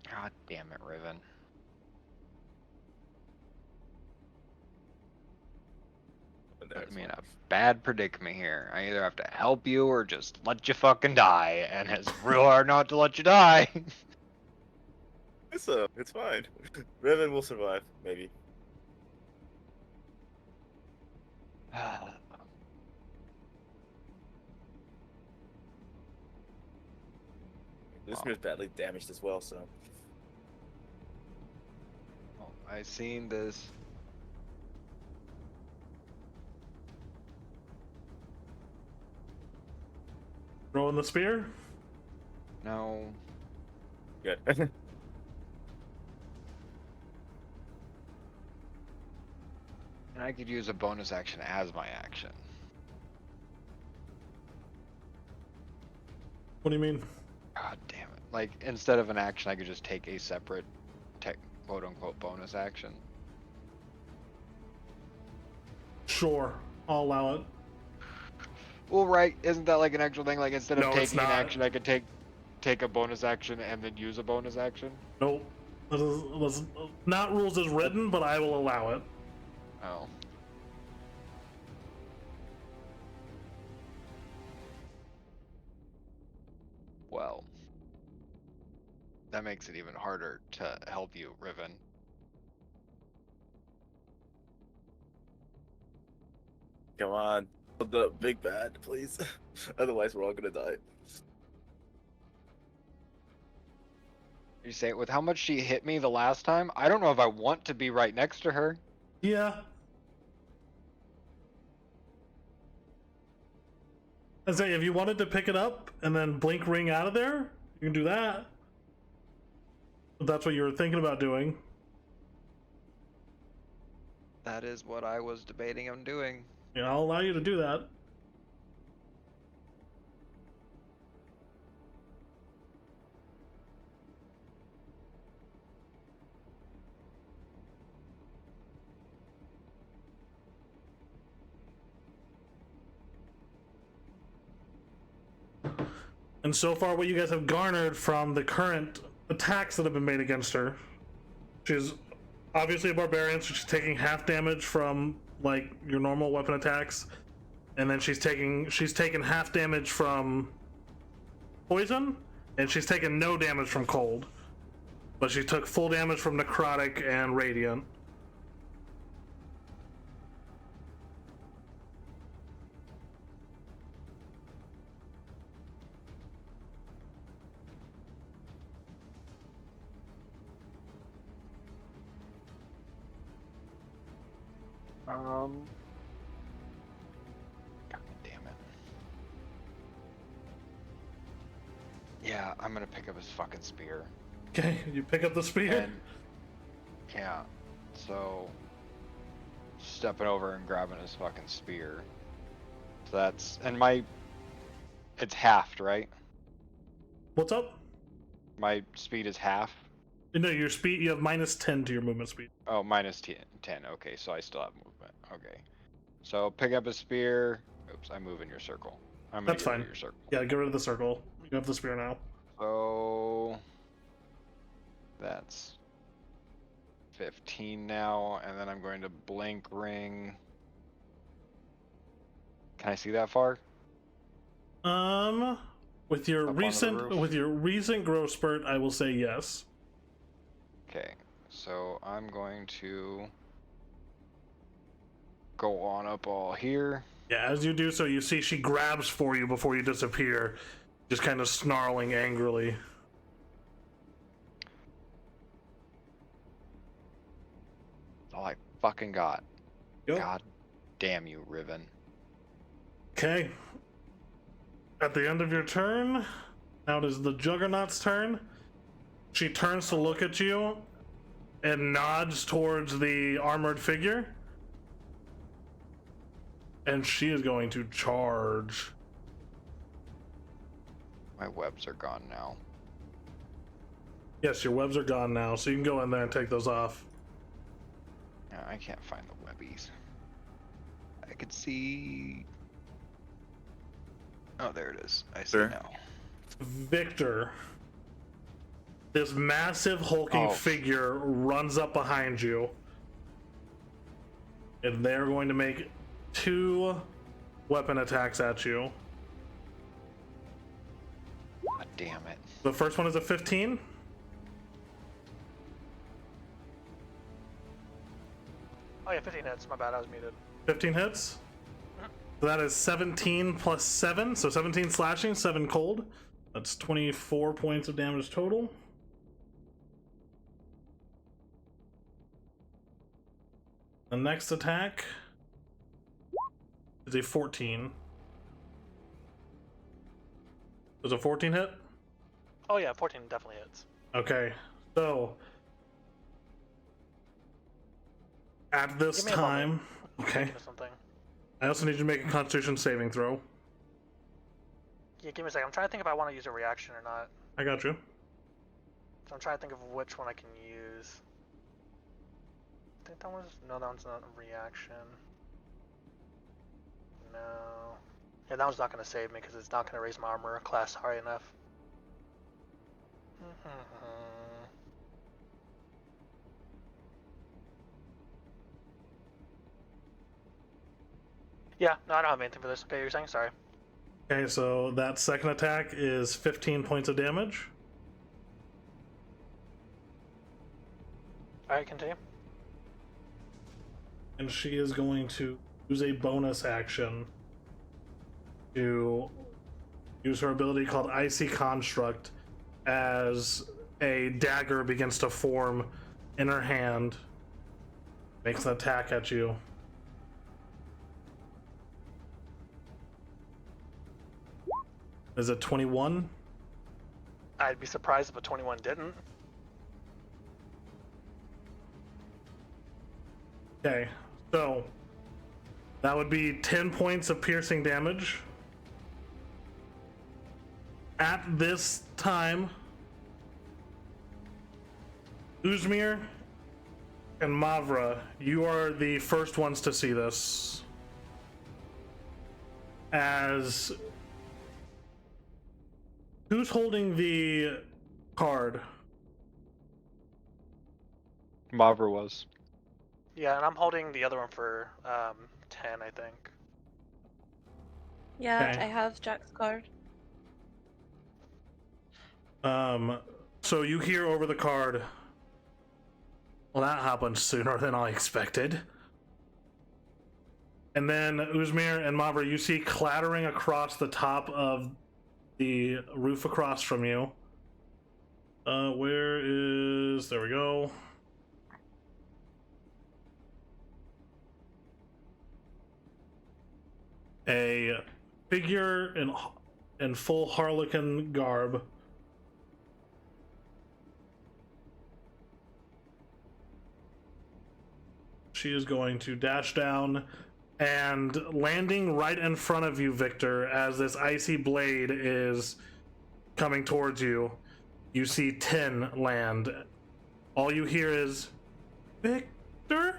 God damn it, Riven. Put me in a bad predicament here. I either have to help you or just let you fucking die, and it's real hard not to let you die. It's fine. Riven will survive, maybe. This mirror's badly damaged as well, so. Oh, I seen this. Throwing the spear? No. Good. And I could use a bonus action as my action. What do you mean? God damn it. Like, instead of an action, I could just take a separate quote-unquote bonus action. Sure, I'll allow it. Well, right, isn't that like an actual thing? Like, instead of No, it's taking an not. action, I could take a bonus action and then use a bonus action? Nope. This is not rules as written, but I will allow it. Oh. Well. that makes it even harder to help you, Riven. Come on, the big bad, please. Otherwise, we're all gonna die. You say, with how much she hit me the last time, I don't know if I want to be right next to her. Yeah. I say, if you wanted to pick it up and then blink ring out of there, you can do that. If that's what you were thinking about doing. That is what I was debating on doing. Yeah, I'll allow you to do that. And so far, what you guys have garnered from the current attacks that have been made against her, she's obviously a barbarian, so she's taking half damage from like your normal weapon attacks, and then she's taken half damage from poison, and she's taken no damage from cold, but she took full damage from necrotic and radiant. God damn it. Yeah, I'm gonna pick up his fucking spear. Okay, you pick up the spear. And yeah, so stepping over and grabbing his fucking spear. So that's it's halved, right? What's up? My speed is half. No, your speed. You have -10 to your movement speed. Oh, minus 10. Okay, so I still have movement. Okay. So pick up a spear. Oops, I move in your circle. I'm gonna That's get rid fine. of your circle. Yeah, get rid of the circle. You have the spear now. So that's 15 now, and then I'm going to blink ring. Can I see that far? With your Up onto the roof? recent growth spurt, I will say yes. Okay, so I'm going to go on up all here. Yeah, as you do so, you see she grabs for you before you disappear, just kind of snarling angrily. That's all I fucking got. Yep. God damn you, Riven. Okay. At the end of your turn, now it is the Juggernaut's turn. She turns to look at you and nods towards the armored figure. And she is going to charge. My webs are gone now. Yes, your webs are gone now, so you can go in there and take those off. Yeah, I can't find the webbies. I could see. Oh, there it is. I see Sure. now. Victor, this massive hulking figure runs up behind you, and they're going to make 2 weapon attacks at you. God damn it. The first one is a 15. Oh yeah, 15 hits. My bad, I was muted. 15 hits. So that is 17 plus 7, so 17 slashing, 7 cold. That's 24 points of damage total. The next attack is a 14. Does a 14 hit? Oh yeah, 14 definitely hits. Okay, so at this Give me a time, moment. okay, Thinking of something. I also need you to make a Constitution saving throw. Yeah, give me a second. I'm trying to think if I want to use a reaction or not. I got you. So I'm trying to think of which one I can use. I think that one's no, that one's not a reaction. No. Yeah, that one's not going to save me because it's not going to raise my armor class high enough. Yeah, no, I don't have anything for this. Okay, you're saying? Sorry. Okay, so that second attack is 15 points of damage. Alright, continue. And she is going to use a bonus action to use her ability called Icy Construct as a dagger begins to form in her hand. Makes an attack at you. Is it 21? I'd be surprised if a 21 didn't. Okay, so that would be 10 points of piercing damage. At this time, Uzmir and Mavra, you are the first ones to see this. As who's holding the card? Mavra was. Yeah, and I'm holding the other one for 10, I think. Yeah, Okay. I have Jack's card. So you hear over the card, well, that happened sooner than I expected. And then Uzmir and Mavra, you see clattering across the top of the roof across from you. Where is... There we go. A figure in full Harlequin garb. She is going to dash down and landing right in front of you, Victor, as this icy blade is coming towards you. You see 10 land. All you hear is, Victor?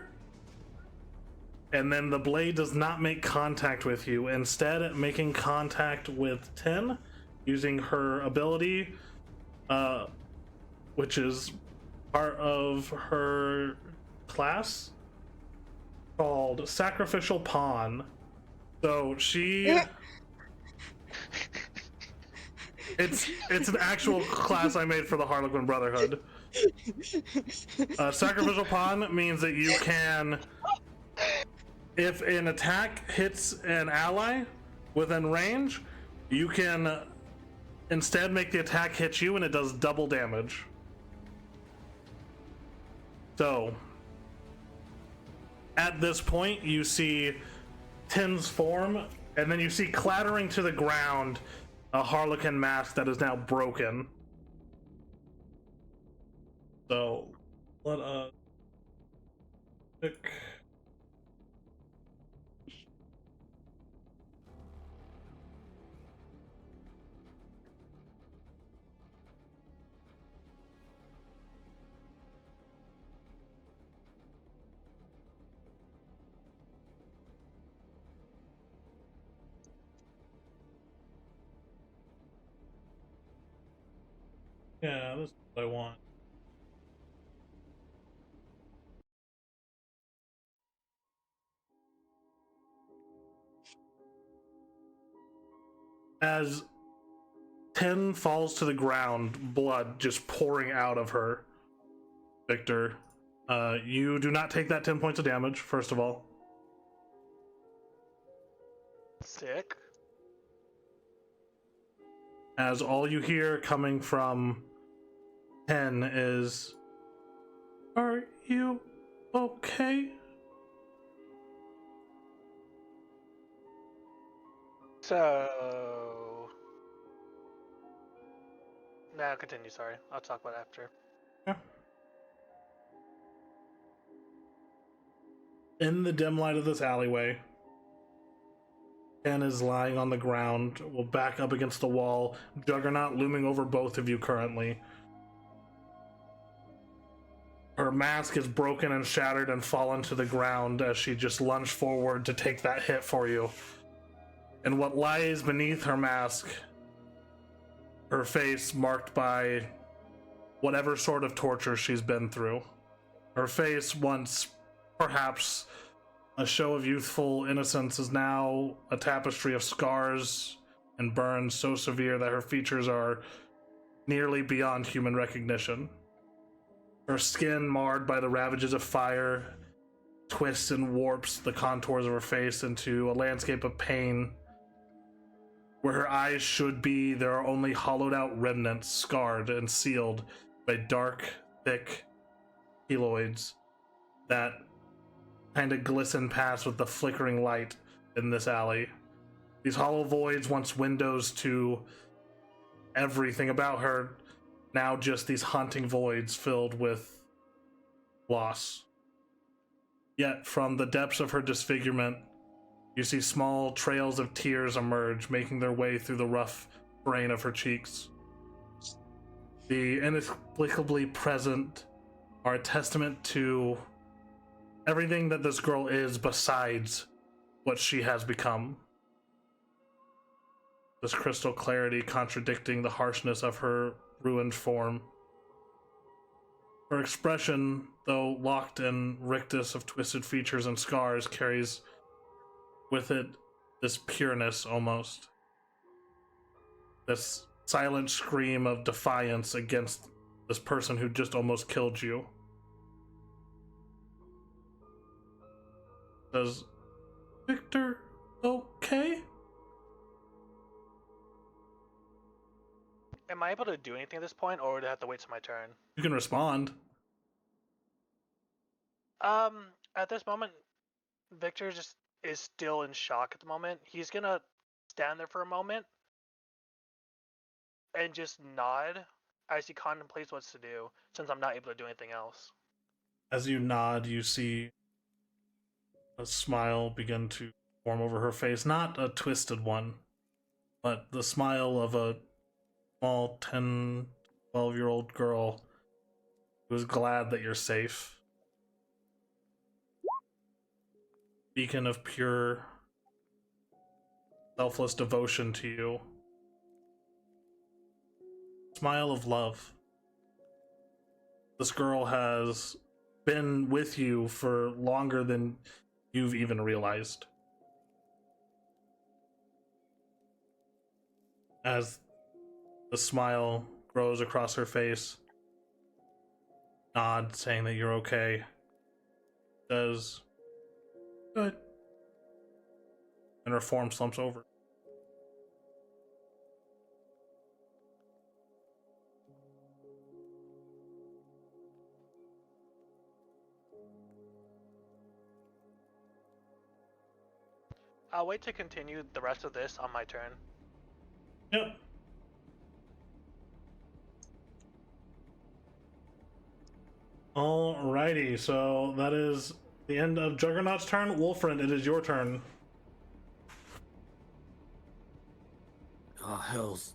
And then the blade does not make contact with you. Instead, making contact with 10, using her ability, which is part of her class, called Sacrificial Pawn. So she... It's an actual class I made for the Harlequin Brotherhood. Sacrificial Pawn means that you can... If an attack hits an ally within range, you can instead make the attack hit you and it does double damage. So, at this point, you see Tin's form, and then you see clattering to the ground a Harlequin mask that is now broken. So, let us pick... Yeah, this is what I want. As 10 falls to the ground, blood just pouring out of her, Victor, you do not take that 10 points of damage, first of all. Sick. As all you hear coming from 10 is, "Are you okay?" So... No, continue, sorry. I'll talk about it after. Yeah. In the dim light of this alleyway, Ken is lying on the ground, will back up against the wall, Juggernaut looming over both of you currently. Her mask is broken and shattered and fallen to the ground as she just lunged forward to take that hit for you. And what lies beneath her mask, her face marked by whatever sort of torture she's been through. Her face, once perhaps a show of youthful innocence, is now a tapestry of scars and burns so severe that her features are nearly beyond human recognition. Her skin, marred by the ravages of fire, twists and warps the contours of her face into a landscape of pain. Where her eyes should be, there are only hollowed out remnants, scarred and sealed by dark, thick keloids that kind of glisten past with the flickering light in this alley. These hollow voids, once windows to everything about her, now just these haunting voids filled with loss. Yet, from the depths of her disfigurement, you see small trails of tears emerge, making their way through the rough terrain of her cheeks. The inexplicably present are a testament to everything that this girl is besides what she has become. This crystal clarity contradicting the harshness of her ruined form. Her expression, though locked in rictus of twisted features and scars, carries with it this pureness almost. This silent scream of defiance against this person who just almost killed you. Says, Victor, okay? Am I able to do anything at this point, or would I have to wait till my turn? You can respond. At this moment, Victor just is still in shock at the moment. He's gonna stand there for a moment and just nod as he contemplates what to do, since I'm not able to do anything else. As you nod, you see a smile begin to form over her face. Not a twisted one, but the smile of a small 10, 12-year-old girl who's glad that you're safe. Beacon of pure, selfless devotion to you. Smile of love. This girl has been with you for longer than you've even realized. As the smile grows across her face, nod, saying that you're okay, says, good. And her form slumps over. I'll wait to continue the rest of this on my turn. Yep. Alrighty, so that is the end of Juggernaut's turn. Wolfriend, it is your turn. Oh, hells.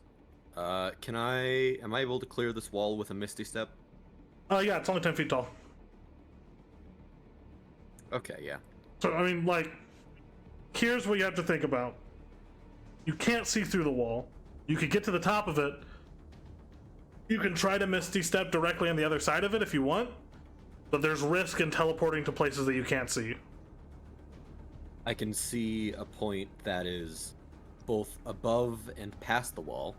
Am I able to clear this wall with a Misty Step? Yeah, it's only 10 feet tall. Okay, yeah. So, I mean, like, here's what you have to think about. You can't see through the wall. You could get to the top of it. You can try to Misty Step directly on the other side of it if you want, but there's risk in teleporting to places that you can't see. I can see a point that is both above and past the wall,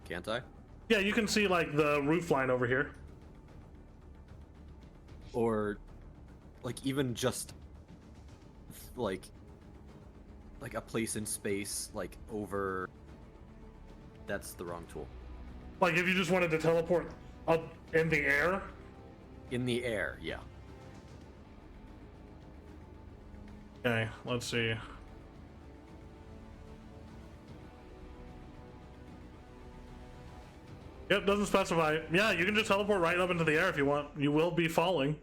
can't I? Yeah, you can see, like, the roof line over here. Or, like, even just, like a place in space, like, over... That's the wrong tool. Like, if you just wanted to teleport up in the air? In the air, yeah. Okay, let's see. Yep, doesn't specify. Yeah, you can just teleport right up into the air if you want. You will be falling.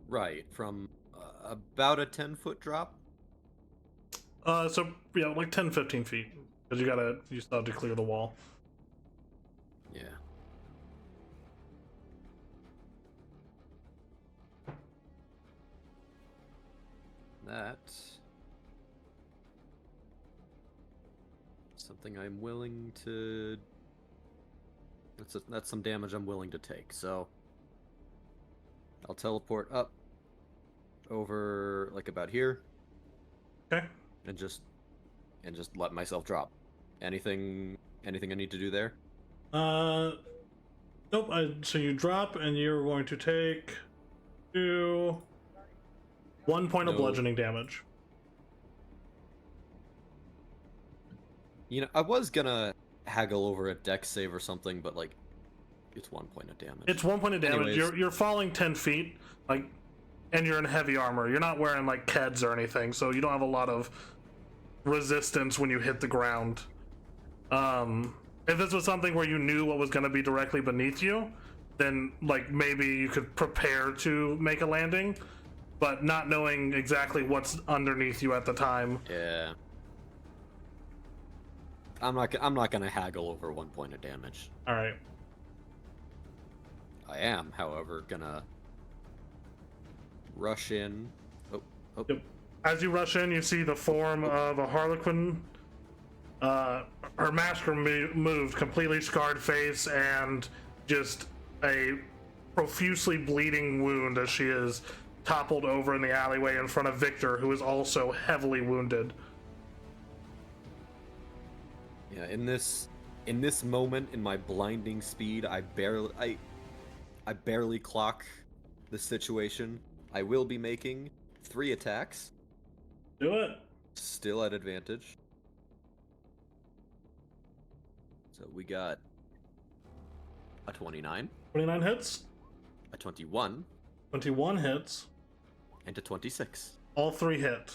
Right, from about a 10-foot drop? So, yeah, like 10, 15 feet. Because you still have to clear the wall. Yeah. That's something I'm willing to... That's some damage I'm willing to take, so... I'll teleport up over, like, about here. Okay. And just let myself drop. Anything I need to do there? Nope. So you drop, and you're going to take 1 point of No. bludgeoning damage. You know, I was gonna haggle over a dex save or something, but like, it's 1 point of damage. It's 1 point of damage. Anyways. You're falling 10 feet, like, and you're in heavy armor. You're not wearing like keds or anything, so you don't have a lot of resistance when you hit the ground. If this was something where you knew what was going to be directly beneath you, then like maybe you could prepare to make a landing, but not knowing exactly what's underneath you at the time. Yeah. I'm not gonna haggle over 1 point of damage. All right. I am, however, gonna rush in. Oh. Yep. As you rush in, you see the form of a harlequin. Her masker moved, completely scarred face, and just a profusely bleeding wound as she is toppled over in the alleyway in front of Victor, who is also heavily wounded. Yeah, in this moment, in my blinding speed, I barely clock the situation. I will be making 3 attacks. Do it. Still at advantage. So we got a 29, 29 hits, a 21, 21 hits, and a 26. all 3 hit.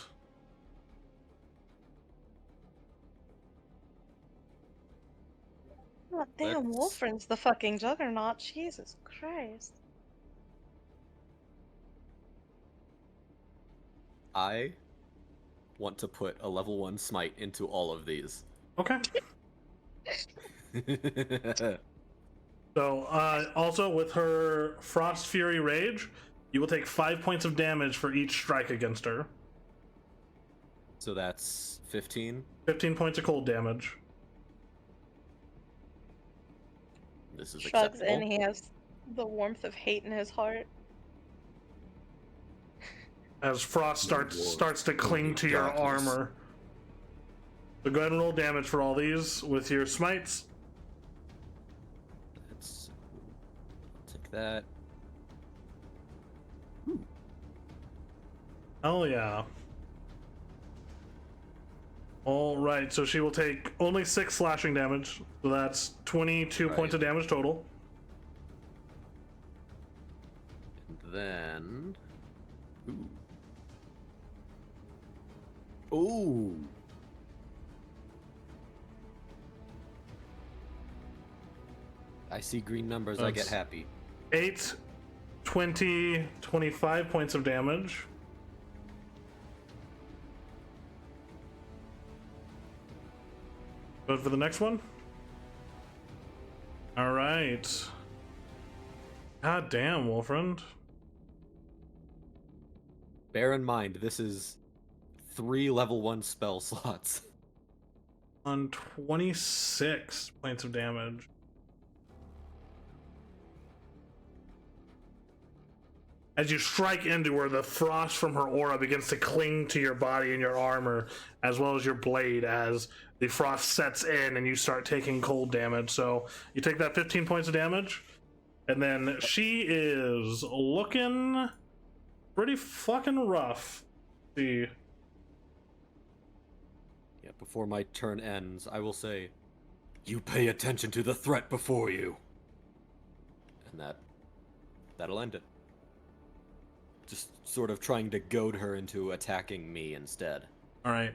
God damn, Let's- Wolfrin's the fucking juggernaut. Jesus Christ. I want to put a level 1 smite into all of these. Okay. So, also with her Frost Fury Rage, you will take 5 points of damage for each strike against her. So that's 15. 15 points of cold damage. This is Shrugs acceptable. and he has the warmth of hate in his heart. As frost War, starts to cling to your darkness. armor. So go ahead and roll damage for all these with your smites. I'll take that. Oh yeah. All right, so she will take only 6 slashing damage, so that's 22 Right. points of damage total. And then... Ooh. I see green numbers, I get That's- happy. 8, 20, 25 points of damage. Go for the next one. All right. God damn, Wolfrind. Bear in mind, this is 3 level 1 spell slots. On 26 points of damage. As you strike into her, the frost from her aura begins to cling to your body and your armor, as well as your blade, as the frost sets in and you start taking cold damage. So you take that 15 points of damage, and then she is looking pretty fucking rough. See. Yeah, before my turn ends, I will say, you pay attention to the threat before you. And that'll end it. Just sort of trying to goad her into attacking me instead. All right.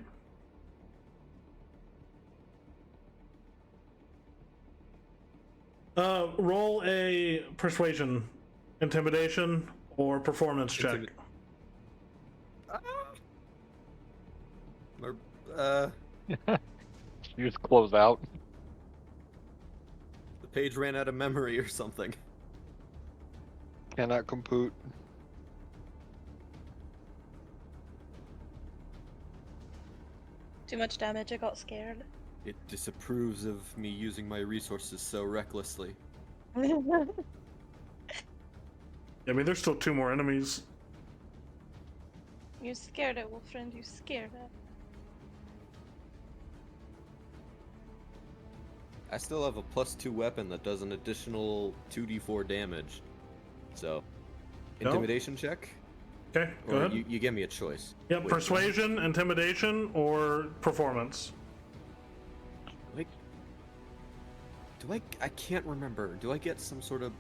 Roll a persuasion, intimidation, or performance check. Or, You just close out. the page ran out of memory or something. Cannot compute. Too much damage, I got scared. It disapproves of me using my resources so recklessly. I mean, there's still 2 more enemies. You scared it, Wolfriend, you scared it. I still have a +2 weapon that does an additional 2d4 damage. So, intimidation check? Okay, go Or ahead. you give me a choice. Yep, Wait, persuasion, intimidation, or performance. I can't remember. Do I get some sort of...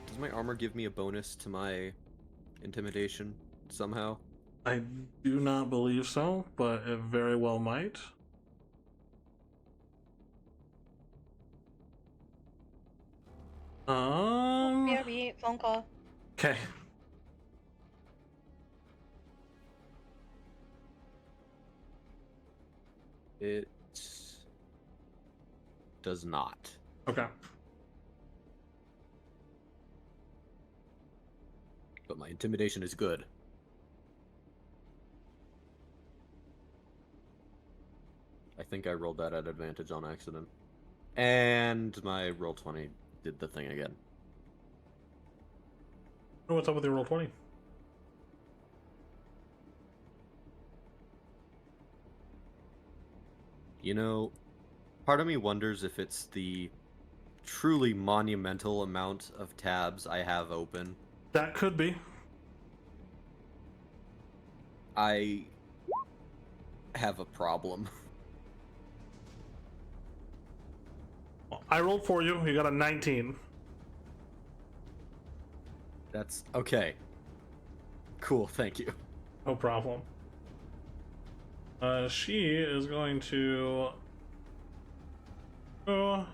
Does my armor give me a bonus to my intimidation somehow? I do not believe so, but it very well might. BRB, phone call. Okay. It does not. Okay. But my intimidation is good. I think I rolled that at advantage on accident. And my roll 20 did the thing again. Oh, what's up with your roll 20? You know, part of me wonders if it's the truly monumental amount of tabs I have open. That could be. I have a problem. I rolled for you. You got a 19. That's okay. Cool, thank you. No problem. She is going to go.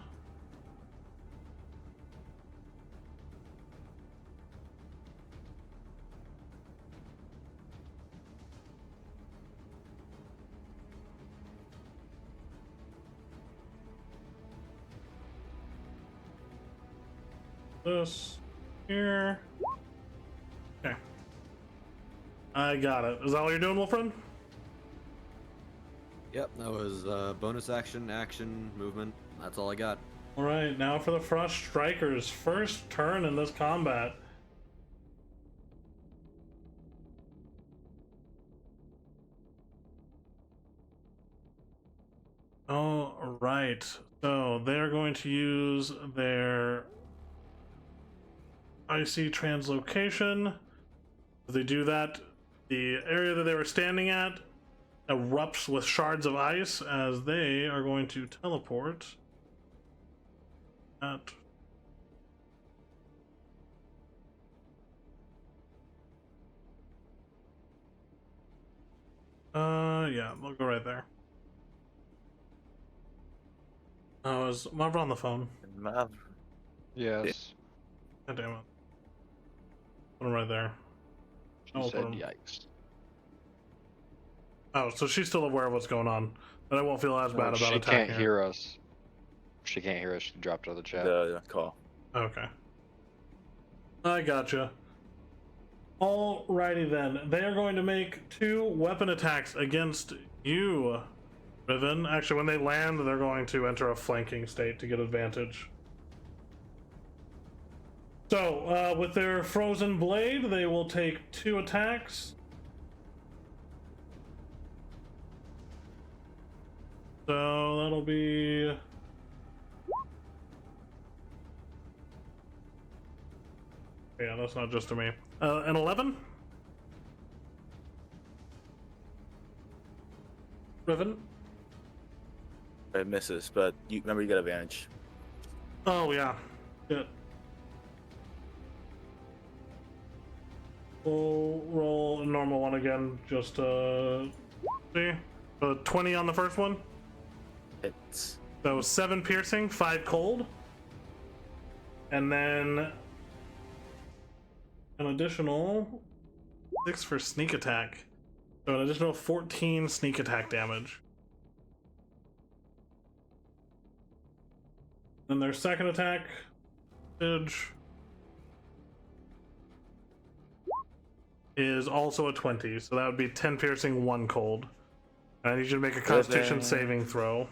This here. Okay. I got it. Is that all you're doing, Wolfred? Yep, that was bonus action, movement. That's all I got. Alright, now for the Frost Strikers. First turn in this combat. Alright, so they're going to use their Icy Translocation. If they do that, the area that they were standing at erupts with shards of ice as they are going to teleport at yeah, they'll go right there. Oh, is Marvel on the phone? Yes. God damn it. Put him right there. She I'll said put him. yikes. Oh, so she's still aware of what's going on, but I won't feel as bad No, about she attacking can't her. hear us. She can't hear us. She dropped out of the chat. The call. Okay. I gotcha. Alrighty then. They are going to make 2 weapon attacks against you, Riven. Actually, when they land, they're going to enter a flanking state to get advantage. So, with their Frozen Blade, they will take 2 attacks. So, that'll be... Yeah, that's not just to me. An 11? Riven? It misses, but you remember you got advantage. Oh, yeah. Shit. We'll roll a normal one again, just see. 20 on the first one. It's So 7 piercing, 5 cold. And then an additional 6 for sneak attack. So an additional 14 sneak attack damage. Then their second attack is also a 20, so that would be 10 piercing, 1 cold. I need you to make a Constitution Riven. saving throw.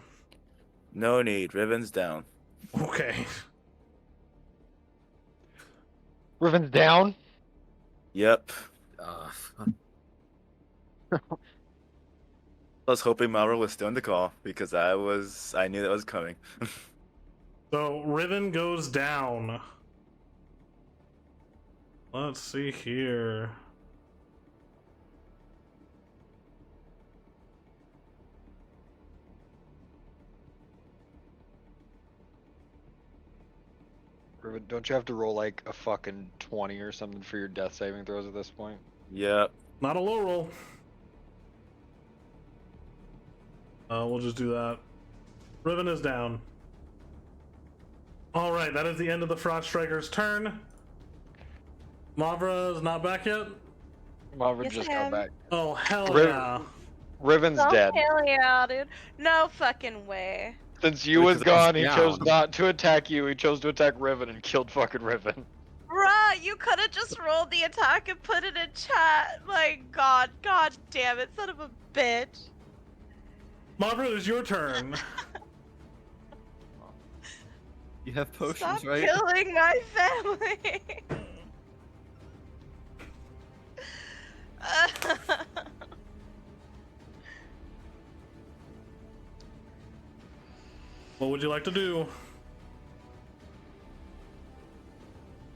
no need. Riven's down. Okay. Riven's down. Yep. Uh, I was hoping Malra was still in the call because I knew that was coming. So Riven goes down. Let's see here. Riven, don't you have to roll like a fucking 20 or something for your death saving throws at this point? Yep. Not a low roll. We'll just do that. Riven is down. Alright, that is the end of the Frost Striker's turn. Mavra is not back yet? Mavra Yes, just I got am. back. Oh, hell Riv- yeah. Riven's Oh, dead. hell yeah, dude. No fucking way. Since you was Because gone, he he's chose down. not to attack you. He chose to attack Riven and killed fucking Riven. Bruh, you could have just rolled the attack and put it in chat. My god, god damn it, son of a bitch. Mavra, it is your turn. You have potions, Stop right? killing my family. What would you like to do?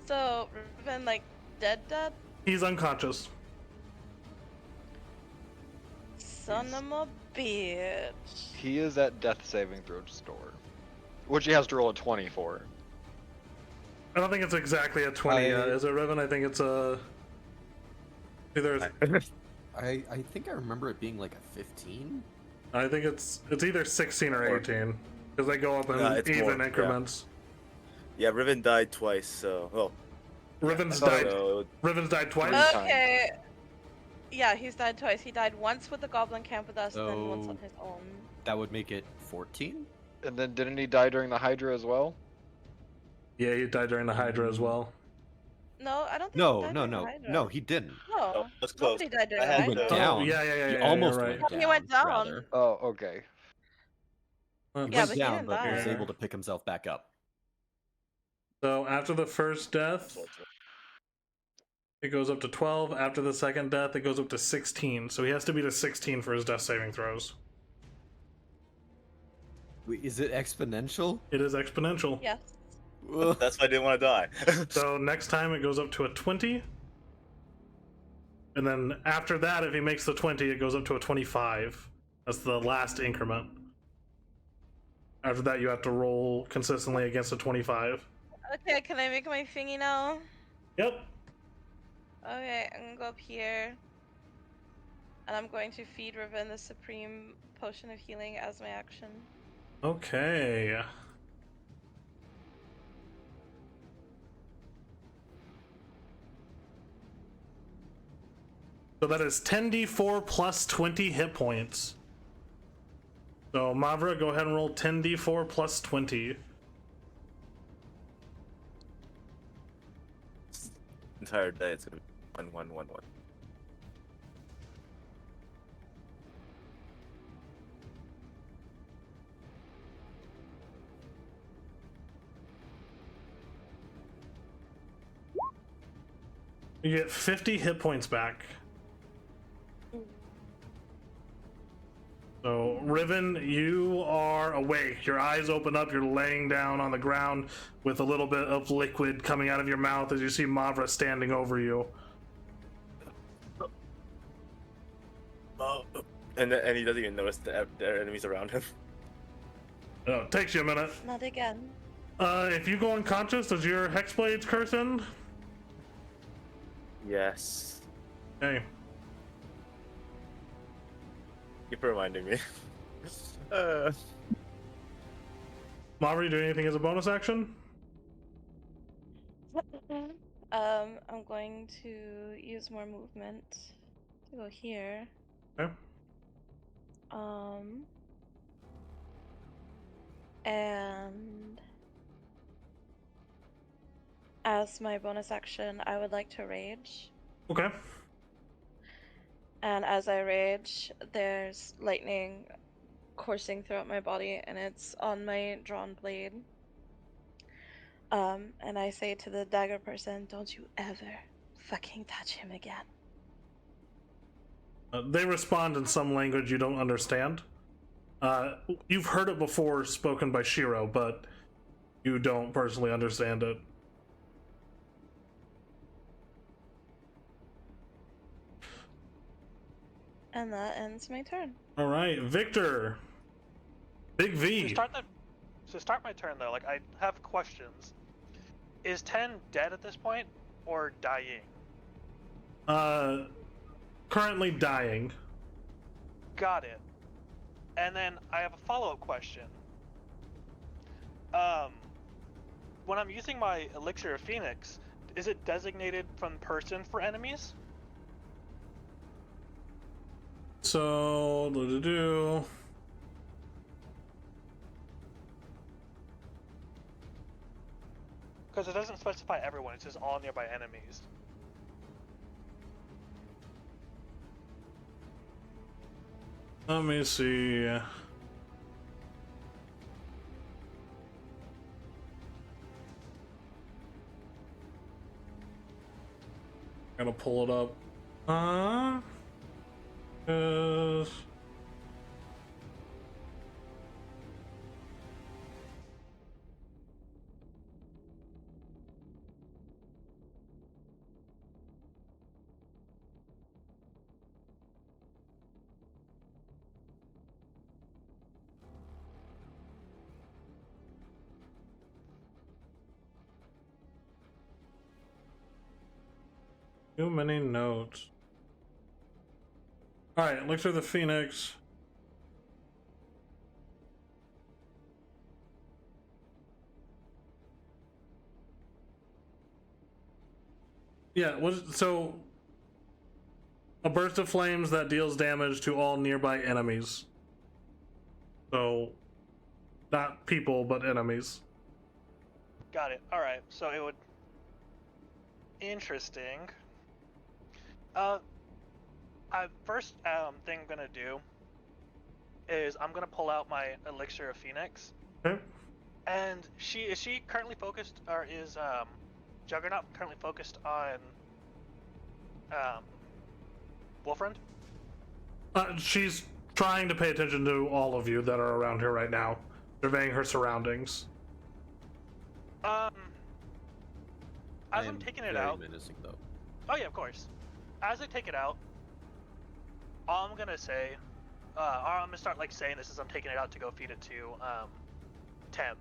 So, Riven, like, dead? He's unconscious. Son of a bitch. He is at death saving throw store, which he has to roll a 20 for. I don't think it's exactly a 20 yet, is it, Riven? I think it's a... Either... I think I remember it being like a 15. I think it's either 16 or 18. Because they go up in No, it's even more, yeah. increments. Yeah, Riven died twice, so well. Riven's I thought died. it So Riven's died twice. Times. Okay. Yeah, he's died twice. He died once with the goblin camp with us, and then once on So- his own. That would make it 14? And then didn't he die during the Hydra as well? Yeah, he died during the Hydra as well. No, I don't think he No, died no, during the no. Hydra. No, he didn't. No, Oh, that's close. nobody died during I the had He went Hydra. to- down. Oh, yeah, He yeah, almost you're right. went down. He went down. rather. Oh, okay. He Let's- Yeah, went but he down, didn't but he was die. able to pick himself back up. So after the first death, it goes up to 12. After the second death, it goes up to 16. So he has to beat a 16 for his death saving throws. Wait, is it exponential? It is exponential. Yes. Ugh. that's why I didn't want to die. So next time it goes up to a 20. And then after that, if he makes the 20, it goes up to a 25. That's the last increment. After that, you have to roll consistently against a 25. Okay, can I make my thingy now? Yep. Okay, I'm gonna go up here. And I'm going to feed Riven the Supreme Potion of Healing as my action. Okay. So that is 10d4 plus 20 hit points. So Mavra, go ahead and roll 10d4 plus 20. Entire day it's gonna be 1 1 1 1. You get 50 hit points back. So, Riven, you are awake. Your eyes open up. You're laying down on the ground with a little bit of liquid coming out of your mouth as you see Mavra standing over you. Oh, and he doesn't even notice the enemies around him. Oh, it takes you a minute. Not again. If you go unconscious, does your Hexblade's curse end? Yes. Okay. Keep reminding me. Mavra, you doing anything as a bonus action? I'm going to use more movement to go here. Okay. And as my bonus action, I would like to rage. Okay. And as I rage, there's lightning coursing throughout my body, and it's on my drawn blade. And I say to the dagger person, "Don't you ever fucking touch him again." They respond in some language you don't understand. You've heard it before spoken by Shiro, but you don't personally understand it. And that ends my turn. All right, Victor. Big V. To start my turn though, like I have questions. Is 10 dead at this point or dying? Currently dying. Got it. And then I have a follow-up question. When I'm using my Elixir of Phoenix, is it designated from person for enemies? So, Because it doesn't specify everyone, it's just all nearby enemies. let me see. Gotta pull it up. Too many notes. Alright, Elixir of the Phoenix. Yeah, so a burst of flames that deals damage to all nearby enemies. So not people, but enemies. Got it. Alright, so it would... Interesting. First thing I'm gonna do is I'm gonna pull out my Elixir of Phoenix. Okay. And is she currently focused, or is Juggernaut currently focused on Wolfriend? She's trying to pay attention to all of you that are around here right now, surveying her surroundings. As I'm taking it out. Menacing, though. Oh yeah, of course. As I take it out, all I'm gonna say, or I'm gonna start like saying this as I'm taking it out to go feed it to Tem.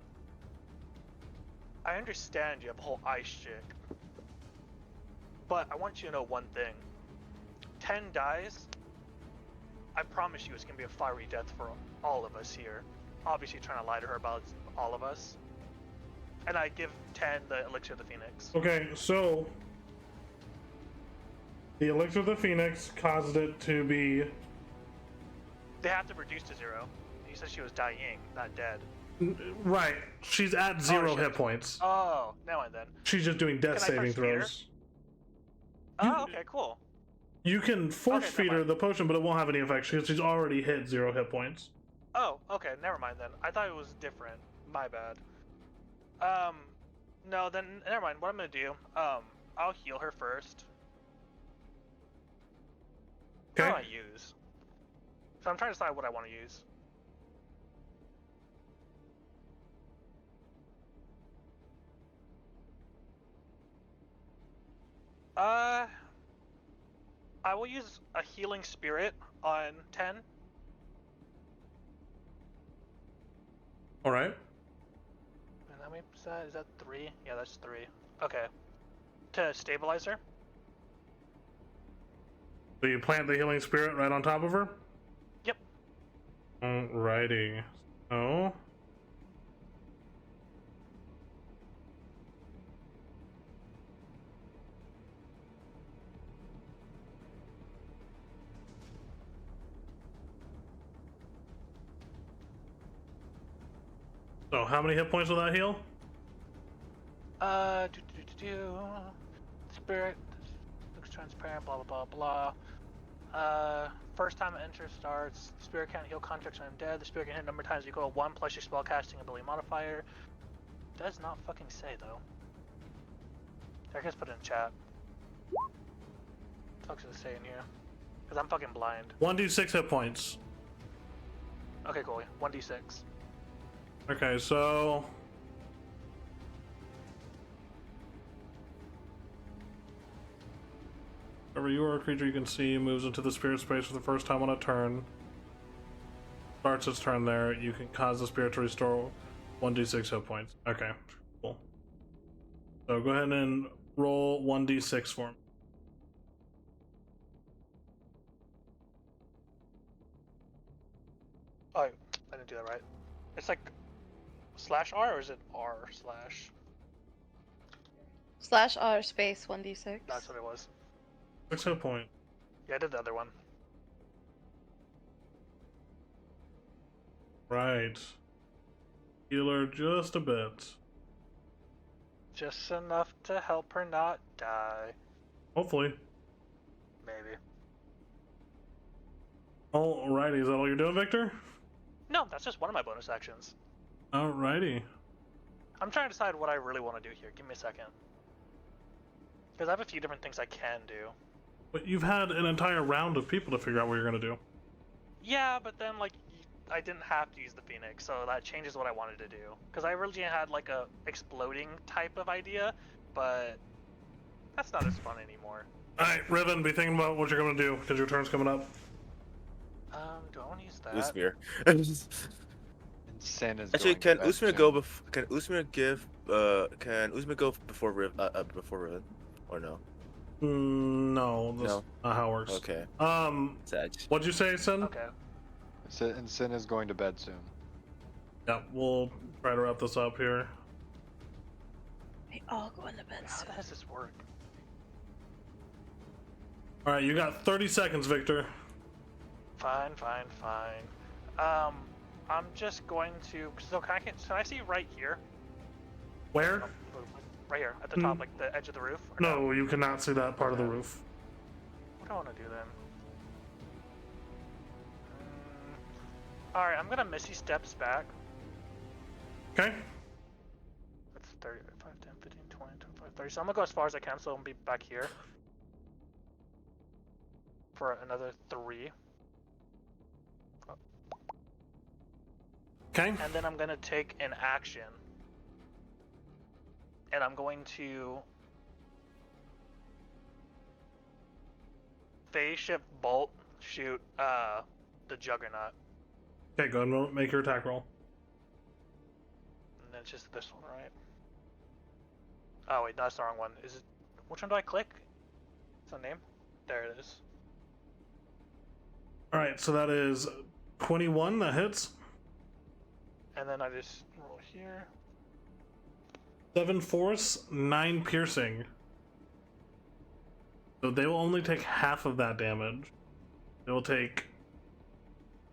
I understand you have a whole ice chick, but I want you to know one thing. 10 dies. I promise you, it's gonna be a fiery death for all of us here. Obviously, trying to lie to her about all of us. And I give 10 the Elixir of the Phoenix. Okay, so the Elixir of the Phoenix caused it to be... They have to reduce to 0. You said she was dying, not dead. Right, she's at 0 hit points. Oh, never mind then. She's just doing death Can I saving first feed her? throws. Oh, okay, cool. You can force Okay, feed never her the potion, but it won't have any effect because she's already hit 0 hit points. Oh, okay, never mind then. I thought it was different. My bad. No, then never mind. What I'm gonna do, I'll heal her first. Okay. What do I use? So I'm trying to decide what I want to use. I will use a healing spirit on 10. All right. And how many is that 3? Yeah, that's 3. Okay. To stabilize her. So you plant the healing spirit right on top of her? Yep. Alrighty. So... So how many hit points will that heal? Spirit looks transparent, blah blah blah blah. First time an enter starts, the spirit can't heal constructs when undead. The spirit can hit a number of times equal to 1 plus your spellcasting ability modifier. Does not fucking say though. I guess put it in chat. What the fuck does it say in here? Because I'm fucking blind. 1d6 hit points. Okay, cool. 1d6. Okay, so Whenever you or a creature you can see moves into the spirit space for the first time on a turn, starts its turn there, you can cause the spirit to restore 1d6 hit points. Okay, cool. So go ahead and roll 1d6 for me. Oh, I didn't do that right. It's like /R or is it R/? /R space 1d6. That's what it was. 6 hit point. Yeah, I did the other one. Right. Healer just a bit. Just enough to help her not die. Hopefully. Maybe. Alrighty, is that all you're doing, Victor? No, that's just one of my bonus actions. Alrighty. I'm trying to decide what I really want to do here. Give me a second. Because I have a few different things I can do. But you've had an entire round of people to figure out what you're gonna do. Yeah, but then, like, I didn't have to use the Phoenix, so that changes what I wanted to do. Because I originally had, like, a exploding type of idea, but that's not as fun anymore. Alright, Riven, be thinking about what you're gonna do, because your turn's coming up. Do I want to use that? Usmir. And Sin is Actually, going can to bed Usmir soon. go can Usmir give can Usmir go before Riven or no? No, that's No. not how it works. Okay. Sag. What'd you say, Sin? Okay. And Sin is going to bed soon. Yeah, we'll try to wrap this up here. They all go into bed How soon. does this work? Alright, you got 30 seconds, Victor. Fine. I'm just going to. So can I see right here? Where? Right here at the top, like the edge of the roof. Or No, you cannot see that part of the roof. What do I want to do then? Alright, I'm gonna Misty Steps back. Okay. That's 30, 5, 10, 15, 20, 25, 30. So I'm gonna go as far as I can, so I'll be back here. For another 3. Okay. And then I'm gonna take an action. And I'm going to phase shift bolt shoot the Juggernaut. Okay, go ahead and make your attack roll. And then it's just this one, right? Oh wait, that's the wrong one. Is it? Which one do I click? What's the name? There it is. Alright, so that is 21, that hits. And then I just roll here. 7 force, 9 piercing. So they will only take half of that damage. They will take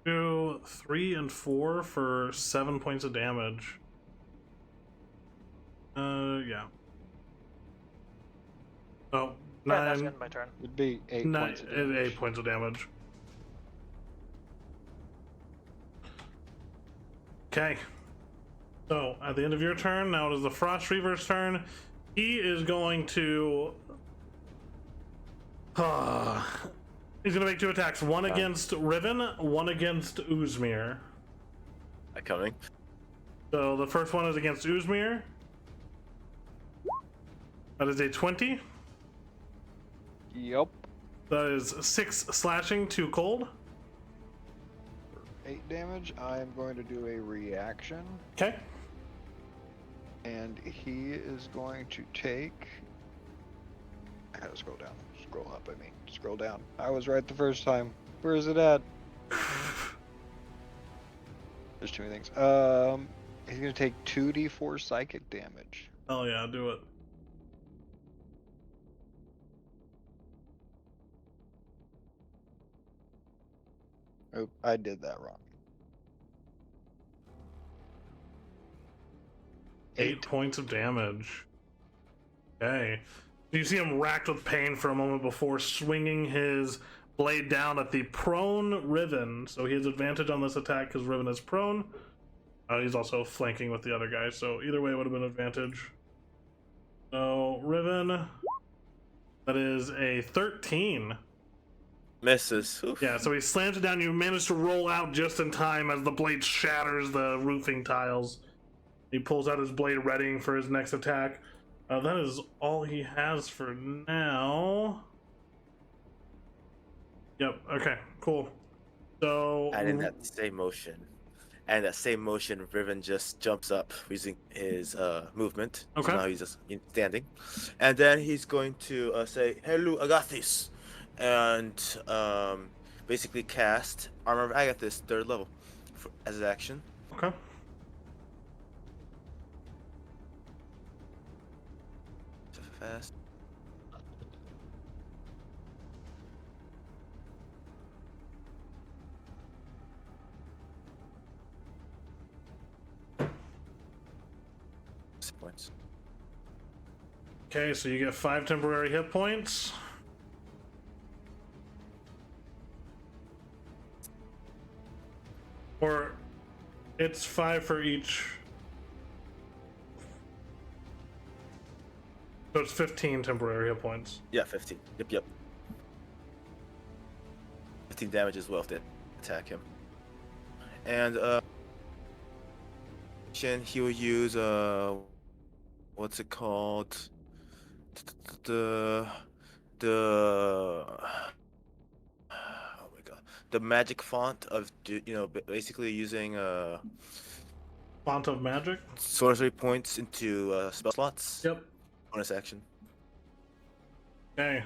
2, 3, and 4 for 7 points of damage. Yeah. Oh, Yeah, that's 9, end my turn. It'd be 8 9, points of damage. 8 points of damage. Okay. So, at the end of your turn, now it is the Frost Reaver's turn. He is going to... he's going to make 2 attacks. One against Riven, one against Uzmir. I'm coming. So, the first one is against Uzmir. That is a 20. Yup. That is 6 slashing, 2 cold. 8 damage. I'm going to do a reaction. Okay. And he is going to take... I gotta scroll down. Scroll up, I mean. Scroll down. I was right the first time. Where is it at? There's too many things. He's gonna take 2d4 psychic damage. Oh yeah, do it. Oop, I did that wrong. 8 points of damage. Okay. You see him racked with pain for a moment before swinging his blade down at the prone Riven. So he has advantage on this attack because Riven is prone. He's also flanking with the other guy, so either way it would have been advantage. So Riven, that is a 13. Misses. Oof. Yeah, so he slams it down. You manage to roll out just in time as the blade shatters the roofing tiles. He pulls out his blade, readying for his next attack. That is all he has for now. Yep. Okay. Cool. So. And in that same motion, Riven just jumps up using his movement. So Okay. now he's just standing, and then he's going to say, "Hello, Agathis," and basically cast Armor of Agathis 3rd level as an action. Okay. Fast. Points. Okay, so you get 5 temporary hit points. Or it's 5 for each. So it's 15 temporary hit points. Yeah, 15. Yep. 15 damage as well if they attack him. And he will use what's it called? The oh my god, the magic font of basically using Font of Magic? sorcery points into spell slots. Yep. Bonus action. Okay.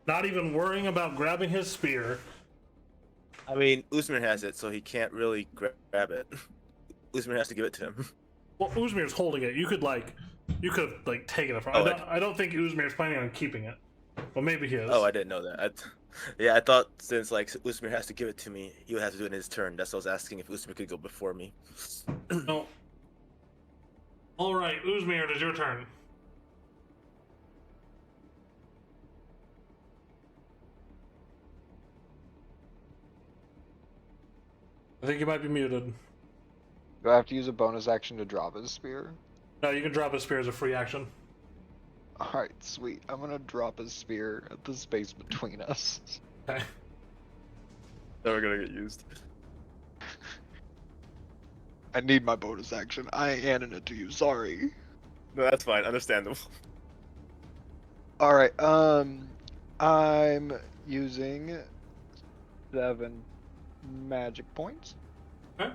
Not even worrying about grabbing his spear. I mean, Usman has it, so he can't really grab it. Usman has to give it to him. Well, Uzmir's holding it. You could have taken it from. Oh, I don't think Uzmir's planning on keeping it. Well, maybe he is. Oh, I didn't know that. I thought since Usman has to give it to me, he would have to do it in his turn. That's what I was asking if Usman could go before me. No. All right, Uzmir, it is your turn. I think you might be muted. Do I have to use a bonus action to drop his spear? No, you can drop his spear as a free action. Alright, sweet. I'm gonna drop his spear at the space between us. Okay. Never gonna get used. I need my bonus action. I ain't handing it to you, sorry. No, that's fine. Understandable. Alright, I'm using 7 magic points. Okay.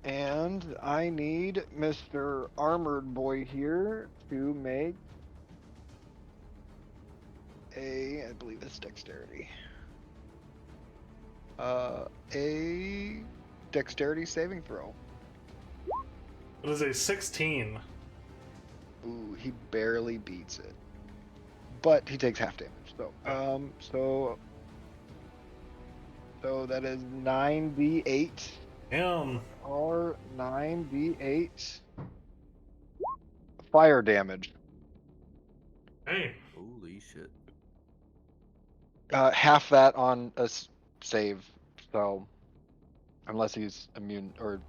And I need Mr. Armored Boy here to make I believe it's dexterity. A dexterity saving throw. It is a 16. Ooh, he barely beats it. But he takes half damage. So that is 9d8. Damn. Or 9d8 fire damage. Hey. Holy shit. Half that on a save. So unless he's immune or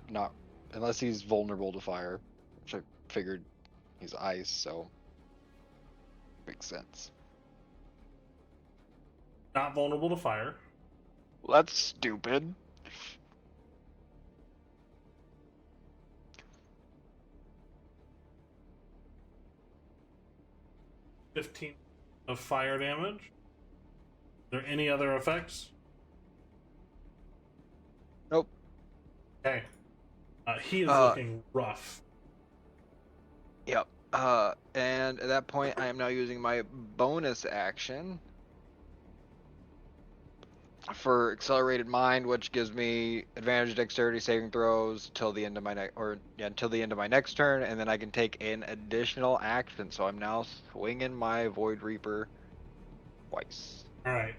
not, unless he's vulnerable to fire, which I figured he's ice, so makes sense. Not vulnerable to fire. Well, that's stupid. $15 of fire damage. Are there any other effects? Nope. Okay. He is looking rough. Yep. And at that point, I am now using my bonus action for Accelerated Mind, which gives me advantage dexterity saving throws till the end of my until the end of my next turn, and then I can take an additional action. So I'm now swinging my Void Reaper twice. All right.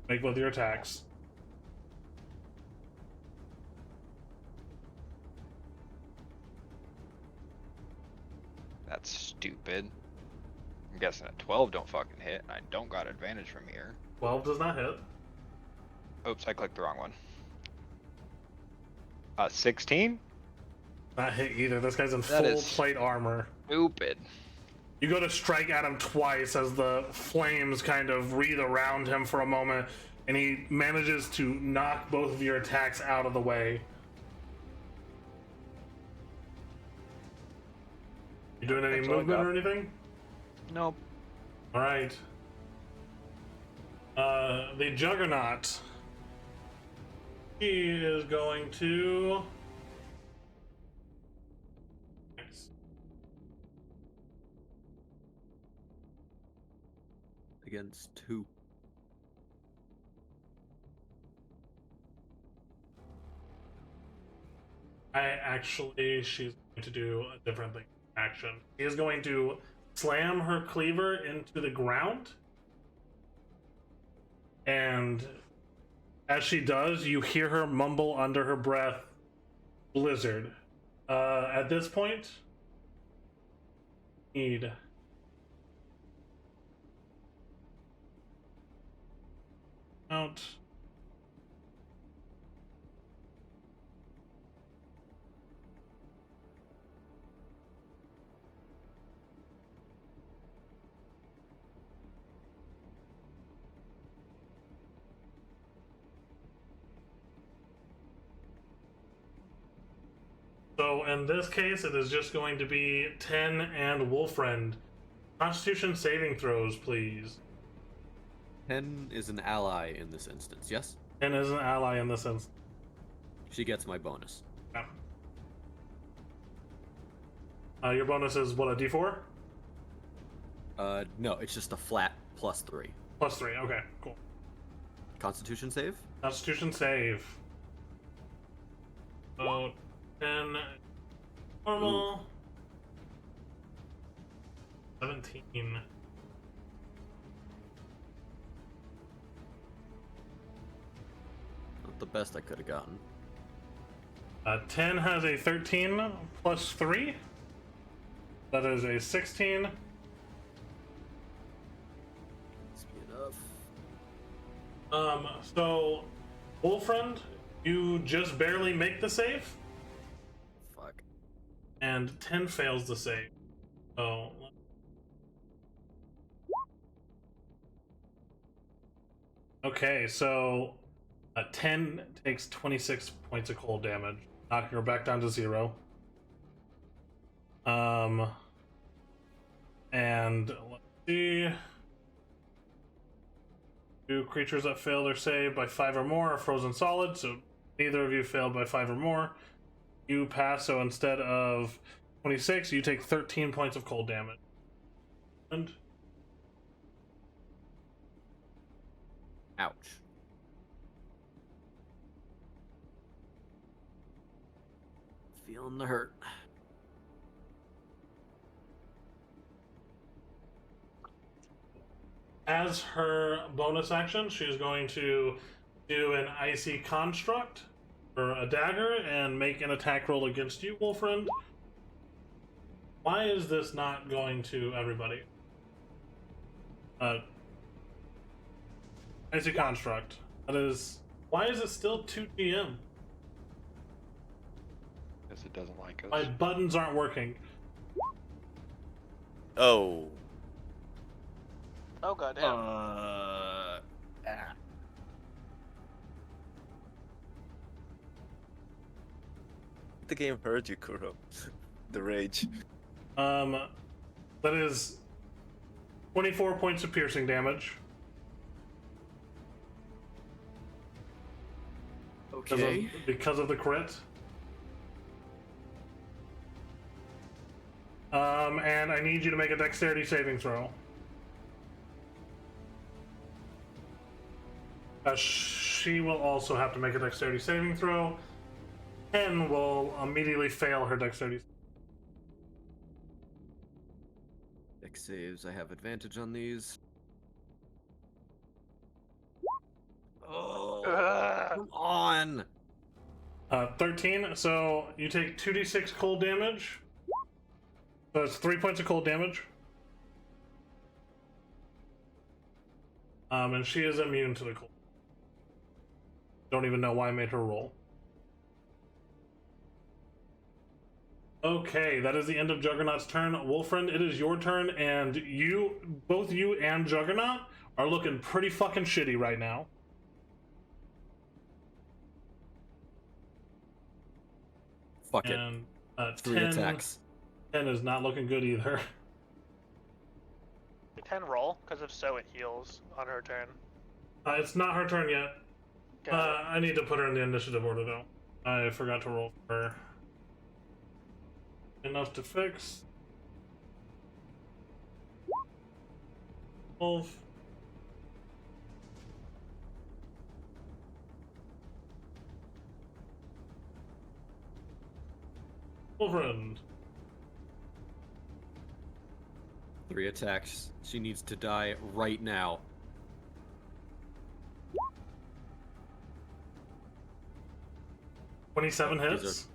Make both your attacks. That's stupid. I'm guessing a 12 don't fucking hit. I don't got advantage from here. 12 does not hit. Oops, I clicked the wrong one. 16? Not hit either. This guy's in That full is plate armor. Stupid. You go to strike at him twice as the flames kind of wreath around him for a moment, and he manages to knock both of your attacks out of the way. You doing any That's all I movement got. or anything? Nope. All right. The Juggernaut. He is going to. Against who? She's going to do a different thing. Action. She is going to slam her cleaver into the ground. And as she does, you hear her mumble under her breath, Blizzard. At this point, need out. So in this case, it is just going to be 10 and Wolfriend. Constitution saving throws, please. 10 is an ally in this instance, yes? 10 is an ally in this instance. She gets my bonus. Yeah. Your bonus is what, a d4? No, it's just a flat +3. +3, okay, cool. Constitution save? Constitution save. So, 10 normal. Ooh. 17. Not the best I could have gotten. 10 has a 13 plus 3. That is a 16. Must be enough. So, Wolfriend, you just barely make the save. Fuck. And 10 fails the save. So. Okay, so 10 takes 26 points of cold damage, knocking her back down to 0. And let's see. 2 creatures that fail their save by 5 or more are frozen solid, so neither of you failed by 5 or more. You pass, so instead of 26, you take 13 points of cold damage. And ouch. Feeling the hurt. as her bonus action, she's going to do an icy construct or a dagger and make an attack roll against you, Wolfriend. Why is this not going to everybody? Icy construct. That is. Why is it still 2 GM? Because it doesn't like us. My buttons aren't working. Oh. Oh goddamn. The game heard you, Kuro. The rage. That is 24 points of piercing damage. Okay. Because of the crit. And I need you to make a dexterity saving throw. She will also have to make a dexterity saving throw. Ken will immediately fail her dexterity. Dex saves, I have advantage on these. Oh, come on! 13, so you take 2d6 cold damage. So it's 3 points of cold damage. And she is immune to the cold. Don't even know why I made her roll. Okay, that is the end of Juggernaut's turn. Wolfriend, it is your turn, and both you and Juggernaut are looking pretty fucking shitty right now. Fuck it. And 3 10, attacks. 10 is not looking good either. Did 10 roll? Because if so, it heals on her turn. It's not her turn yet. Got it. I need to put her in the initiative order, though. I forgot to roll for her. Enough to fix. 12. Friend. 3 attacks. She needs to die right now. $27 These hits.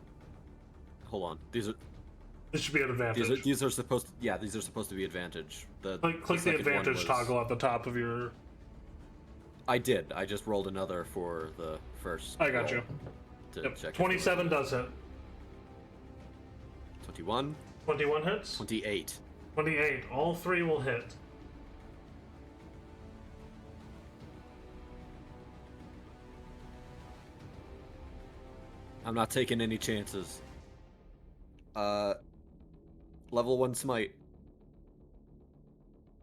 Hold on. These are This should be an advantage. these are supposed to, yeah, these are supposed to be advantage. Click the second one advantage was- toggle at the top of your. I did. I just rolled another for the first. I got you. To Yep. check if 27 it was does hit. 21. 21 hits. 28. 28. All 3 will hit. I'm not taking any chances. Level 1 smite.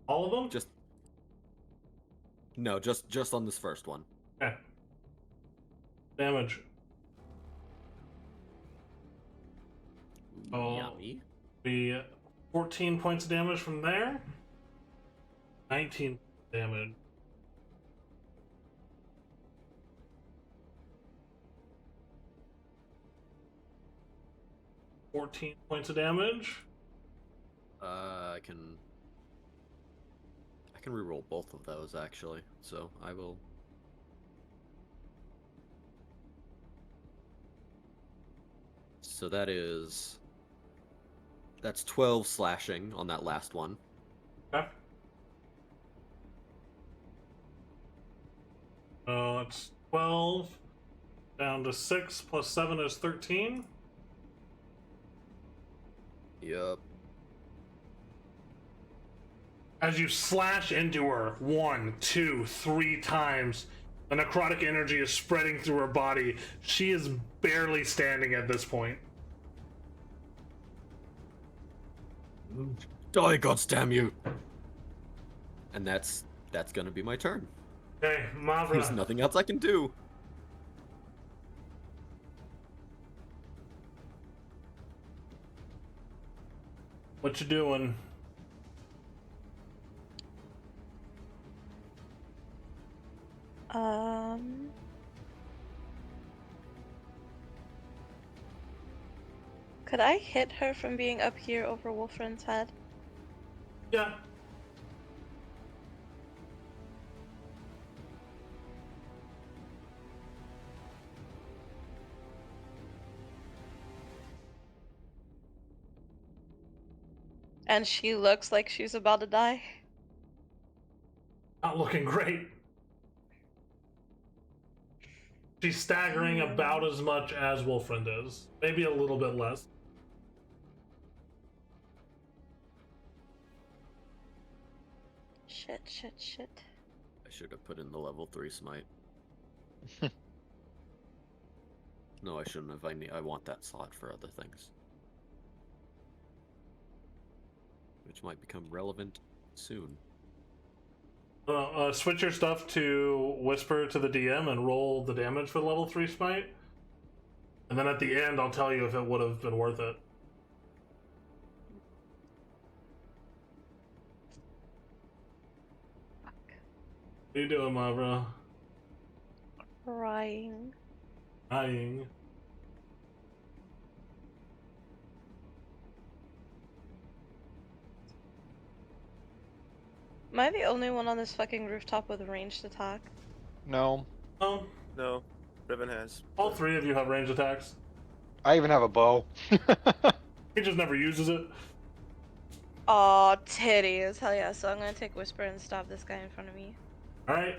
All of them? Just on this first one. Okay. Damage. Oh. Yummy. Be 14 points of damage from there. 19 damage. $14 points of damage. I can reroll both of those actually. So I will. So that's 12 slashing on that last one. Okay. It's 12 down to 6 plus 7 is 13. Yup. As you slash into her 1, 2, 3 times, the necrotic energy is spreading through her body. She is barely standing at this point. Die, goddamn you! And that's gonna be my turn. Okay, There's Mavra. nothing else I can do. What you doing? Could I hit her from being up here over Wolfren's head? Yeah. And she looks like she's about to die? Not looking great. She's staggering about as much as Wolfriend is. Maybe a little bit less. Shit. I should have put in the level 3 smite. No, I shouldn't have. I want that slot for other things. Which might become relevant soon. Switch your stuff to whisper to the DM and roll the damage for the level 3 smite. And then at the end, I'll tell you if it would have been worth it. What are you doing, Mavra? Crying. Dying. Am I the only one on this fucking rooftop with a ranged attack? No. No, Riven has. All 3 of you have range attacks. I even have a bow. He just never uses it. Aw, titties. Hell yeah. So I'm gonna take Whisper and stop this guy in front of me. Alright.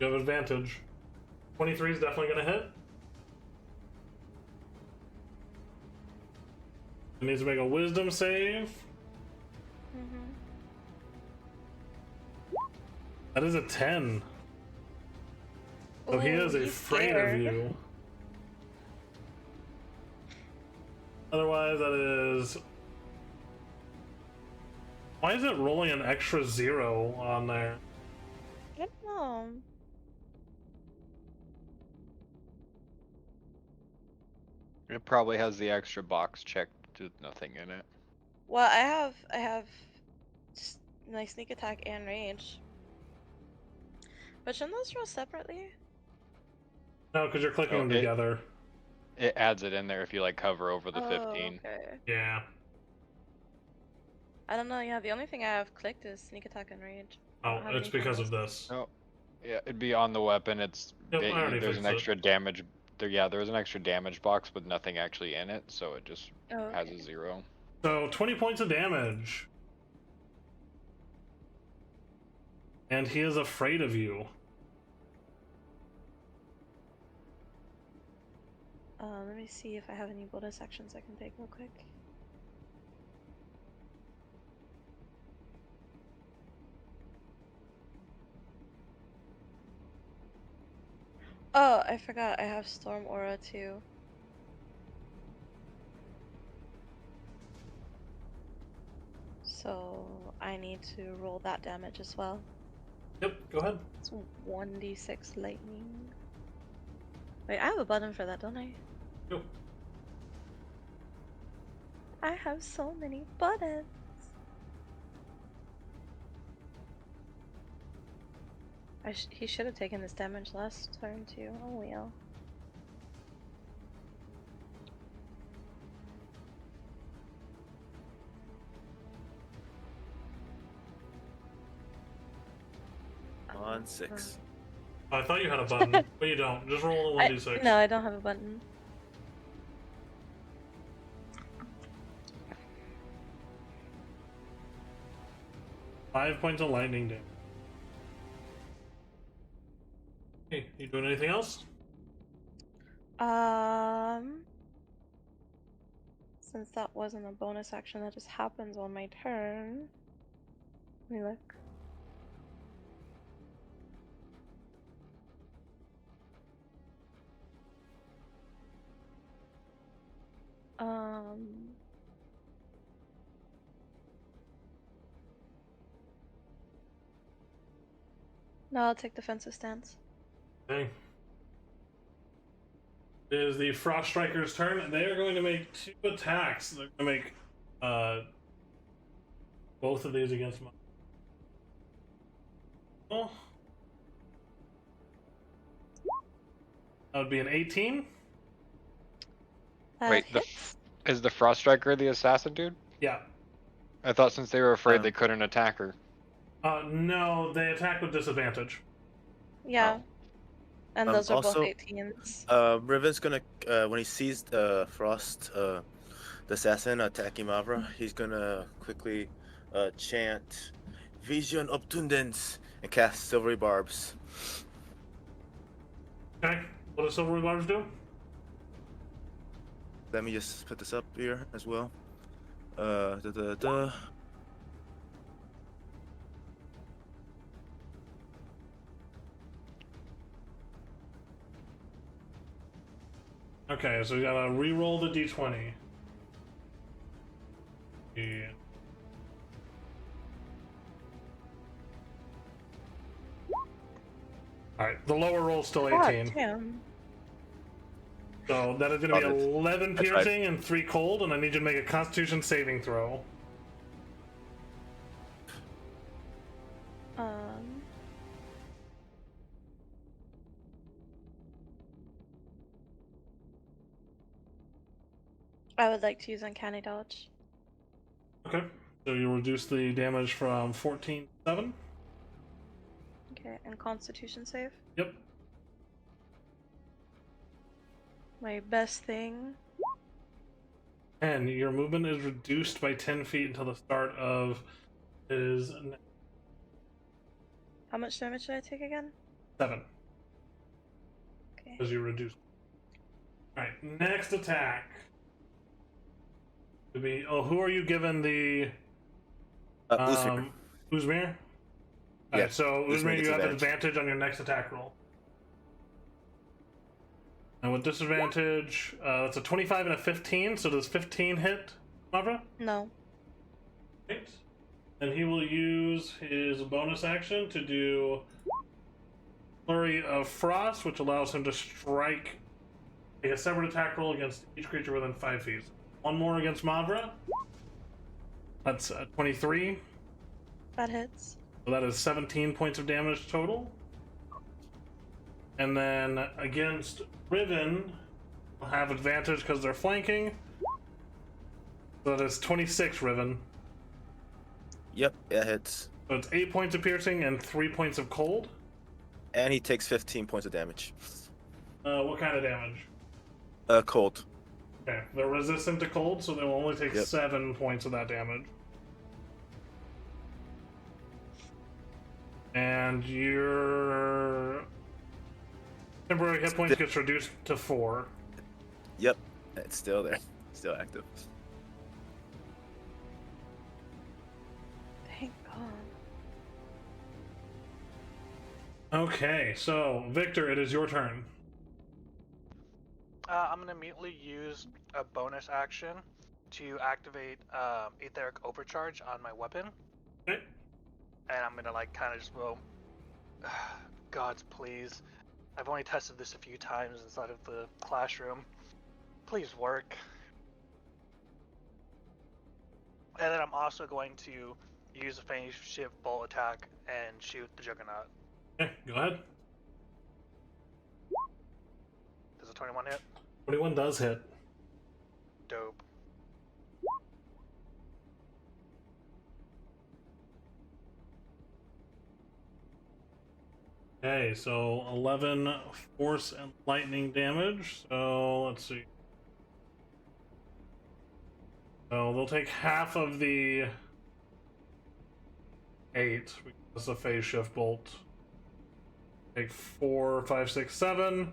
You have advantage. 23 is definitely gonna hit. It needs to make a wisdom save. Mm-hmm. That is a 10. So he Ooh, is he's afraid scared. of you. Otherwise, that is Why is it rolling an extra 0 on there? I don't know. It probably has the extra box checked with nothing in it. Well, I have my sneak attack and rage. But shouldn't those roll separately? No, because you're clicking Oh, them together. It adds it in there if you like hover over the 15. Okay. Yeah. I don't know. Yeah, the only thing I have clicked is sneak attack and rage. I Oh, don't have it's anything because else. of this. Oh, yeah, it'd be on the weapon. Yep, I already there's fixed an it. extra damage. Yeah, there's an extra damage box with nothing actually in it, so it just Oh, has okay. a 0. So 20 points of damage. And he is afraid of you. Let me see if I have any bonus actions I can take real quick. Oh, I forgot. I have Storm Aura too. So I need to roll that damage as well. Yep, go ahead. It's 1d6 lightning. Wait, I have a button for that, don't I? Yep. I have so many buttons. He should have taken this damage last turn too. Oh well. On 6. I thought you had a button, but you don't. Just roll a 1d6. No, I don't have a button. Five points of lightning damage. Hey, you doing anything else? Since that wasn't a bonus action, that just happens on my turn. Let me look. No, I'll take defensive stance. Okay. It is the Frost Striker's turn. They are going to make 2 attacks. They're going to make both of these against my. Oh. That would be an 18. That Wait, hits. is the Frost Striker the assassin dude? Yeah. I thought since they were afraid they couldn't attack her. No, they attack with disadvantage. Yeah. Oh. And those are Also, both 18s. Riven's gonna when he sees Frost, the assassin attacking Mavra, he's gonna quickly chant Vision Obtundens and cast Silvery Barbs. Okay. What does Silvery Barbs do? Let me just put this up here as well. Okay, so we gotta re-roll the d20. Yeah. Alright, the lower roll's still 18. God damn. So that is gonna be Got it. 11 That's piercing and 3 cold, and I need you to make a Constitution saving throw. I would like to use Uncanny Dodge. Okay, so you reduce the damage from 14 to 7. Okay, and Constitution save. Yep. My best thing. And your movement is reduced by 10 feet until the start of his How much damage did I take again? 7. Okay. As you reduce. Alright, next attack. To be, who are you given the Uzmir. Uzmir? Yeah, Alright, so Uzmir Uzmir, gets you have advantage. advantage on your next attack roll. And with disadvantage, that's a 25 and a 15, so does 15 hit, Mavra? No. Right. And he will use his bonus action to do Flurry of Frost, which allows him to strike a separate attack roll against each creature within 5 feet. One more against Mavra. That's 23. That hits. So that is 17 points of damage total. And then against Riven, will have advantage because they're flanking. So that is 26, Riven. Yep, it hits. So it's 8 points of piercing and 3 points of cold. And he takes 15 points of damage. What kind of damage? Cold. Okay, they're resistant to cold, so they will only take Yep. 7 points of that damage. And your temporary hit points gets reduced to 4. Yep, it's still there. Still active. Thank God. Okay, so Victor, it is your turn. I'm gonna immediately use a bonus action to activate Etheric Overcharge on my weapon, Okay. and I'm gonna like kind of just go, gods, please. I've only tested this a few times inside of the classroom. Please work. And then I'm also going to use a phase shift bolt attack and shoot the Juggernaut. Okay, go ahead. Does a 21 hit? 21 does hit. Dope. Okay, so 11 force and lightning damage. So let's see. So they'll take half of the 8 because of phase shift bolt. Take 4, 5, 6, 7,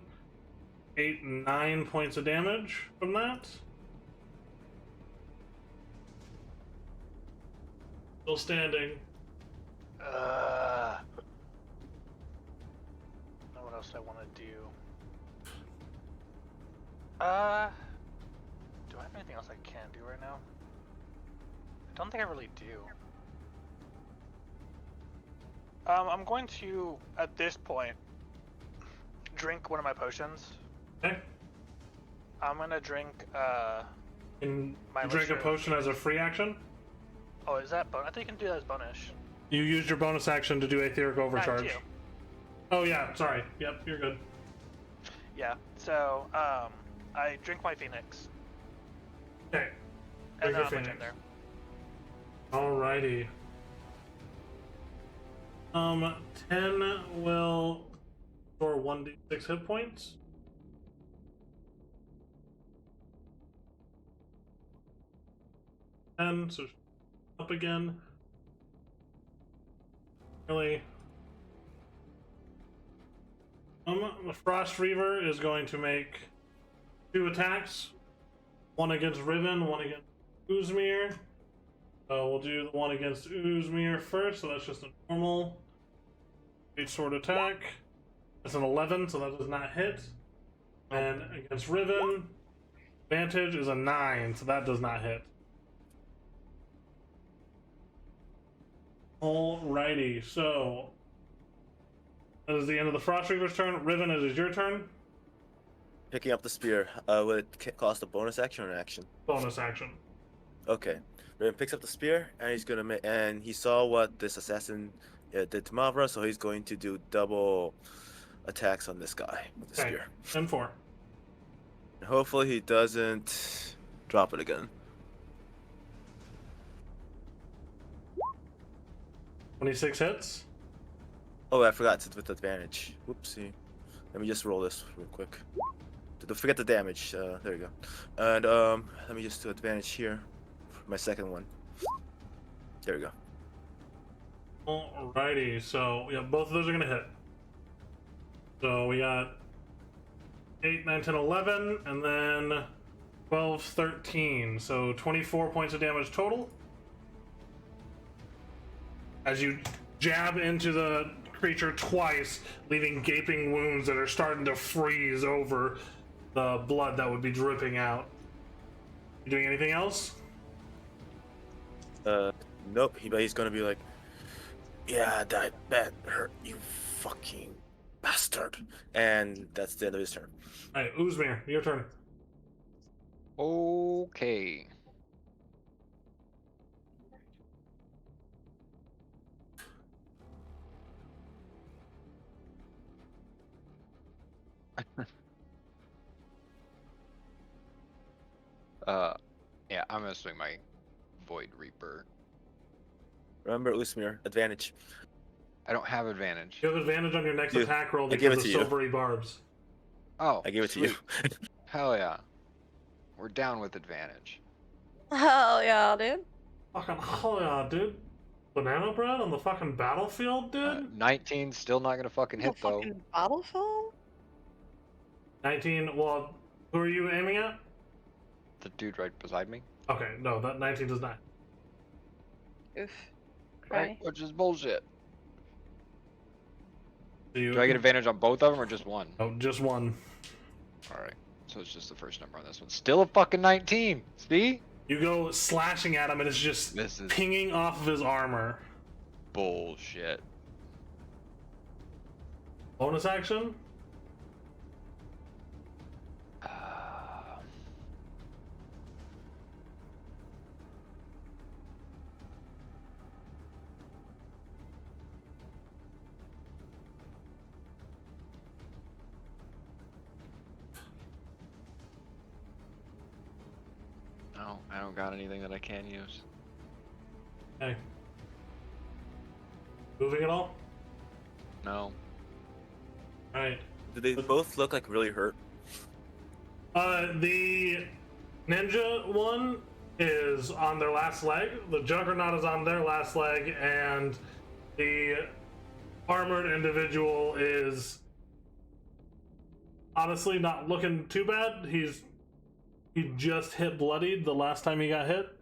8, 9 points of damage from that. Still standing. What else do I want to do? Do I have anything else I can do right now? I don't think I really do. I'm going to, at this point, drink one of my potions. Okay. I'm gonna drink, Can my you drink a elixir of potion as a free action? Oh, is that bonus? I think you can do that as bonus. You used your bonus action to do Aetheric Overcharge. Thank you. Oh yeah, sorry. Yep, you're good. Yeah, so, I drink my Phoenix. Okay. And Drink then your I'm gonna Phoenix. in there. Alrighty. 10 will store 1d6 hit points. And so up again. Really. The Frost Reaver is going to make 2 attacks. One against Riven, one against Uzmir. So we'll do the one against Uzmir first, so that's just a normal 8-sword attack. That's an 11, so that does not hit. And against Riven, advantage is a 9, so that does not hit. Alrighty, so that is the end of the Frost Reaver's turn. Riven, it is your turn. Picking up the spear. Would it cost a bonus action or an action? Bonus action. Okay. Raven picks up the spear and he's gonna make. And he saw what this assassin did to Mavra, so he's going to do double attacks on this guy with the Okay, spear. 10-4. And hopefully he doesn't drop it again. 26 hits. Oh, I forgot it's with advantage. Whoopsie. Let me just roll this real quick. Don't forget the damage. There you go. And let me just do advantage here for my second one. There we go. Alrighty, so yeah, both of those are gonna hit. So we got 8, 9, 10, 11, and then 12, 13. So 24 points of damage total. As you jab into the creature twice, leaving gaping wounds that are starting to freeze over the blood that would be dripping out. You doing anything else? Nope. He's gonna be like, yeah, that hurt, you fucking bastard. And that's the end of his turn. Alright, Uzmir, your turn. Okay. Yeah, I'm gonna swing my Void Reaper. Remember, Usmir, advantage. I don't have advantage. You have advantage on your next Dude, attack roll I gave because it of to you. silvery barbs. Oh, I gave it to you. sweet. Hell yeah. We're down with advantage. Hell yeah, dude. Fucking hell yeah, dude. Banana bread on the fucking battlefield, dude? 19 still not gonna fucking The hit though. fucking battlefield? 19, well, who are you aiming at? The dude right beside me. Okay, no, that 19 does not. Oof. Right, Cry. which is bullshit. Do I get advantage on both of them or just one? Oh, just one. Alright, so it's just the first number on this one. Still a fucking 19. See? You go slashing at him and it's just This is pinging off of his armor. bullshit. Bonus action? No, I don't got anything that I can use. Okay. Moving at all? No. Alright. Do they both look like really hurt? The ninja one is on their last leg, the juggernaut is on their last leg, and the armored individual is honestly not looking too bad. He just hit bloodied the last time he got hit.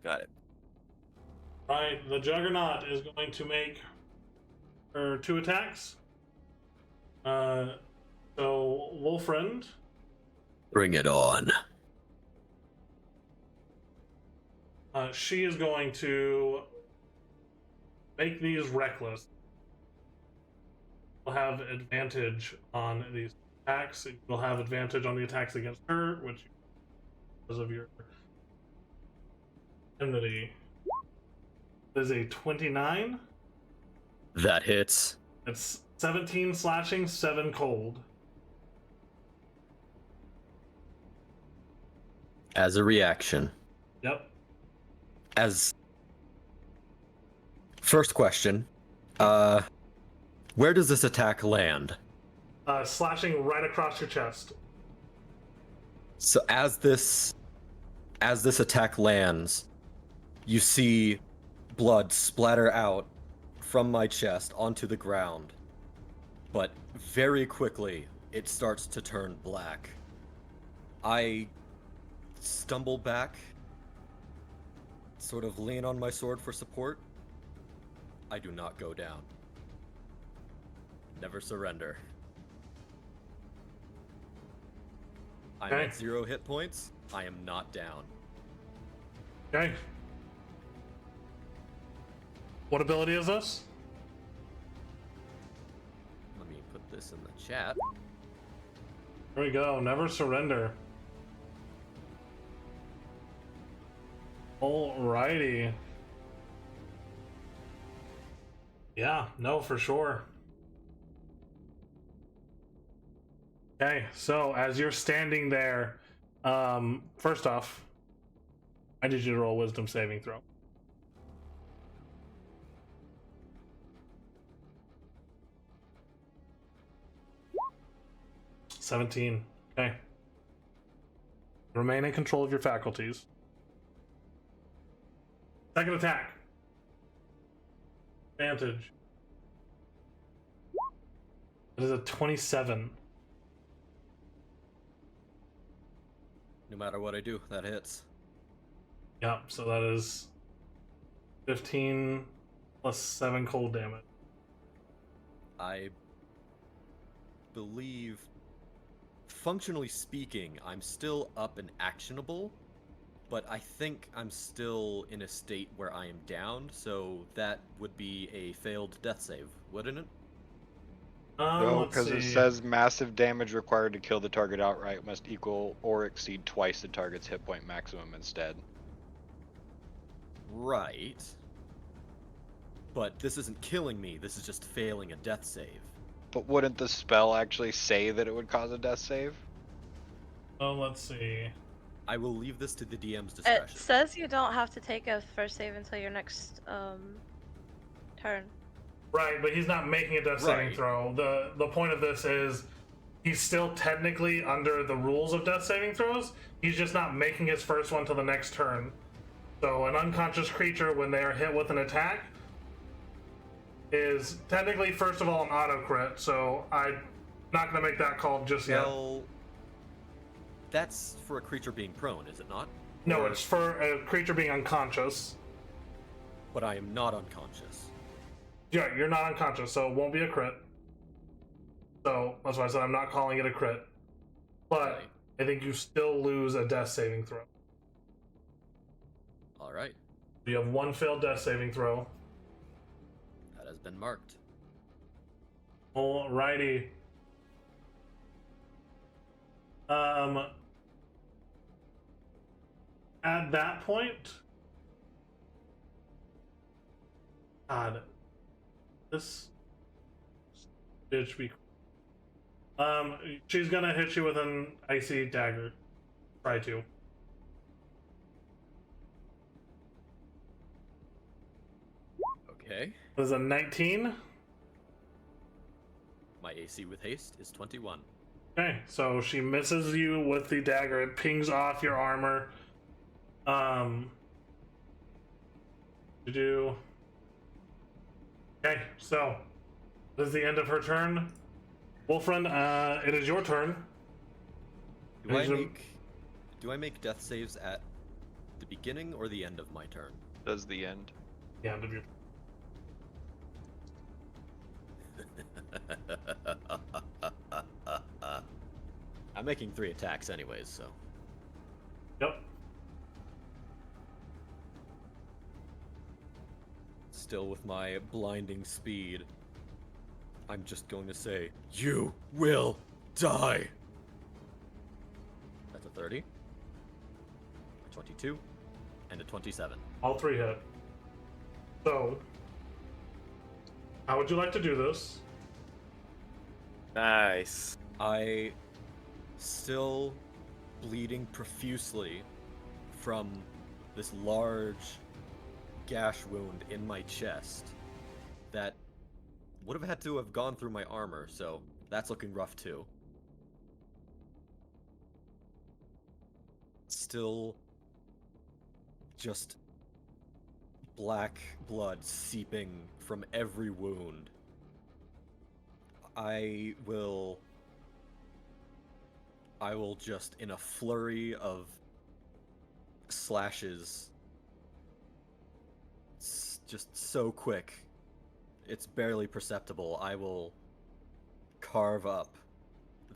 Got it. Right, the juggernaut is going to make her 2 attacks. So Wolfriend. Bring it on. She is going to make these reckless. Will have advantage on these attacks. You'll have advantage on the attacks against her, which because of your enmity. Is a 29. That hits. It's 17 slashing, 7 cold. As a reaction. Yep. As first question, where does this attack land? Slashing right across your chest. So as this attack lands, you see blood splatter out from my chest onto the ground. But very quickly, it starts to turn black. I stumble back, sort of lean on my sword for support. I do not go down. Never surrender. I'm Okay. at 0 hit points. I am not down. Okay. What ability is this? Let me put this in the chat. There we go. Never surrender. Alrighty. Yeah, no, for sure. Okay, so as you're standing there, first off, I need you to roll a wisdom saving throw. $17. Okay. Remain in control of your faculties. Second attack. Advantage. It is a 27. No matter what I do, that hits. Yep, so that is 15 plus 7 cold damage. I believe, functionally speaking, I'm still up and actionable, but I think I'm still in a state where I am downed, so that would be a failed death save, wouldn't it? No, Let's because it see. says massive damage required to kill the target outright must equal or exceed twice the target's hit point maximum instead. Right. But this isn't killing me, this is just failing a death save. But wouldn't the spell actually say that it would cause a death save? Oh, let's see. I will leave this to the DM's It discretion. says you don't have to take a first save until your next turn. Right, but he's not making a death saving Right. throw. The point of this is he's still technically under the rules of death saving throws. He's just not making his first one till the next turn. So an unconscious creature, when they are hit with an attack, is technically, first of all, an auto crit. So I'm not going to make that call just yet. Well, that's for a creature being prone, is it not? No, Or- it's for a creature being unconscious. But I am not unconscious. Yeah, you're not unconscious, so it won't be a crit. So that's why I said I'm not calling it a crit. But Right. I think you still lose a death saving throw. Alright, You have one failed death saving throw. that has been marked. Alrighty. At that point, God, this bitch be. She's gonna hit you with an icy dagger. Try to. Okay. There's a 19. My AC with haste is 21. Okay, so she misses you with the dagger. It pings off your armor. You do. Okay, so this is the end of her turn. Wolfriend, it is your turn. Do I make death saves at the beginning or the end of my turn? Does the end. Yeah, end of your. I'm making 3 attacks anyways, so. Yep. Still with my blinding speed, I'm just going to say, you will die! That's a 30, a 22, and a 27. All 3 hit. So, how would you like to do this? Nice. I, still bleeding profusely from this large gash wound in my chest that would have had to have gone through my armor, so that's looking rough too. Still just black blood seeping from every wound. I will just, in a flurry of slashes, just so quick, it's barely perceptible, I will carve up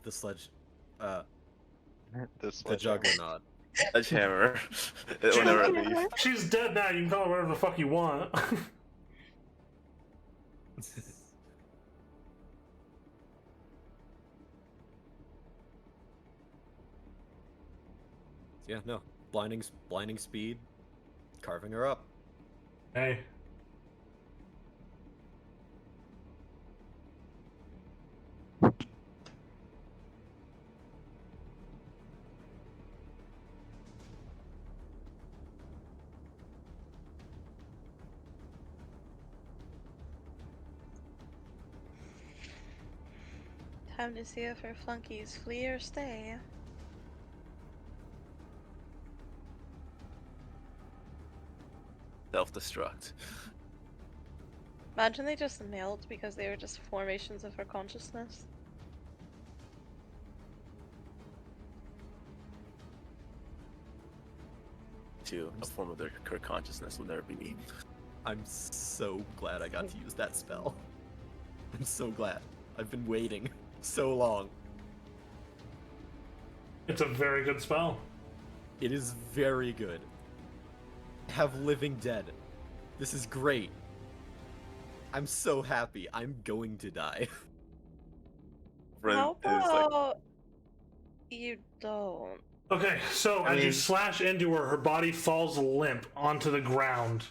the the juggernaut. Sledgehammer. It will never leave. She's dead now. You can call her whatever the fuck you want. Yeah, no. Blinding speed, carving her up. Hey. Time to see if her flunkies flee or stay. Self-destruct. Imagine they just nailed because they were just formations of her consciousness. To a form of her consciousness will never be me. I'm so glad I got to use that spell. I'm so glad. I've been waiting so long. It's a very good spell. It is very good. Have living dead. This is great. I'm so happy. I'm going to die. How Friend is like, about you don't? Okay, so I as you mean- slash into her, her body falls limp onto the ground,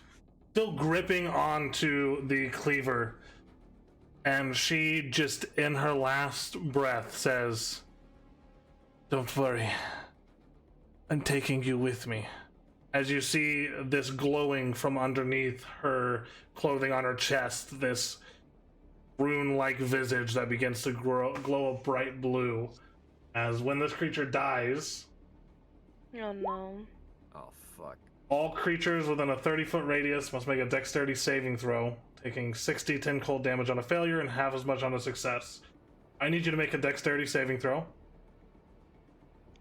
still gripping onto the cleaver. And she just, in her last breath, says, "Don't worry. I'm taking you with me." As you see this glowing from underneath her clothing on her chest, this rune-like visage that begins to glow a bright blue. As when this creature dies, Oh no. Oh, fuck. all creatures within a 30-foot radius must make a dexterity saving throw, taking 6d10 cold damage on a failure and half as much on a success. I need you to make a dexterity saving throw.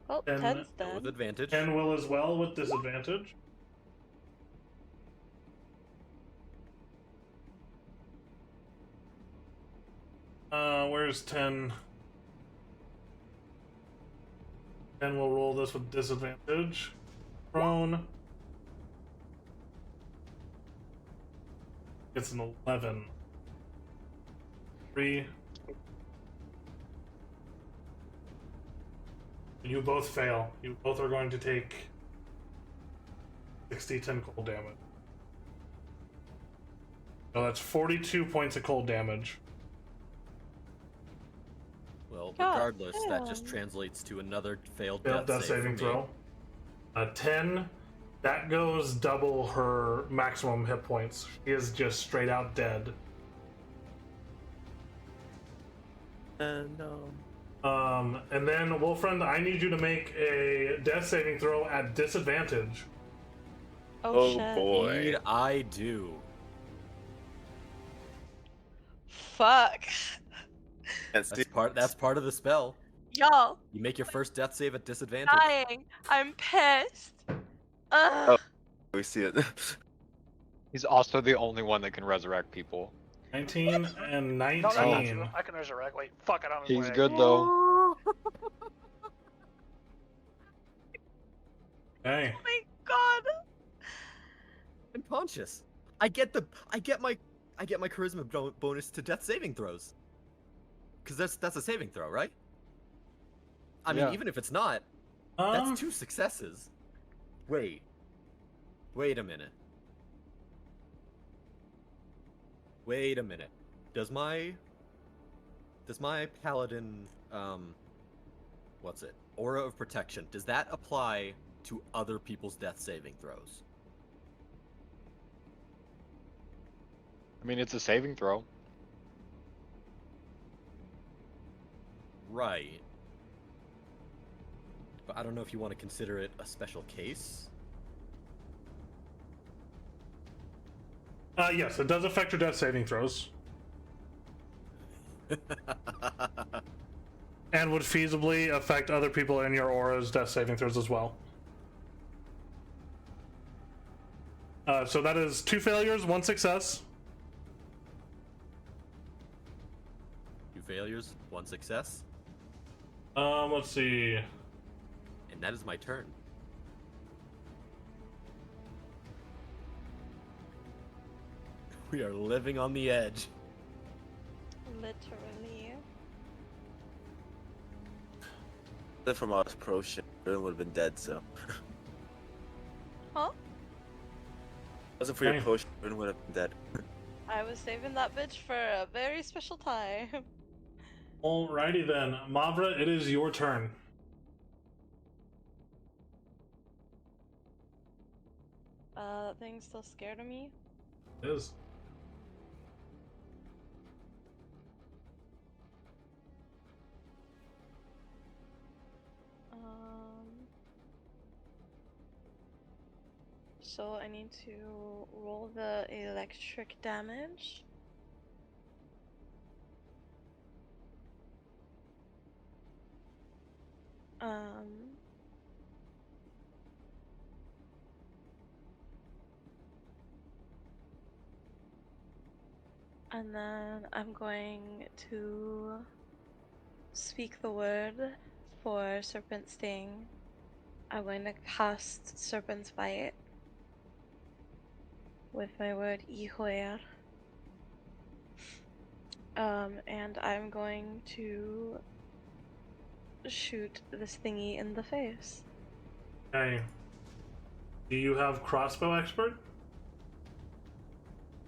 Well, And 10's Go with dead. advantage. 10 will as well with disadvantage. Where's 10? 10 will roll this with disadvantage. Prone. It's an 11. 3. You both fail. You both are going to take 60-10 cold damage. So that's 42 points of cold damage. Well, God regardless, that just damn. translates to another failed Failed death death save saving for me. throw. A 10, that goes double her maximum hit points. She is just straight out dead. no. And then, Wolfriend, I need you to make a death saving throw at disadvantage. Oh, shit. Indeed, I do. Fuck. That's That's part of the spell. Y'all, You make your first death save at disadvantage. dying. I'm pissed. Ugh. Oh. We see it. He's also the only one that can resurrect people. 19 and No, 19. no, not you. I can resurrect. Wait, fuck it, I'm He's way. good though. Hey, Oh my god. I'm conscious. I get my charisma bonus to death saving throws. Cause that's a saving throw, right? I mean, Yeah. even if it's not, that's 2 successes. Wait a minute. Does my paladin what's it? Aura of protection, does that apply to other people's death saving throws? I mean, it's a saving throw. Right. But I don't know if you want to consider it a special case. Yes, it does affect your death saving throws. And would feasibly affect other people in your aura's death saving throws as well. So that is 2 failures, 1 success. 2 failures, 1 success, Let's see. and that is my turn. We are living on the edge. Literally. From us pro shit, Rin would have been dead. So Huh? wasn't for your Okay. potion, Rin would have been dead. I was saving that bitch for a very special time. Alrighty then, Mavra, it is your turn. That thing's still scared of me. It is. So I need to roll the electric damage. And then I'm going to speak the word for Serpent Sting. I'm going to cast Serpent's Bite with my word Ihoer. And I'm going to shoot this thingy in the face. Okay. Do you have crossbow expert?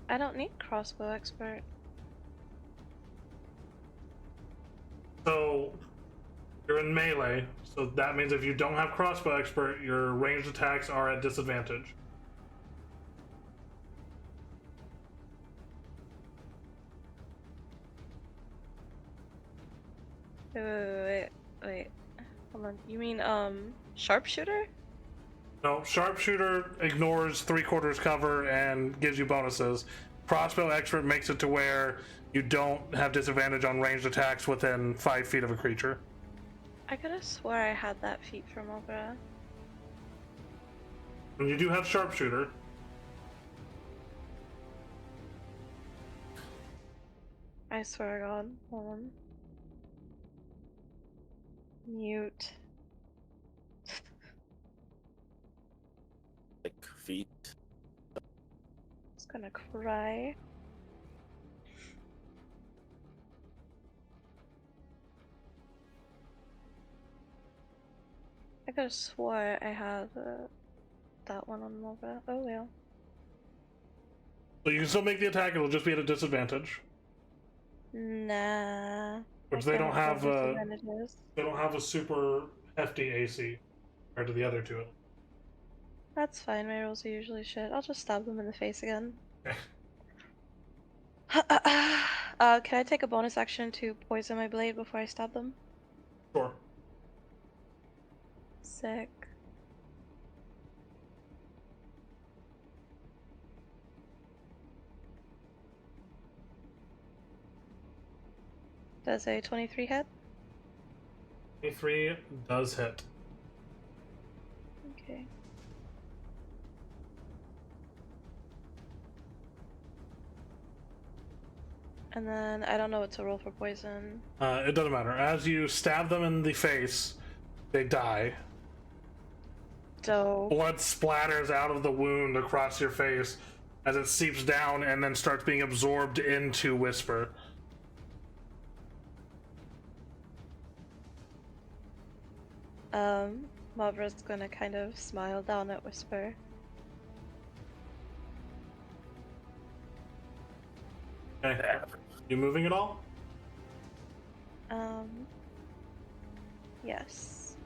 I don't need crossbow expert. So you're in melee, so that means if you don't have crossbow expert, your ranged attacks are at disadvantage. Wait. Hold on. You mean, sharpshooter? No, sharpshooter ignores 3/4 cover and gives you bonuses. Crossbow expert makes it to where you don't have disadvantage on ranged attacks within 5 feet of a creature. I could have swore I had that feat from Opera. And you do have sharpshooter. I swear to God. Hold on. Mute. Like feet. Just gonna cry. I could have swore I had that one on Nova. Oh well. So you can still make the attack, it'll just be at a disadvantage. Nah. Which I they don't can't have disadvantages. they don't have a super hefty AC compared to the other two. That's fine, my rolls are usually shit. I'll just stab them in the face again. Okay. Can I take a bonus action to poison my blade before I stab them? Sure. Sick. Does a 23 hit? 23 does hit. Okay. And then I don't know what to roll for poison. It doesn't matter. As you stab them in the face, they die. Dope. Blood splatters out of the wound across your face as it seeps down and then starts being absorbed into Whisper. Mabra's gonna kind of smile down at Whisper. Okay. You moving at all? Yes.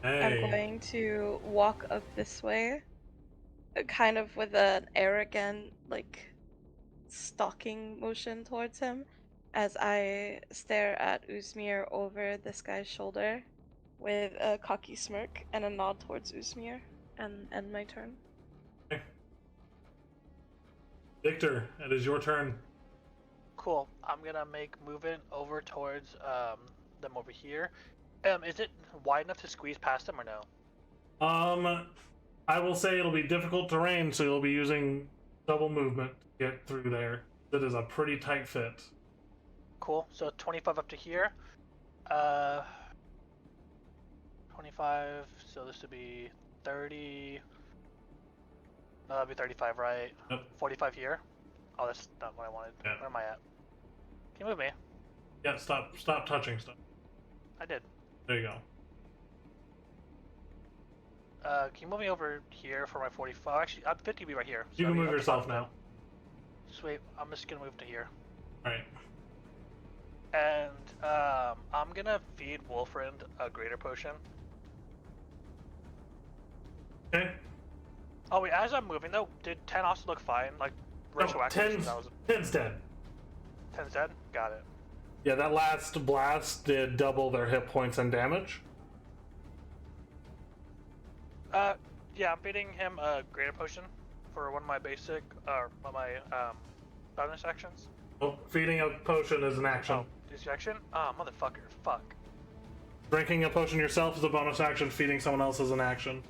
Hey. I'm going to walk up this way, kind of with an arrogant, like, stalking motion towards him, as I stare at Uzmir over this guy's shoulder with a cocky smirk and a nod towards Uzmir, and end my turn. Okay. Victor, it is your turn. Cool. I'm gonna make movement over towards them over here. Is it wide enough to squeeze past them or no? I will say it'll be difficult terrain, so you'll be using double movement to get through there. That is a pretty tight fit. Cool. So 25 up to here. 25. So this would be 30. No, that'd be 35, right? Yep. 45 here. Oh, that's not what I wanted. Yeah. Where am I at? Can you move me? Yeah, stop touching stuff. I did. There you go. Can you move me over here for my 45? Actually, I'm 50 be right here. You So can I mean, move up to yourself 5. now. Sweet. I'm just gonna move to here. Alright. And I'm gonna feed Wolfriend a greater potion. Okay. Oh wait, as I'm moving though, did 10 also look fine? Like No, retroactive? 10's dead. 10's dead? Got it. Yeah, that last blast did double their hit points and damage. Yeah, I'm feeding him a greater potion for one of my basic, or one of my bonus actions. Oh, feeding a potion is an action. Oh, this action? Ah, motherfucker, fuck. Drinking a potion yourself is a bonus action. Feeding someone else is an action.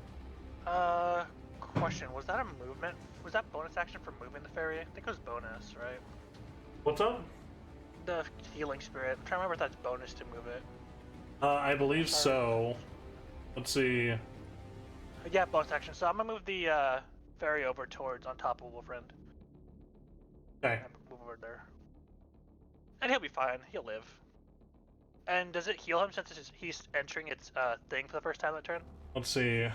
Question, was that a movement? Was that bonus action for moving the fairy? I think it was bonus, right? What's up? the healing spirit. I'm trying to remember if that's bonus to move it. I believe so. Let's see. Yeah, bonus action. So I'm gonna move the fairy over towards on top of Wolfriend. Okay. Move over there. And he'll be fine. He'll live. And does it heal him since he's entering its thing for the first time that turn? Let's see.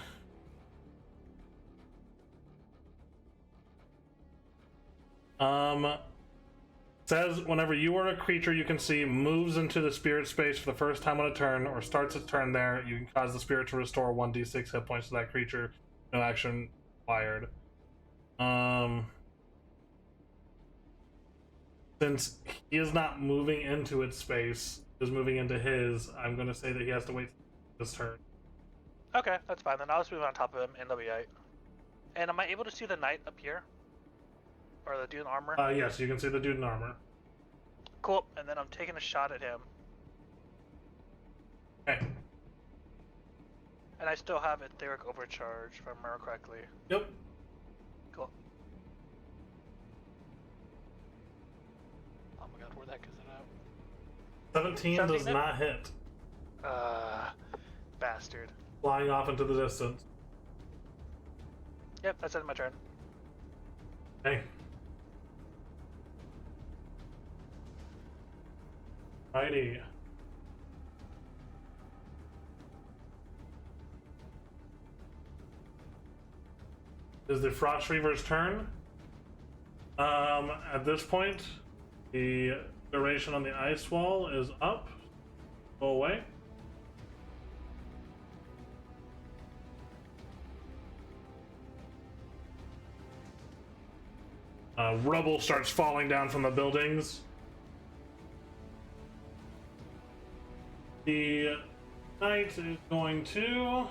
Says whenever you are a creature you can see moves into the spirit space for the first time on a turn or starts its turn there, you can cause the spirit to restore 1d6 hit points to that creature. No action required. Since he is not moving into its space, is moving into his, I'm going to say that he has to wait his turn. Okay, that's fine. Then I'll just move on top of him and they'll be right. And am I able to see the knight up here? Or the dude in armor? Yes, you can see the dude in armor. Cool. And then I'm taking a shot at him. Okay. And I still have Etheric Overcharge, if I remember correctly. Yep. Cool. Oh my god, where the heck is it at? 17 does 17 not hit. Bastard. Flying off into the distance. Yep, that's it, my turn. Okay. Righty. Is the Frost Reaver's turn? At this point, the duration on the ice wall is up. Go away. Rubble starts falling down from the buildings. The knight is going to...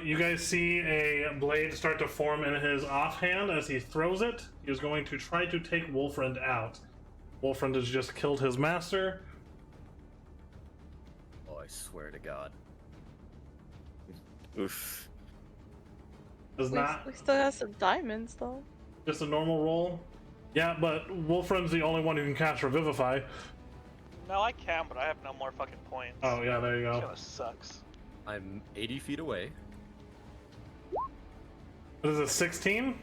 You guys see a blade start to form in his offhand as he throws it. He is going to try to take Wolfriend out. Wolfriend has just killed his master. Oh, I swear to God. Oof. Does not. We still have some diamonds though. Just a normal roll. Yeah, but Wolfriend's the only one who can cast Revivify. No, I can, but I have no more fucking points. Oh yeah, there you That go. kinda sucks. I'm 80 feet away. What is it, 16?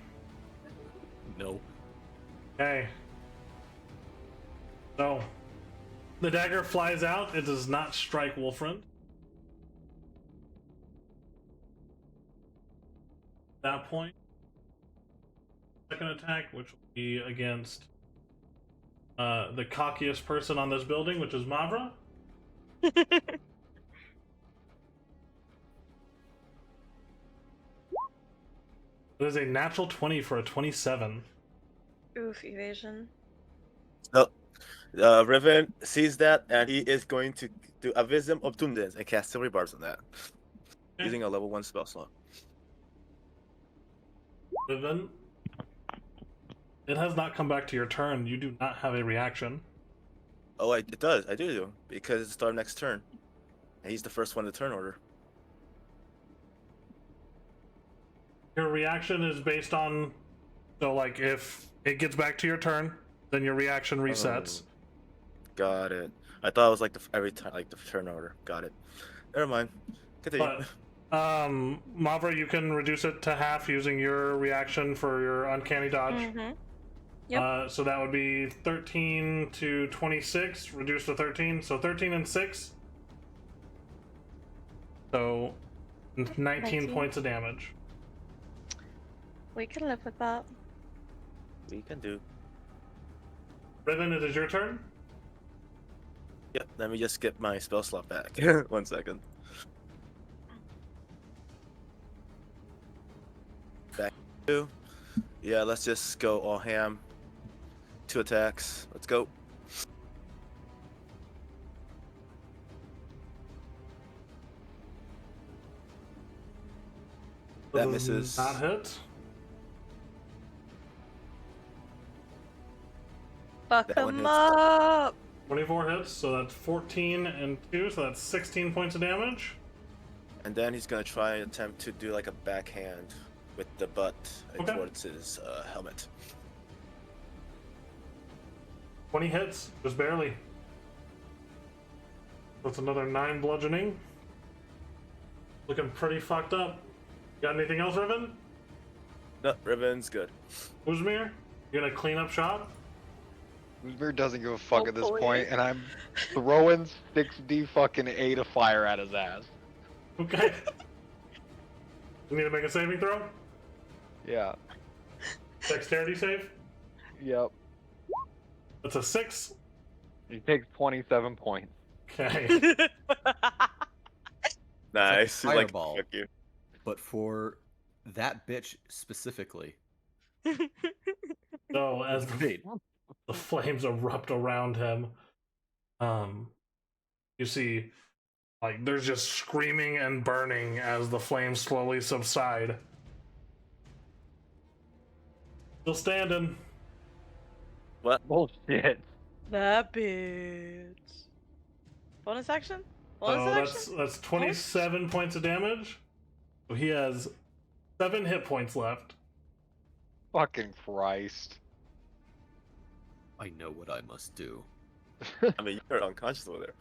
No. Okay. So, the dagger flies out. It does not strike Wolfriend. At that point, second attack, which will be against the cockiest person on this building, which is Mavra. It is a natural 20 for a 27. Oof, evasion. So, Riven sees that and he is going to do a Wisdom Obtundance and cast Silvery Barbs on that. Using a level 1 spell slot. Riven, it has not come back to your turn. You do not have a reaction. Oh, it does. I do. Because it's the start of next turn. And he's the first one in the turn order. Your reaction is based on, so like if it gets back to your turn, then your reaction resets. Oh, got it. I thought it was like every time, like the turn order. Got it. Never mind. Continue. But Mavra, you can reduce it to half using your reaction for your uncanny dodge. Mm-hmm. Yep. So that would be 13 to 26, reduced to 13. So 13 and 6. So 19 points of damage. We can live with that. We can do. Riven, it is your turn. Yep. Let me just get my spell slot back. 1 second. Back to. Yeah. Let's just go all ham. 2 attacks. Let's go. That misses. Not hit. Fuck That one them hits. up! 24 hits, so that's 14 and 2, so that's 16 points of damage. And then he's gonna try and attempt to do like a backhand with the butt Okay. towards his helmet. 20 hits, just barely. That's another 9 bludgeoning. Looking pretty fucked up. Got anything else, Riven? No, Riven's good. Uzmir, you gonna clean up shop? Uzmir doesn't give a fuck at this Hopefully. point, and I'm throwing 6d fucking 8 of fire at his ass. Okay. You need to make a saving throw? Yeah. Dexterity save? Yep. That's a 6. He takes 27 points. Okay. Nice. He's like, fireball. fuck you. But for that bitch specifically, So as great. the flames erupt around him, you see, like, there's just screaming and burning as the flames slowly subside. Still standing. What? Bullshit. That bitch. Bonus action? Bonus action? That's 27 points of damage. So he has 7 hit points left. Fucking Christ. I know what I must do. I mean, you're unconscious over there.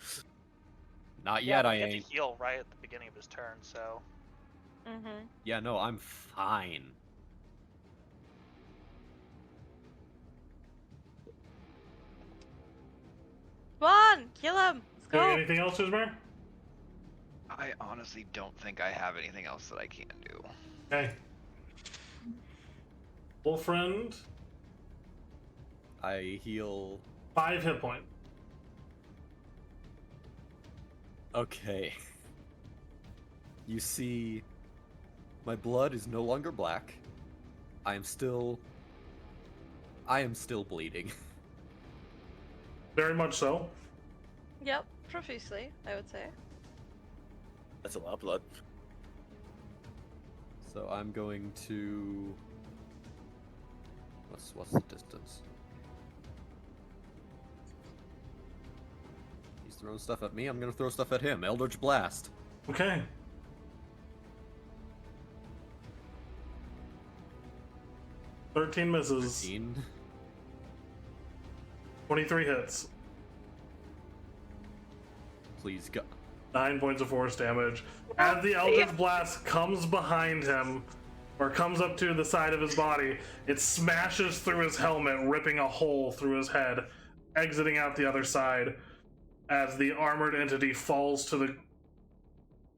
Not Yeah, yet, but I he had ain't. to heal right at the beginning of his turn, so. Mm-hmm. Yeah, no, I'm fine. Come on! Kill him! Let's Doing go! anything else, Uzmir? I honestly don't think I have anything else that I can do. Okay. Full friend, I heal. 5 hit points. Okay. You see, my blood is no longer black. I am still bleeding. Very much so. Yep, profusely, I would say. That's a lot of blood. So I'm going to. What's the distance? He's throwing stuff at me. I'm gonna throw stuff at him. Eldritch Blast. Okay. Thirteen misses. 13. 23 hits. Please go. 9 points of force damage. As the Eldritch Blast comes behind him, or comes up to the side of his body, it smashes through his helmet, ripping a hole through his head, exiting out the other side, as the armored entity falls to the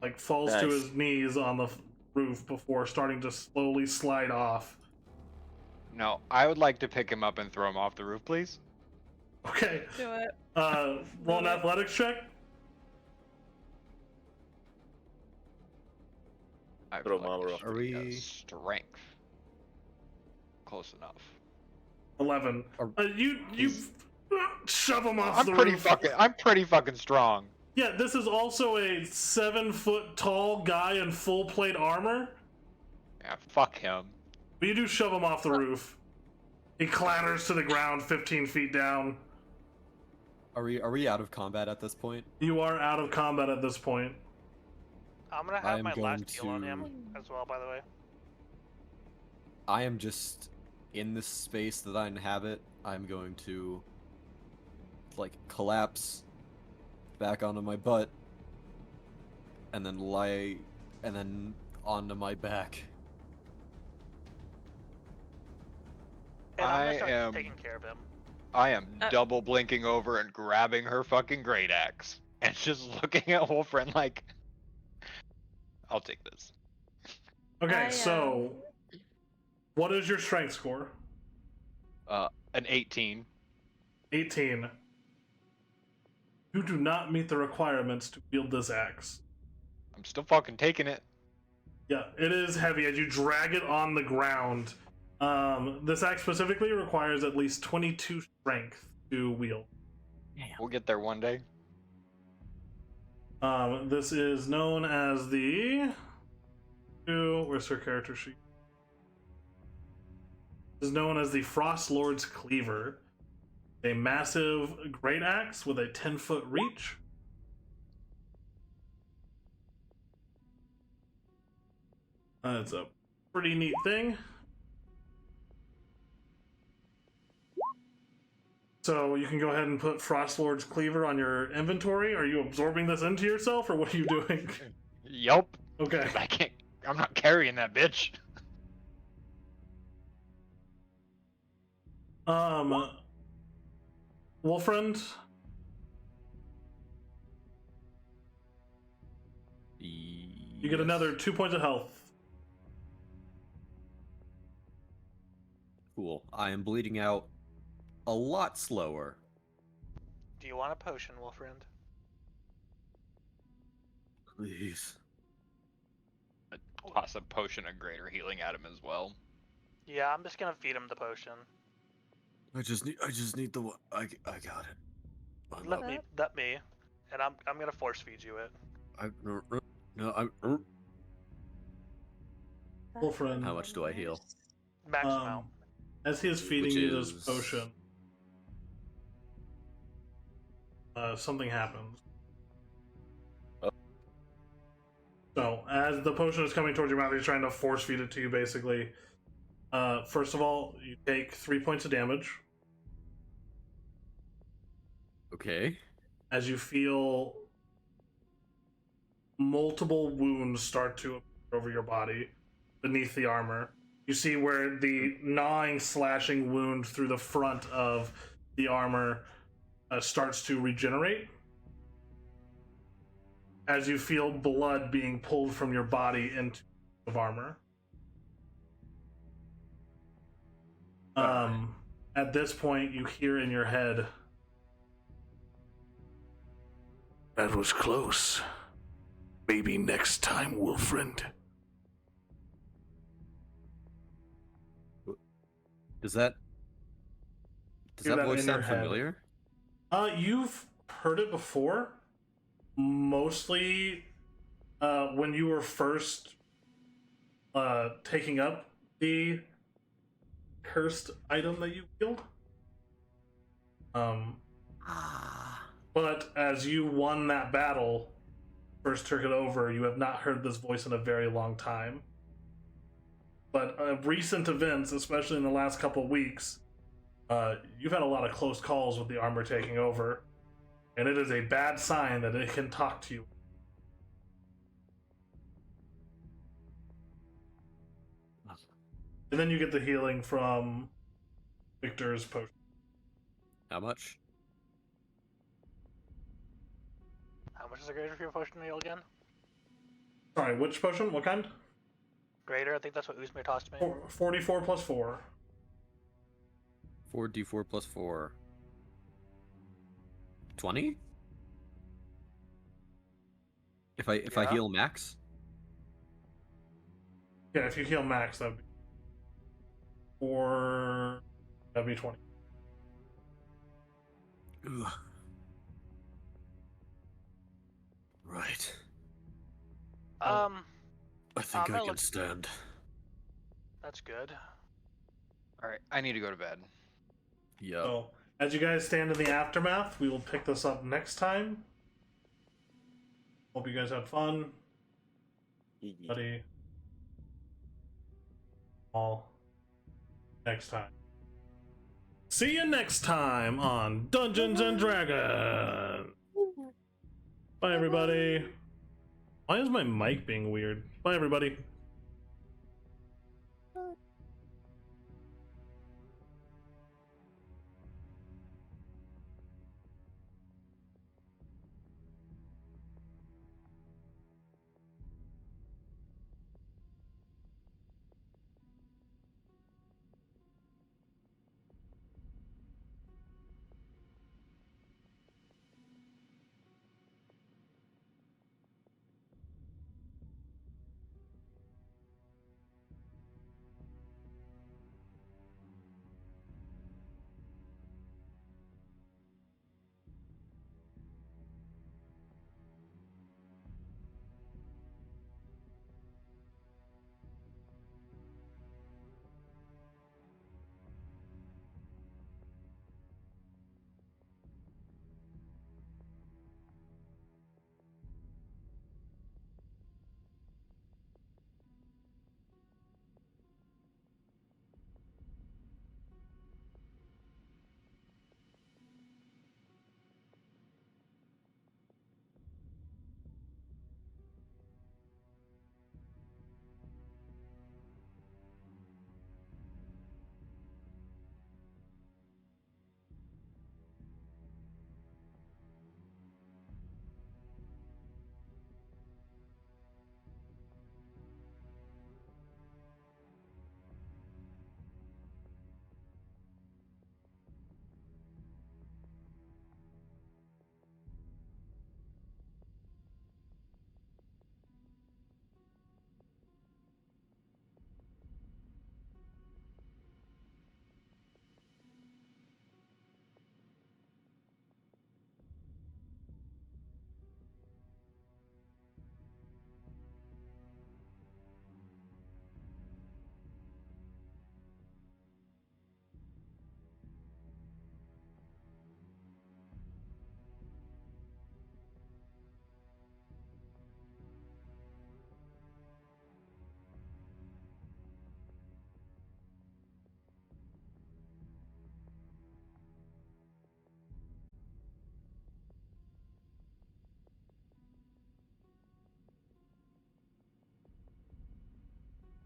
to Nice. his knees on the roof before starting to slowly slide off. No, I would like to pick him up and throw him off the roof, please. Okay. Do it. Roll an athletics check. I Throw feel Mama like off. it Are should be a we- strength? Close enough. 11. Are- You shove him off I'm the pretty roof. I'm pretty fucking strong. Yeah, this is also a 7-foot tall guy in full plate armor. Yeah, fuck him. But you do shove him off the roof. He clatters to the ground 15 feet down. Are we out of combat at this point? You are out of combat at this point. I'm gonna I have am my going last heal on him to- as well, by the way. I am just in this space that I inhabit. I'm going to like collapse back onto my butt and then lie and then onto my back. And I'm I gonna start am- taking care of him. I am Uh, double blinking over and grabbing her fucking great axe and just looking at Wolfriend like, I'll take this. Okay, so what is your strength score? An 18. 18. You do not meet the requirements to wield this axe. I'm still fucking taking it. Yeah, it is heavy as you drag it on the ground. This axe specifically requires at least 22 strength to wield. We'll get there one day. This is known as the... Where's her character sheet? This is known as the Frost Lord's Cleaver. A massive great axe with a 10-foot reach. It's a pretty neat thing. So you can go ahead and put Frost Lord's Cleaver on your inventory. Are you absorbing this into yourself, or what are you doing? Yup. Okay. 'Cause I can't. I'm not carrying that bitch. Wolfriend, you get another 2 points of health. Cool. I am bleeding out a lot slower. Do you want a potion, Wolfriend? Please. Toss a potion of greater healing at him as well. Yeah, I'm just gonna feed him the potion. I just need the. I got it. Let me, and I'm gonna force feed you it. Wolfriend, How much do I heal? Max amount. as he is feeding Which you this is- potion, something happens. So, as the potion is coming towards your mouth, he's trying to force feed it to you, basically. First of all, you take 3 points of damage Okay. as you feel multiple wounds start to appear over your body beneath the armor. You see where the gnawing, slashing wound through the front of the armor starts to regenerate. As you feel blood being pulled from your body into the armor. At this point, you hear in your head, "That was close. Maybe next time, Wolfriend." Does that Hear that voice in your sound head. familiar? You've heard it before. Mostly when you were first taking up the cursed item that you wield. But as you won that battle, first took it over, you have not heard this voice in a very long time. But recent events, especially in the last couple of weeks, you've had a lot of close calls with the armor taking over. And it is a bad sign that it can talk to you. And then you get the healing from Victor's potion. How much? How much is a greater for your potion heal again? Sorry, which potion? What kind? Greater, I think that's what Uzmir tossed me. 44 plus 4. 4d4 plus 4. 20? If I Yeah. heal max? Yeah, if you heal max, that'd be 4. That'd be 20. Ugh. Right. Um, I think I that can looks- stand. that's good. Alright, I need to go to bed. Yeah. So, as you guys stand in the aftermath, we will pick this up next time. Hope you guys had fun. Buddy. All. next time. See you next time on Dungeons and Dragons. Bye, everybody. Why is my mic being weird? Bye, everybody.